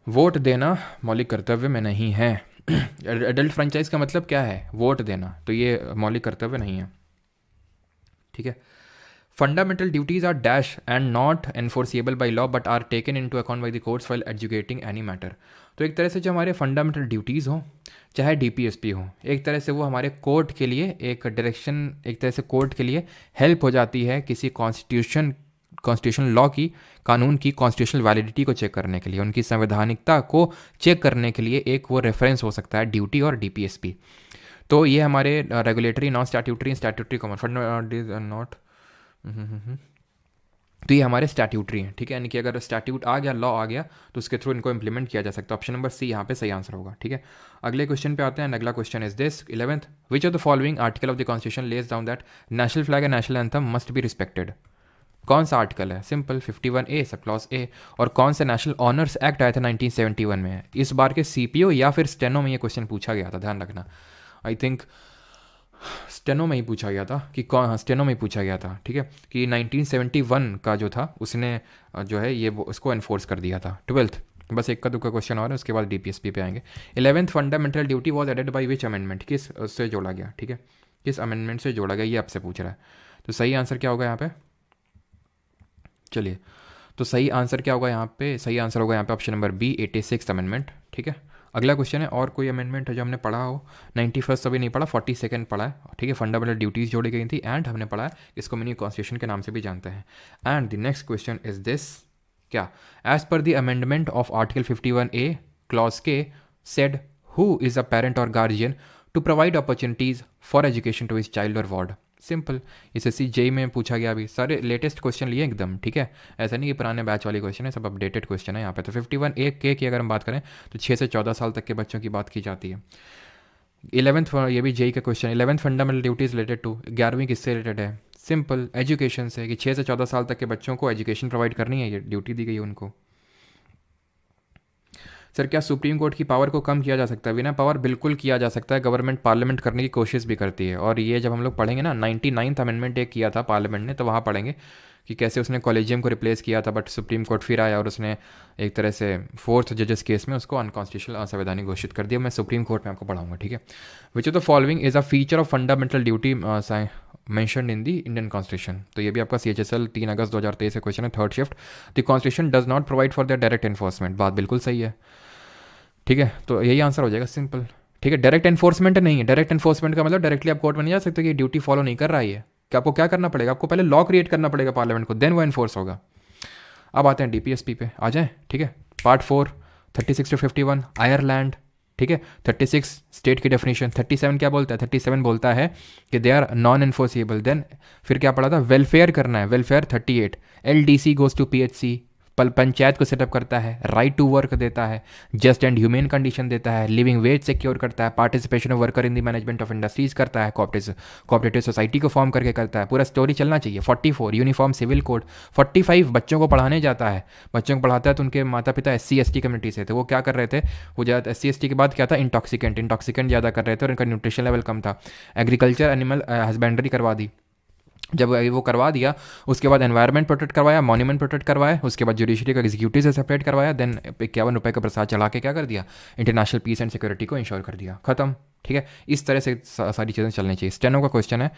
वोट देना मौलिक कर्तव्य में नहीं है। एडल्ट फ्रेंचाइज का मतलब क्या है, वोट देना, तो ये मौलिक कर्तव्य नहीं है, ठीक है। Fundamental duties are dash and not enforceable by law but are taken into account by the courts while educating any matter. तो एक तरह से जो हमारे फंडामेंटल ड्यूटीज़ हों, चाहे DPSP हो, एक तरह से वो हमारे कोर्ट के लिए एक डायरेक्शन, एक तरह से कोर्ट के लिए हेल्प हो जाती है किसी कॉन्स्टिट्यूशन लॉ की, कानून की कॉन्स्टिट्यूशनल वैलिडिटी को चेक करने के लिए, उनकी संवैधानिकता को चेक करने के लिए एक वो रेफरेंस हो सकता है ड्यूटी और DPSP। तो ये हमारे regulatory, non statutory common fund not, तो ये हमारे स्टैट्यूटरी हैं, ठीक है, यानी कि अगर स्टैट्यूट आ गया, लॉ आ गया, तो उसके थ्रू इनको इंप्लीमेंट किया जा सकता है। ऑप्शन नंबर C यहाँ पे सही आंसर होगा, ठीक है। अगले क्वेश्चन पे आते हैं। अगला question is this 11th, which of the following article of the constitution lays down that national flag and national anthem must be respected. कौन सा आर्टिकल है, simple 51A sub clause A। और कौन सा नेशनल ऑनर्स एक्ट आया था 1971 में। इस बार के CPO या फिर स्टेनो में ये क्वेश्चन पूछा गया था, ध्यान रखना। आई थिंक स्टेनो में ही पूछा गया था कि कौन, हाँ स्टेनो में ही पूछा गया था, ठीक है, कि 1971 का जो था उसने जो है ये उसको एनफोर्स कर दिया था। 12th, बस एक का दुक्का क्वेश्चन और है, उसके बाद DPSP पे आएंगे। 11th, fundamental duty was added by which amendment, किस उससे जोड़ा गया, ठीक है, किस अमेंडमेंट से जोड़ा गया, ये आपसे पूछ रहा है। तो सही आंसर क्या होगा यहाँ पे, चलिए, तो सही आंसर क्या होगा यहाँ पे, सही आंसर होगा यहाँ पे option number B, 86th amendment, ठीक है। अगला क्वेश्चन है, और कोई अमेंडमेंट है जो हमने पढ़ा हो, 91st अभी नहीं पढ़ा, 42nd पढ़ा है, ठीक है। फंडामेंटल ड्यूटीज़ जोड़ी गई थी, एंड हमने पढ़ा है इसको मिनी कॉन्स्टिट्यूशन के नाम से भी जानते हैं। And the next question is this, क्या? As per the amendment of article 51A clause K said who is a parent or guardian to provide opportunities for education to his child or ward. Simple, SSC JE में पूछा गया, अभी सारे latest question लिए एकदम, ठीक है, ऐसा नहीं कि पुराने बैच वाले क्वेश्चन है, सब अपडेटेड क्वेश्चन है यहाँ पे। तो 51A की अगर हम बात करें तो 6 से 14 साल तक के बच्चों की बात की जाती है। 11th, ये भी जेई का question, 11th fundamental duties related to, 11वीं किससे रिलेटेड है? सिंपल, एजुकेशन से, कि 6 से 14 साल तक के बच्चों को एजुकेशन प्रोवाइड करनी है, ये ड्यूटी दी गई है उनको। सर क्या सुप्रीम कोर्ट की पावर को कम किया जा सकता है? बिना पावर बिल्कुल किया जा सकता है, गवर्नमेंट पार्लियामेंट करने की कोशिश भी करती है। और ये जब हम लोग पढ़ेंगे ना, 99th अमेंडमेंट एक किया था पार्लियामेंट ने, तो वहाँ पढ़ेंगे कि कैसे उसने कॉलेजियम को रिप्लेस किया था, बट सुप्रीम कोर्ट फिर आया और उसने एक तरह से 4th जजेस केस में उसको अनकॉन्स्टिट्यूशनल, असंवैधानिक घोषित कर दिया। मैं सुप्रीम कोर्ट में आपको पढ़ाऊंगा, ठीक है। Which of the following is a feature of fundamental duty mentioned in the Indian constitution? तो ये भी आपका CHSL 3 अगस्त 2023 से क्वेश्चन है, third shift. The constitution does not provide for the direct enforcement. बात बिल्कुल सही है, ठीक है, तो यही आंसर हो जाएगा, सिंपल, ठीक है। डायरेक्ट एनफोर्समेंट नहीं है, डायरेक्ट एनफोर्समेंट का मतलब डायरेक्टली आप कोर्ट में नहीं जा सकते कि ड्यूटी फॉलो नहीं कर रहा है। कि आपको क्या करना पड़ेगा? आपको पहले लॉ क्रिएट करना पड़ेगा पार्लियामेंट को, देन वो एनफोर्स होगा। अब आते हैं DPSP पे, आ जाए, ठीक है। पार्ट 4 36 to 51 आयरलैंड, ठीक है। 36 स्टेट की डेफिनेशन, 37 क्या बोलता है? 37 बोलता है कि they are non enforceable. Then फिर क्या पढ़ा था? वेलफेयर करना है, welfare 38, LDC goes to PHC, panchayat को सेटअप करता है, राइट टू वर्क देता है, जस्ट एंड ह्यूमेन कंडीशन देता है, लिविंग वेज सिक्योर करता है, participation of worker in the management of industries करता है, कोऑपरेटिव सोसाइटी को फॉर्म करके करता है। पूरा स्टोरी चलना चाहिए। 44 यूनिफॉर्म सिविल कोड। 45 बच्चों को पढ़ाने जाता है, बच्चों को पढ़ाता है तो उनके माता पिता SC ST कम्युनिटी से थे, वो क्या कर रहे थे? वो ज़्यादा SC ST के बाद क्या था? इंटॉक्सिकेंट ज़्यादा कर रहे थे और इनका न्यूट्रिशन लेवल कम था। एग्रीकल्चर एनिमल हस्बेंड्री करवा दी, जब वो करवा दिया उसके बाद एनवायरनमेंट प्रोटेक्ट करवाया, मॉन्यूमेंट प्रोटेक्ट करवाया, उसके बाद जुडिशरी को एग्जीक्यूटिव से सेपरेट करवाया, देन 51 रुपये का प्रसाद चला के क्या कर दिया? इंटरनेशनल पीस एंड सिक्योरिटी को इंश्योर कर दिया, खत्म, ठीक है। इस तरह से सारी चीज़ें चलनी चाहिए। स्टेनो का क्वेश्चन है,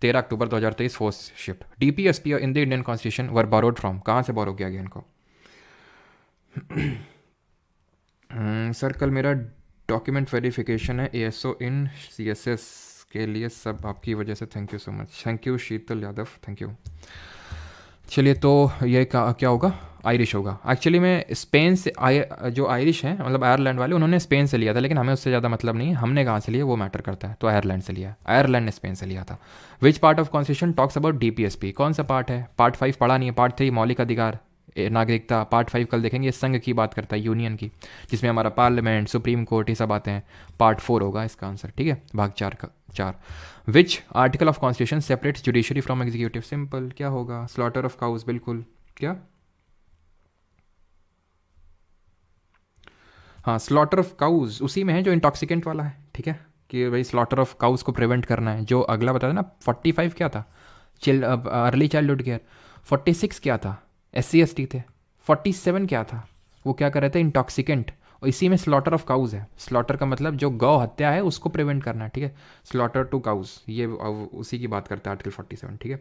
13 अक्टूबर 2023 fourth shift. DPSP in the Indian constitution were borrowed from, कहाँ से बोरो किया गया इनको? सर कल मेरा डॉक्यूमेंट वेरिफिकेशन है ASO इन CSS के लिए, सब आपकी वजह से, thank you so much, thank you Sheetal Yadav, thank you. चलिए, तो ये क्या होगा? आयरिश होगा। एक्चुअली में स्पेन से जो आयरिश हैं, मतलब आयरलैंड वाले, उन्होंने स्पेन से लिया था, लेकिन हमें उससे ज़्यादा मतलब नहीं है, हमने कहाँ से लिया वो मैटर करता है। तो आयरलैंड से लिया, आयरलैंड ने स्पेन से लिया था। Which part of constitution talks about DPSP? कौन सा पार्ट है? पार्ट 5 पढ़ा नहीं है, पार्ट 3 मौलिक अधिकार नागरिकता, पार्ट 5 कल देखेंगे, संघ की बात करता है, यूनियन की, जिसमें हमारा पार्लियामेंट, सुप्रीम कोर्ट, ये सब आते हैं। पार्ट 4 होगा इसका आंसर, ठीक है, भाग 4। विच article of constitution separates judiciary from executive? Simple, क्या होगा? स्लॉटर ऑफ काउज, बिल्कुल, क्या? हाँ, स्लॉटर ऑफ काउज उसी में है जो इंटॉक्सिकेंट वाला है, ठीक है, कि भाई स्लॉटर ऑफ काउज को प्रिवेंट करना है। जो अगला बताया ना, 45 क्या था? Early childhood care. 46 क्या था? SC ST थे। 47 क्या था? वो क्या कर रहे थे? इंटॉक्सिकेंट। और इसी में स्लॉटर ऑफ काउज है। स्लॉटर का मतलब जो गौ हत्या है उसको प्रिवेंट करना है, ठीक है। स्लॉटर टू काउज, ये उसी की बात करता है आर्टिकल 47, ठीक है।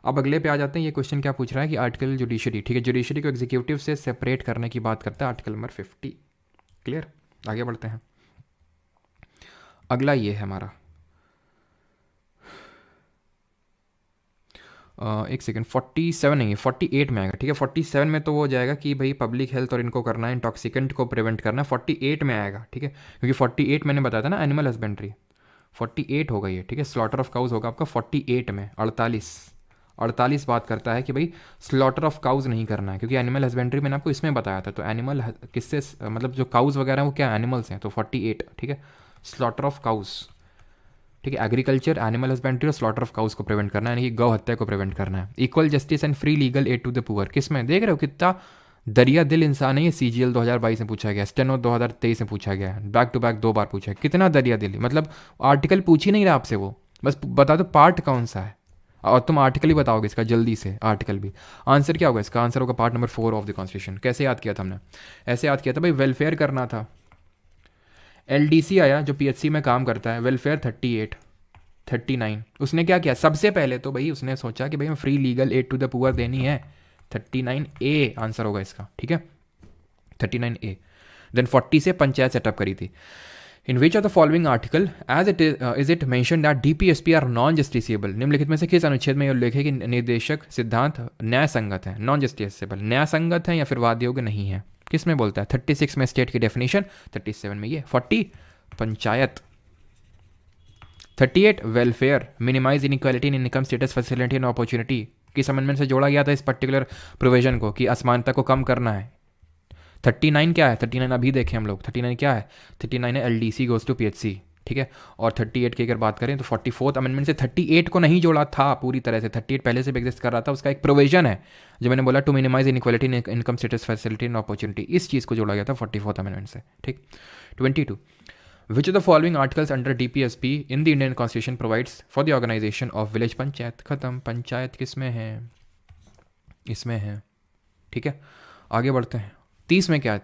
अब अगले पे आ जाते हैं। ये क्वेश्चन क्या पूछ रहा है कि आर्टिकल जुडिशरी, ठीक है, जुडिशरी को एग्जीक्यूटिव से सेपरेट करने की बात करता है, आर्टिकल नंबर 50। क्लियर, आगे बढ़ते हैं। अगला ये है हमारा, एक सेकेंड, 47 नहीं है, 48 में आएगा, ठीक है। 47 में तो वो हो जाएगा कि भाई पब्लिक हेल्थ और इनको करना है, इंटॉक्सिकेंट को प्रिवेंट करना है, 48 में आएगा, ठीक है, क्योंकि 48 मैंने बताया था ना, एनिमल हस्बेंड्री, 48 होगा ये, ठीक है। स्लॉटर ऑफ काउज होगा आपका 48 में। 48 बात करता है कि भाई स्लॉटर ऑफ काउज नहीं करना है, क्योंकि एनिमल हस्बेंड्री मैंने आपको इसमें बताया था। तो एनिमल किससे, मतलब जो काउज वगैरह हैं वो क्या एनिमल्स हैं, तो 48, ठीक है। स्लॉटर ऑफ काउज, ठीक है, एग्रीकल्चर, एनिमल हस्बेंड्री और स्लॉटर ऑफ काउज को प्रिवेंट करना है, यानी कि गौ हत्या को प्रिवेंट करना है। Equal justice and free legal aid to the poor, किस में? देख रहे हो कितना दरिया दिल इंसान है ये। CGL 2022 में पूछा गया, स्टेनो 2023 में पूछा गया, बैक टू बैक 2 बार पूछा है। कितना दरिया दिल, मतलब आर्टिकल पूछ ही नहीं रहा आपसे, वो बस बता दो पार्ट कौन सा है, और तुम आर्टिकल ही बताओगे इसका जल्दी से, आर्टिकल भी। आंसर क्या होगा इसका? आंसर होगा part number 4 of the constitution. कैसे याद किया था हमने? ऐसे याद किया था भाई, वेलफेयर करना था। LDC आया जो PHC में काम करता है, वेलफेयर 38, 39। उसने क्या किया? सबसे पहले तो भाई उसने सोचा कि भाई मैं free legal aid to the poor देनी है, 39A आंसर होगा इसका, ठीक है, 39A। देन 40 से पंचायत सेटअप करी थी। In which of the following article as is it mentioned that DPSP are non justiciable, निम्नलिखित में से किस अनुच्छेद में यह उल्लेख है कि निर्देशक सिद्धांत न्याय संगत है, नॉन जस्टिसेबल, न्याय संगत है या फिर वाद योग्य नहीं है, किस में बोलता है? 36 में स्टेट की डेफिनेशन, 37 में ये, 40 panchayat, 38 welfare, minimise inequality in income status facility and opportunity, किस अमेंडमेंट से जोड़ा गया था इस पर्टिकुलर प्रोविजन को कि असमानता को कम करना है? 39 क्या है? 39 अभी देखें हम लोग, 39 क्या है? 39 है LDC गोज टू PHC, ठीक है। और 38 की अगर बात करें तो 44th अमेंडमेंट से 38 को नहीं जोड़ा था पूरी तरह से, 38 पहले से भी एग्जिस्ट कर रहा था, उसका एक प्रोविजन है जो मैंने बोला, to minimise inequality in income status facility and opportunity, इस चीज़ को जोड़ा गया था 44th अमेंडमेंट से, ठीक। 22 which of the following articles under DPSP in the Indian constitution provides for the organisation of village panchayat, खत्म। पंचायत किस में है? इसमें है, ठीक है। आगे बढ़ते हैं। 30 में क्या है?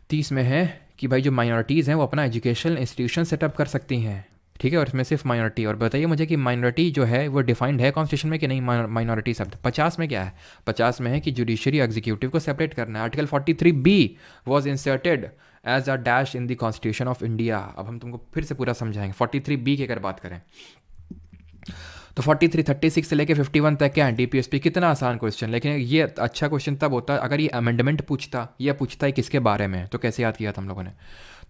30 में है कि भाई जो माइनॉरिटीज़ हैं वो अपना एजुकेशनल इंस्टीट्यूशन सेटअप कर सकती हैं, ठीक है, और इसमें सिर्फ माइनॉरिटी। और बताइए मुझे कि माइनॉरिटी जो है वो डिफाइंड है कॉन्स्टिट्यूशन में कि नहीं माइनॉरिटी शब्द? 50 में क्या है? 50 में है कि जुडिशरी एग्जीक्यूटिव को सेपरेट करना है। Article 43B was inserted as a dash in the constitution of India. अब हम तुमको फिर से पूरा समझाएंगे। 43B की अगर बात करें तो 43, 36 से लेके 51 तक क्या है? DPSP। कितना आसान क्वेश्चन, लेकिन ये अच्छा क्वेश्चन तब होता है अगर ये अमेंडमेंट पूछता, या पूछता है किसके बारे में, तो कैसे याद किया था हम लोगों ने?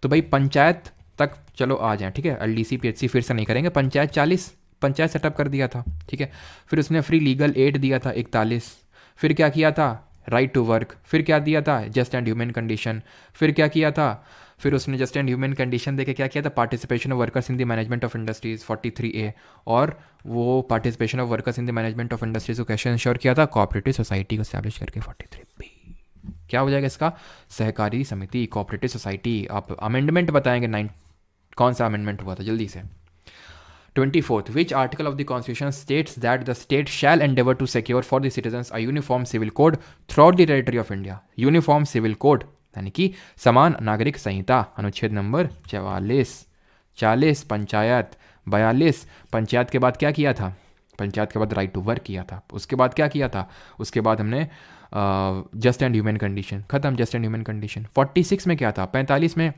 तो भाई पंचायत तक चलो आ जाए, ठीक है। LDC PHC फिर से नहीं करेंगे। पंचायत 40 पंचायत सेटअप कर दिया था, ठीक है। फिर उसने फ्री लीगल एड दिया था 41। फिर क्या किया था? Right to work. फिर क्या दिया था? Just and human condition. फिर क्या किया था? फिर उसने जस्ट एंड ह्यूमन कंडीशन देके क्या किया था? Participation of workers in the management of industries, 43A। और वो participation of workers in the management of industries को कैसे इंश्योर किया था? कोऑपरेटिव सोसाइटी को एस्टैब्लिश करके, 43B। क्या हो जाएगा इसका? सहकारी समिति, कोऑपरेटिव सोसाइटी। आप अमेंडमेंट बताएंगे, कौन सा अमेंडमेंट हुआ था जल्दी से? 24th which article of the constitution states that the state shall endeavour to secure for the citizens a uniform civil code throughout the territory of India. Uniform civil code यानी कि समान नागरिक संहिता, अनुच्छेद number 44। 40 panchayat, 42 panchayat के बाद क्या किया था? पंचायत के बाद राइट टू वर्क किया था। उसके बाद क्या किया था? उसके बाद हमने जस्ट एंड ह्यूमन कंडीशन, खत्म, जस्ट एंड ह्यूमन कंडीशन। 46 में क्या था? 45 में,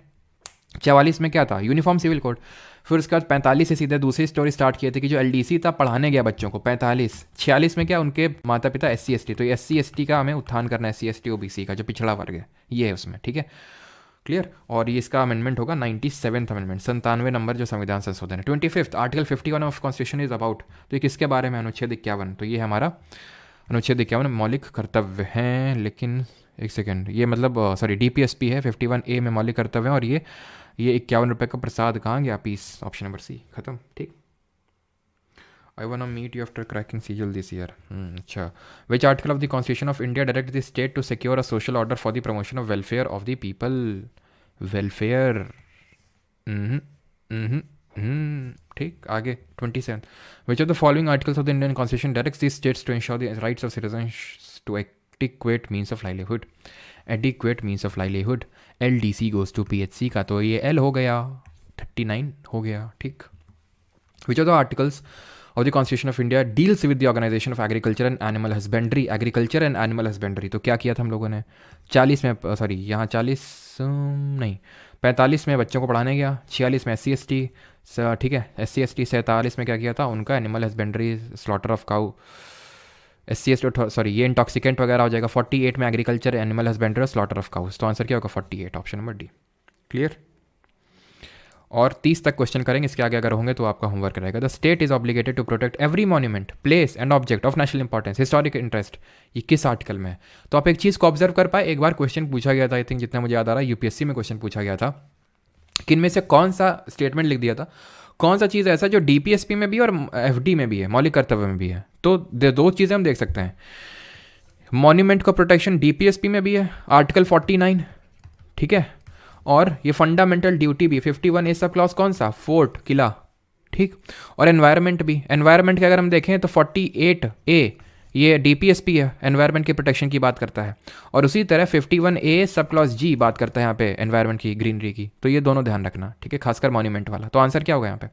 44 में क्या था? Uniform civil code. फिर उसके बाद 45 से सीधे दूसरी स्टोरी स्टार्ट किए थे कि जो LDC था पढ़ाने गया बच्चों को, 45। 46 में क्या? उनके माता पिता SC ST, तो ये SC ST का हमें उत्थान करना है, SC ST OBC का जो पिछड़ा वर्ग है, ये है उसमें, ठीक है, क्लियर। और ये इसका अमेंडमेंट होगा 97th अमेंडमेंट, 97वें नंबर जो संविधान संशोधन है। 25th article 51 of constitution is about, तो ये किसके बारे में? अनुच्छेद 51। तो ये हमारा अनुच्छेद 51 मौलिक कर्तव्य हैं, लेकिन एक सेकेंड, ये मतलब सॉरी DPSP है, 51A में मौलिक कर्तव्य है, और ये 51 रुपये का प्रसाद कहाँ गया? पीस, ऑप्शन नंबर C, खत्म, ठीक। I wanna meet you after cracking CGL this year. अच्छा, which article of the Constitution of India directs the state to secure a social order for the promotion of welfare of the people? Welfare. ठीक, आगे 27. Which of the following articles of the Indian Constitution directs the states to ensure the rights of citizens to adequate means of livelihood? Adequate means of livelihood. LDC goes to PHC का, तो ये L हो गया, 39 हो गया, ठीक। Which of the articles of the Constitution of India deals with the organization of agriculture and animal husbandry? Agriculture and animal husbandry, तो क्या किया था हम लोगों ने? 40 में, सॉरी यहाँ 40 नहीं, 45 में बच्चों को पढ़ाने गया, 46 में SC ST, ठीक है, SC ST। 47 में क्या किया था? उनका animal husbandry, slaughter of cow, SC ST, sorry ये इंटॉक्सिकेंट वगैरह हो जाएगा। 48 में agriculture, animal husbandry, slaughter of cows, तो आंसर क्या होगा? 48, ऑप्शन नंबर D, क्लियर। और 30 तक क्वेश्चन करेंगे, इसके आगे अगर होंगे तो आपका होमवर्क रहेगा। The state is obligated to protect every monument, place and object of national importance, historic interest, ये किस आर्टिकल में है? तो आप एक चीज़ को ऑब्जर्व कर पाए, एक बार क्वेश्चन पूछा गया था, आई थिंक जितना मुझे याद आ रहा है UPSC में क्वेश्चन पूछा गया था कि इनमें से कौन सा स्टेटमेंट लिख दिया था, कौन सा चीज़ ऐसा जो DPSP में भी और FD में भी है, मौलिक कर्तव्य में भी है। तो दो चीज़ें हम देख सकते हैं, मॉन्यूमेंट का प्रोटेक्शन DPSP में भी है, आर्टिकल 49, ठीक है, और ये फंडामेंटल ड्यूटी भी 51A सब क्लॉज कौन सा? फोर्ट, किला, ठीक। और एनवायरनमेंट भी, एनवायरनमेंट के अगर हम देखें तो 48A ये DPSP है, एनवायरनमेंट के प्रोटेक्शन की बात करता है, और उसी तरह 51A सब क्लॉज G बात करता है यहाँ पे एनवायरनमेंट की, ग्रीनरी की। तो ये दोनों ध्यान रखना, ठीक है, खासकर मॉन्यूमेंट वाला। तो आंसर क्या होगा यहाँ पे?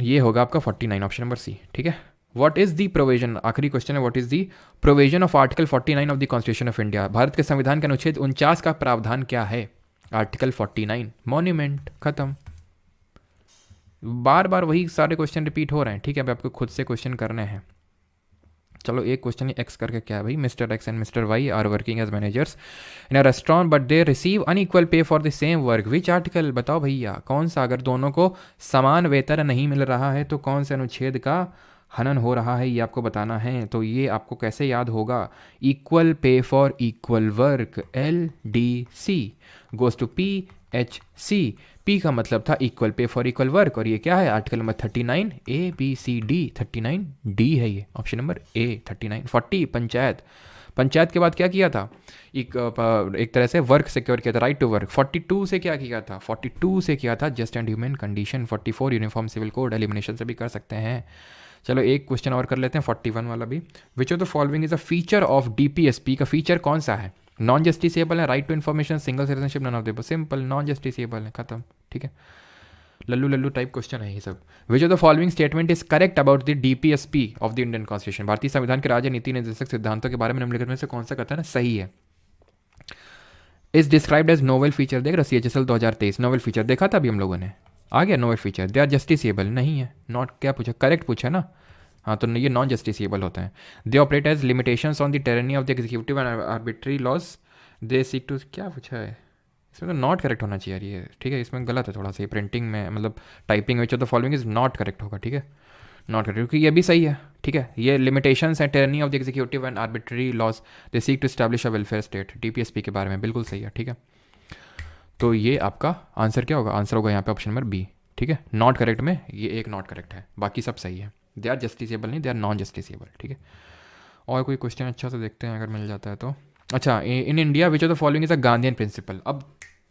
ये होगा आपका 49, ऑप्शन नंबर C, ठीक है। व्हाट इज दी प्रोविजन, आखिरी क्वेश्चन है, what is the provision of article 49 of the constitution of India? Bharat के संविधान के अनुच्छेद 49 का प्रावधान क्या है? आर्टिकल 49 मॉन्यूमेंट, खत्म। बार बार वही सारे क्वेश्चन रिपीट हो रहे हैं, ठीक है। अब आपको खुद से क्वेश्चन करने हैं। चलो एक क्वेश्चन एक्स करके क्या है भाई, mister X and mister Y are working as managers in a restaurant but they receive unequal pay for the same work, which article, बताओ भैया कौन सा। अगर दोनों को समान वेतन नहीं मिल रहा है तो कौन से अनुच्छेद का हनन हो रहा है, ये आपको बताना है। तो ये आपको कैसे याद होगा, equal pay for equal work, LDC goes to PHC। P का मतलब था equal pay for equal work, और ये क्या है, आर्टिकल नंबर 39 ABCD 39D है ये, option number A 39। 40 panchayat, panchayat के बाद क्या किया था, एक तरह से वर्क सिक्योर किया था, राइट टू वर्क। 42 से क्या किया था, 42 से किया था just and human condition. 44 uniform civil code, elimination से भी कर सकते हैं। चलो एक क्वेश्चन और कर लेते हैं, 41 वाला भी। Which of the following is a feature of DPSP, का फीचर कौन सा है, नॉन जस्टिसेबल है, right to information, single citizenship, none of the simple, non justiciable है, खत्म, ठीक है। लल्लू लल्लू टाइप क्वेश्चन है ये सब। विच of the following statement is correct about the DPSP of the Indian constitution, भारतीय संविधान के राज्य नीति निर्देशक सिद्धांतों के बारे में निम्नलिखित में से कौन सा कथन सही है। Is described as novel feature, देख रहा CHSL 2023 नोवेल फीचर देखा था अभी हम लोगों ने, आ गया novel feature. They are justiciable नहीं है, नॉट क्या पूछा, करेक्ट पूछा ना, हाँ तो ये नॉन जस्टिसेबल होते हैं। They operate as limitations on the tyranny of the executive and arbitrary laws, they seek to, क्या पूछा है इसमें, तो नॉट करेक्ट होना चाहिए ये, ठीक है। इसमें गलत है थोड़ा सा, प्रिंटिंग में मतलब typing which of the following is not correct होगा, ठीक है, नॉट करेक्ट, क्योंकि ये भी सही है, ठीक है। ये लिमिटेशंस हैं tyranny of the executive and arbitrary laws, they seek to establish a welfare state, DPSP के बारे में बिल्कुल सही है, ठीक है। तो ये आपका आंसर क्या होगा, आंसर होगा यहाँ पे ऑप्शन नंबर B, ठीक है। नॉट करेक्ट में ये एक नॉट करेक्ट है, बाकी सब सही है। दे आर जस्टिसेबल नहीं, दे आर नॉन जस्टिसेबल, ठीक है। और कोई क्वेश्चन अच्छा से देखते हैं अगर मिल जाता है तो। अच्छा, in India which of the following is a Gandhian principle. अब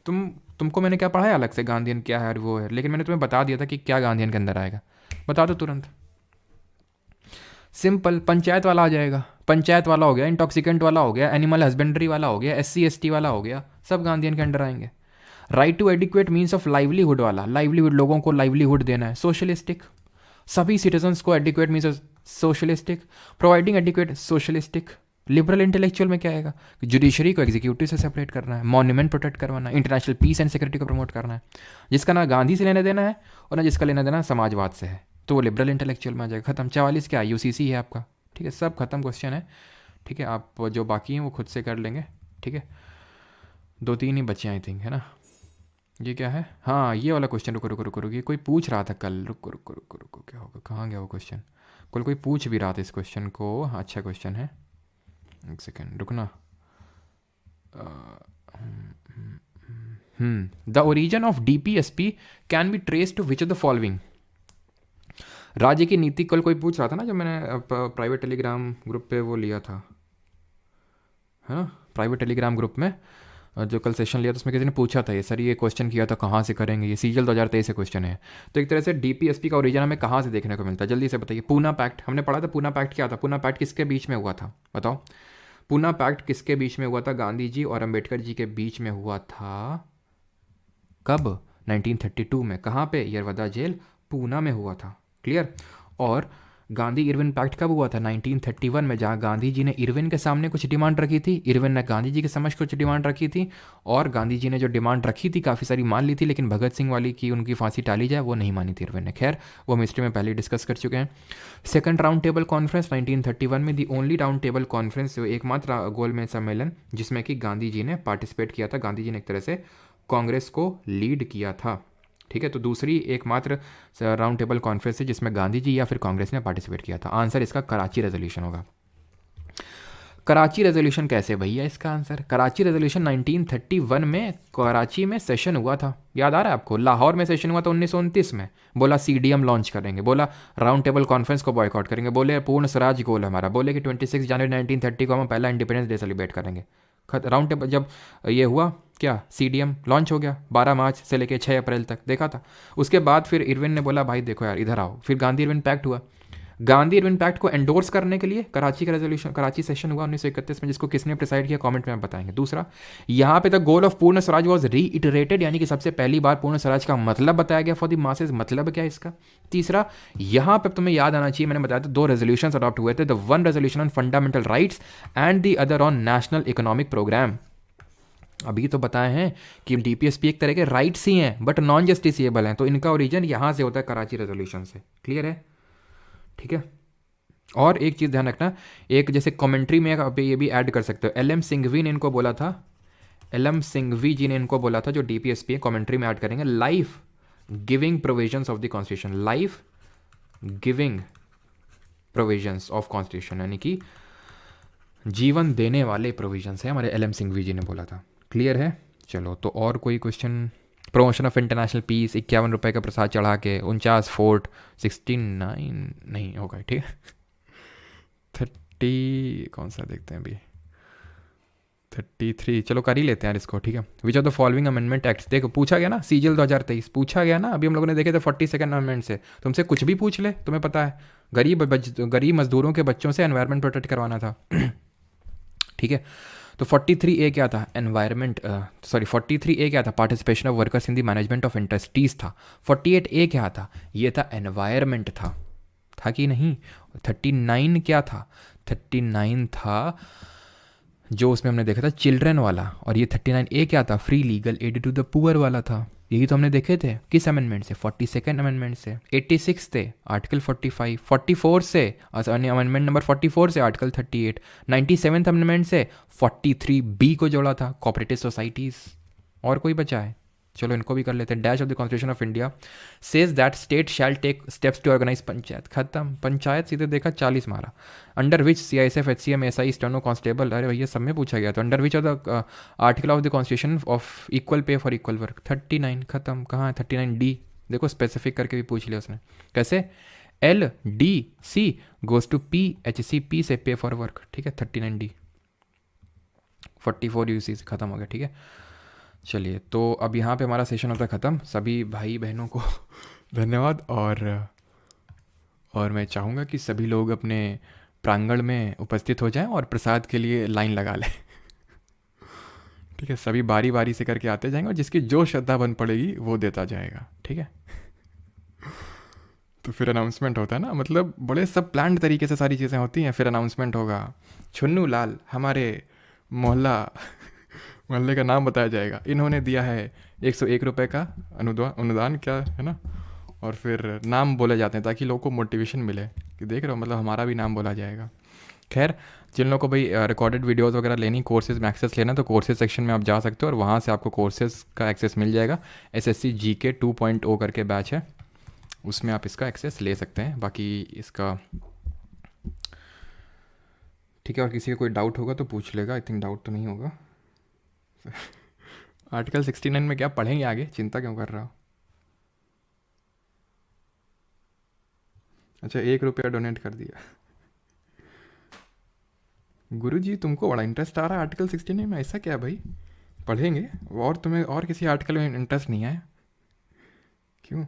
तुमको मैंने क्या पढ़ा है अलग से, गांधीयन क्या है और वो है, लेकिन मैंने तुम्हें बता दिया था कि क्या गांधीयन के अंदर आएगा, बता दो तुरंत। सिंपल, पंचायत वाला आ जाएगा, पंचायत वाला हो गया, इंटॉक्सिकेंट वाला हो गया, एनिमल हस्बेंड्री वाला हो गया, SC ST वाला हो गया, सब गांधीयन के अंडर आएंगे। Right to adequate means of livelihood वाला, लाइवलीहुड लोगों को लाइवलीहुड देना है, सोशलिस्टिक, सभी सिटीजन्स को adequate means socialistic, providing adequate socialistic. Liberal intellectual में क्या आएगा, जुडिशरी को एग्जीक्यूटिव से सेपरेट करना है, मॉन्यूमेंट प्रोटेक्ट करवाना है, इंटरनेशनल पीस एंड सिक्योरिटी को प्रमोट करना है, जिसका ना गांधी से लेना देना है और ना जिसका लेना देना समाजवाद से है, तो वो लिबरल इंटेलेक्चुअल में आ जाएगा, खत्म। 44 क्या UCC है आपका, ठीक है, सब खत्म क्वेश्चन है, ठीक है। आप जो बाकी हैं वो खुद से कर लेंगे, ठीक है। 2-3 ही बचे आई थिंक, है ना। ये क्या है, हाँ ये वाला क्वेश्चन, रुको रुको रुको रुको, ये कोई पूछ रहा था कल, रुको रुको रुको रुको, क्या होगा, कहाँ गया वो क्वेश्चन, कल कोई पूछ भी रहा था इस क्वेश्चन को, अच्छा क्वेश्चन है, एक सेकेंड रुकना। The origin of DPSP can be trace to which of the following, राज्य की नीति, कल कोई पूछ रहा था ना, जब मैंने प्राइवेट टेलीग्राम ग्रुप पे वो लिया था, है ना, प्राइवेट टेलीग्राम ग्रुप में जो कल सेशन लिया था उसमें किसी ने पूछा था ये, सर ये क्वेश्चन किया था कहाँ से करेंगे, ये CGL 2023 से क्वेश्चन है। तो एक तरह से DPSP का ओरिजिन हमें कहाँ से देखने को मिलता है, जल्दी से बताइए। पूना पैक्ट हमने पढ़ा था, पूना पैक्ट क्या था, पूना पैक्ट किसके बीच में हुआ था, बताओ। पूना पैक्ट किसके बीच में हुआ था, गांधी जी और अंबेडकर जी के बीच में हुआ था, कब, 1932 में, कहाँ पे, यरवदा जेल पूना में हुआ था, क्लियर। और गांधी इरविन पैक्ट कब हुआ था, 1931 में, जहाँ गांधी जी ने इरविन के सामने कुछ डिमांड रखी थी, इरविन ने गांधी जी के समझ कुछ डिमांड रखी थी, और गांधी जी ने जो डिमांड रखी थी काफ़ी सारी मान ली थी, लेकिन भगत सिंह वाली की उनकी फांसी टाली जाए वो नहीं मानी थी इरविन ने, खैर वो हम हिस्ट्री में पहले डिस्कस कर चुके हैं। सेकंड राउंड टेबल कॉन्फ्रेंस 1931 में, the only round table conference, एकमात्र गोलमेज सम्मेलन जिसमें कि गांधी जी ने पार्टिसिपेट किया था, गांधी जी ने एक तरह से कांग्रेस को लीड किया था, ठीक है। तो दूसरी एकमात्र राउंड टेबल कॉन्फ्रेंस है जिसमें गांधी जी या फिर कांग्रेस ने पार्टिसिपेट किया था। आंसर इसका कराची रेजोल्यूशन होगा। कराची रेजोल्यूशन कैसे भैया, इसका आंसर कराची रेजोल्यूशन 1931 में कराची में सेशन हुआ था, याद आ रहा है आपको। लाहौर में सेशन हुआ था 1929 में, बोला CDM लॉन्च करेंगे, बोला राउंड टेबल कॉन्फ्रेंस को बॉयकॉट करेंगे, बोले पूर्ण स्वराज गोल हमारा, बोले कि 26 जनवरी 1930 को हम पहला इंडिपेंडेंस डे सेलिब्रेट करेंगे। राउंड टेबल जब ये हुआ क्या, CDM लॉन्च हो गया 12 मार्च से लेके 6 अप्रैल तक, देखा था। उसके बाद फिर इरविन ने बोला भाई देखो यार इधर आओ, फिर गांधी इरविन पैक्ट हुआ। गांधी इरविन पैक्ट को एंडोर्स करने के लिए कराची का रेजोल्यूशन, कराची सेशन हुआ 1931 में, जिसको किसने प्रिसाइड किया कमेंट में आप बताएंगे। दूसरा, यहाँ पे द गोल ऑफ पूर्ण स्वराज वाज रीइटरेटेड, यानी कि सबसे पहली बार पूर्ण स्वराज का मतलब बताया गया फॉर द मासेस, मतलब क्या है इसका। तीसरा, यहाँ पे तुम्हें याद आना चाहिए, मैंने बताया था 2 रेजोल्यूशन अडॉप्ट हुए थे, the one resolution on fundamental rights and the other on national economic programme. अभी तो बताए हैं कि डीपीएसपी एक तरह के राइट्स ही हैं बट नॉन जस्टिसिएबल हैं, तो इनका ओरिजिन यहाँ से होता है, कराची रेजोल्यूशन से। क्लियर है? ठीक है। और एक चीज़ ध्यान रखना, एक जैसे कमेंट्री में आप ये भी ऐड कर सकते हो, एल एम सिंघवी ने इनको बोला था, एल एम सिंघवी जी ने इनको बोला था, जो डीपीएसपी है, कमेंट्री में ऐड करेंगे, life giving provisions of the constitution, life giving provisions of constitution, यानी कि जीवन देने वाले प्रोविजंस है, हमारे एल एम सिंघवी जी ने बोला था। क्लियर है? चलो, तो और कोई question? Promotion of international peace, 51 रुपये का प्रसाद चढ़ा के 49 फोर्ट 69 नहीं होगा, ठीक है। 30 कौन सा देखते हैं अभी, 33 चलो कर ही लेते हैं यार इसको, ठीक है। Which of the following amendment act, देखो पूछा गया ना, सीजीएल 2023 पूछा गया ना, अभी हम लोगों ने देखे थे 42nd अमेंडमेंट से, तुमसे कुछ भी पूछ ले, तुम्हें पता है, गरीब मजदूरों के बच्चों से एनवायरमेंट प्रोटेक्ट करवाना था। ठीक है। तो 43A क्या था, एनवायरमेंट, सॉरी 43A क्या था, participation of workers in the management of industries था। 48A क्या था, ये था एनवायरमेंट था कि नहीं। 39 क्या था, 39 था जो उसमें हमने देखा था चिल्ड्रन वाला, और ये 39A क्या था, free legal aid to the poor वाला था। यही तो हमने देखे थे, किस अमेंडमेंट से, 42nd अमेंडमेंट से। 86 थे आर्टिकल 45, 44 से अमेंडमेंट नंबर 44 से आर्टिकल 38, 97th अमेंडमेंट से 43B को जोड़ा था, कोऑपरेटिव सोसाइटीज़। और कोई बचा है? चलो इनको भी कर लेते हैं। Dash of the constitution of India says that state shall take steps to organise panchayat, खत्म। पंचायत सीधे देखा 40 मारा। Under which CISF HCM SI steno constable, अरे भैया सब में पूछा गया। तो under which of the article of the constitution of equal pay for equal work, 39 खत्म। कहाँ है 39D? देखो स्पेसिफिक करके भी पूछ लिया उसने, कैसे, LDC गोज टू PHCP से पे फॉर वर्क, ठीक है। 39D 44 UC से खत्म हो गया, ठीक है। चलिए, तो अब यहाँ पे हमारा सेशन होता है ख़त्म। सभी भाई बहनों को धन्यवाद, और मैं चाहूँगा कि सभी लोग अपने प्रांगण में उपस्थित हो जाएं और प्रसाद के लिए लाइन लगा लें। ठीक है, सभी बारी बारी से करके आते जाएंगे और जिसकी जो श्रद्धा बन पड़ेगी वो देता जाएगा, ठीक है। तो फिर अनाउंसमेंट होता है ना, मतलब बड़े सब प्लान्ड तरीके से सारी चीज़ें होती हैं, फिर अनाउंसमेंट होगा। छुन्नू लाल हमारे मोहल्ले का नाम बताया जाएगा, इन्होंने दिया है 101 रुपये का अनुदान क्या है ना, और फिर नाम बोले जाते हैं ताकि लोगों को मोटिवेशन मिले कि देख रहे हो, मतलब हमारा भी नाम बोला जाएगा। खैर, जिन लोगों को भाई रिकॉर्डेड वीडियोस वगैरह लेनी, कोर्सेज में एक्सेस लेना, तो कोर्सेज सेक्शन में आप जा सकते हो और वहाँ से आपको कोर्सेज का एक्सेस मिल जाएगा। SSC GK 2.0 करके बैच है, उसमें आप इसका एक्सेस ले सकते हैं। बाकी इसका ठीक है, और किसी का कोई डाउट होगा तो पूछ लेगा, आई थिंक डाउट तो नहीं होगा। आर्टिकल 69 में क्या पढ़ेंगे आगे, चिंता क्यों कर रहा हो? अच्छा, 1 रुपया डोनेट कर दिया। गुरुजी तुमको बड़ा इंटरेस्ट आ रहा है आर्टिकल 69 में, ऐसा क्या भाई? पढ़ेंगे, और तुम्हें और किसी आर्टिकल में इंटरेस्ट नहीं है? क्यों?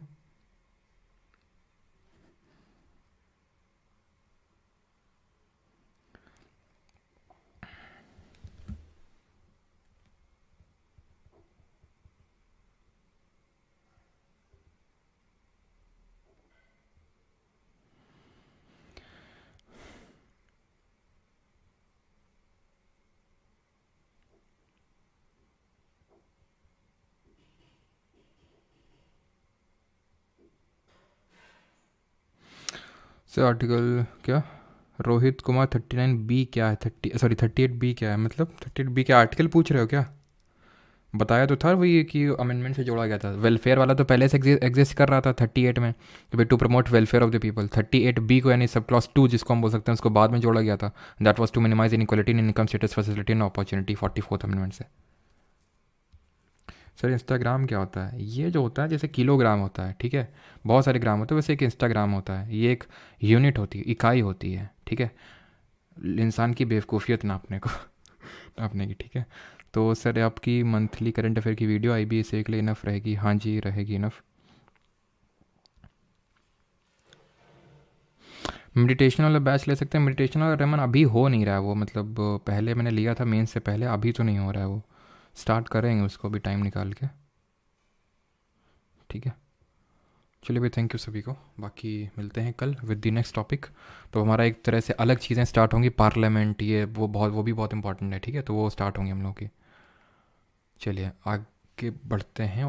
से आर्टिकल क्या, रोहित कुमार 39B क्या है, 38B क्या है, मतलब 38B क्या आर्टिकल पूछ रहे हो क्या? बताया तो था वही कि अमेंडमेंट से जोड़ा गया था। वेलफेयर वाला तो पहले से एग्जिस्ट कर रहा था 38 में, कि भाई to promote welfare of the people. 38B को यानी सब क्लॉज 2 जिसको हम बोल सकते हैं, उसको बाद में जोड़ा गया था। That was to minimise inequality in income status facility and opportunity, 44th amendment से। सर इंस्टाग्राम क्या होता है? ये जो होता है जैसे किलोग्राम होता है, ठीक है, बहुत सारे ग्राम होते हैं, वैसे एक इंस्टाग्राम होता है। ये एक यूनिट होती है, इकाई होती है, ठीक है, इंसान की बेवकूफ़ियत नापने को नापने की, ठीक है। तो सर आपकी मंथली करंट अफेयर की वीडियो IBS के लिए इनफ रहेगी? हाँ जी रहेगी इनफ। मेडिटेशन वाला बैच ले सकते हैं। मेडिटेशन वाला रेमन अभी हो नहीं रहा है वो, मतलब पहले मैंने लिया था मेन से पहले, अभी तो नहीं हो रहा है वो, स्टार्ट करेंगे उसको भी टाइम निकाल के, ठीक है। चलिए भाई, थैंक यू सभी को, बाकी मिलते हैं कल विद द नेक्स्ट टॉपिक। तो हमारा एक तरह से अलग चीज़ें स्टार्ट होंगी, पार्लियामेंट ये वो भी बहुत इंपॉर्टेंट है, ठीक है, तो वो स्टार्ट होंगी हम लोग की। चलिए आगे बढ़ते हैं।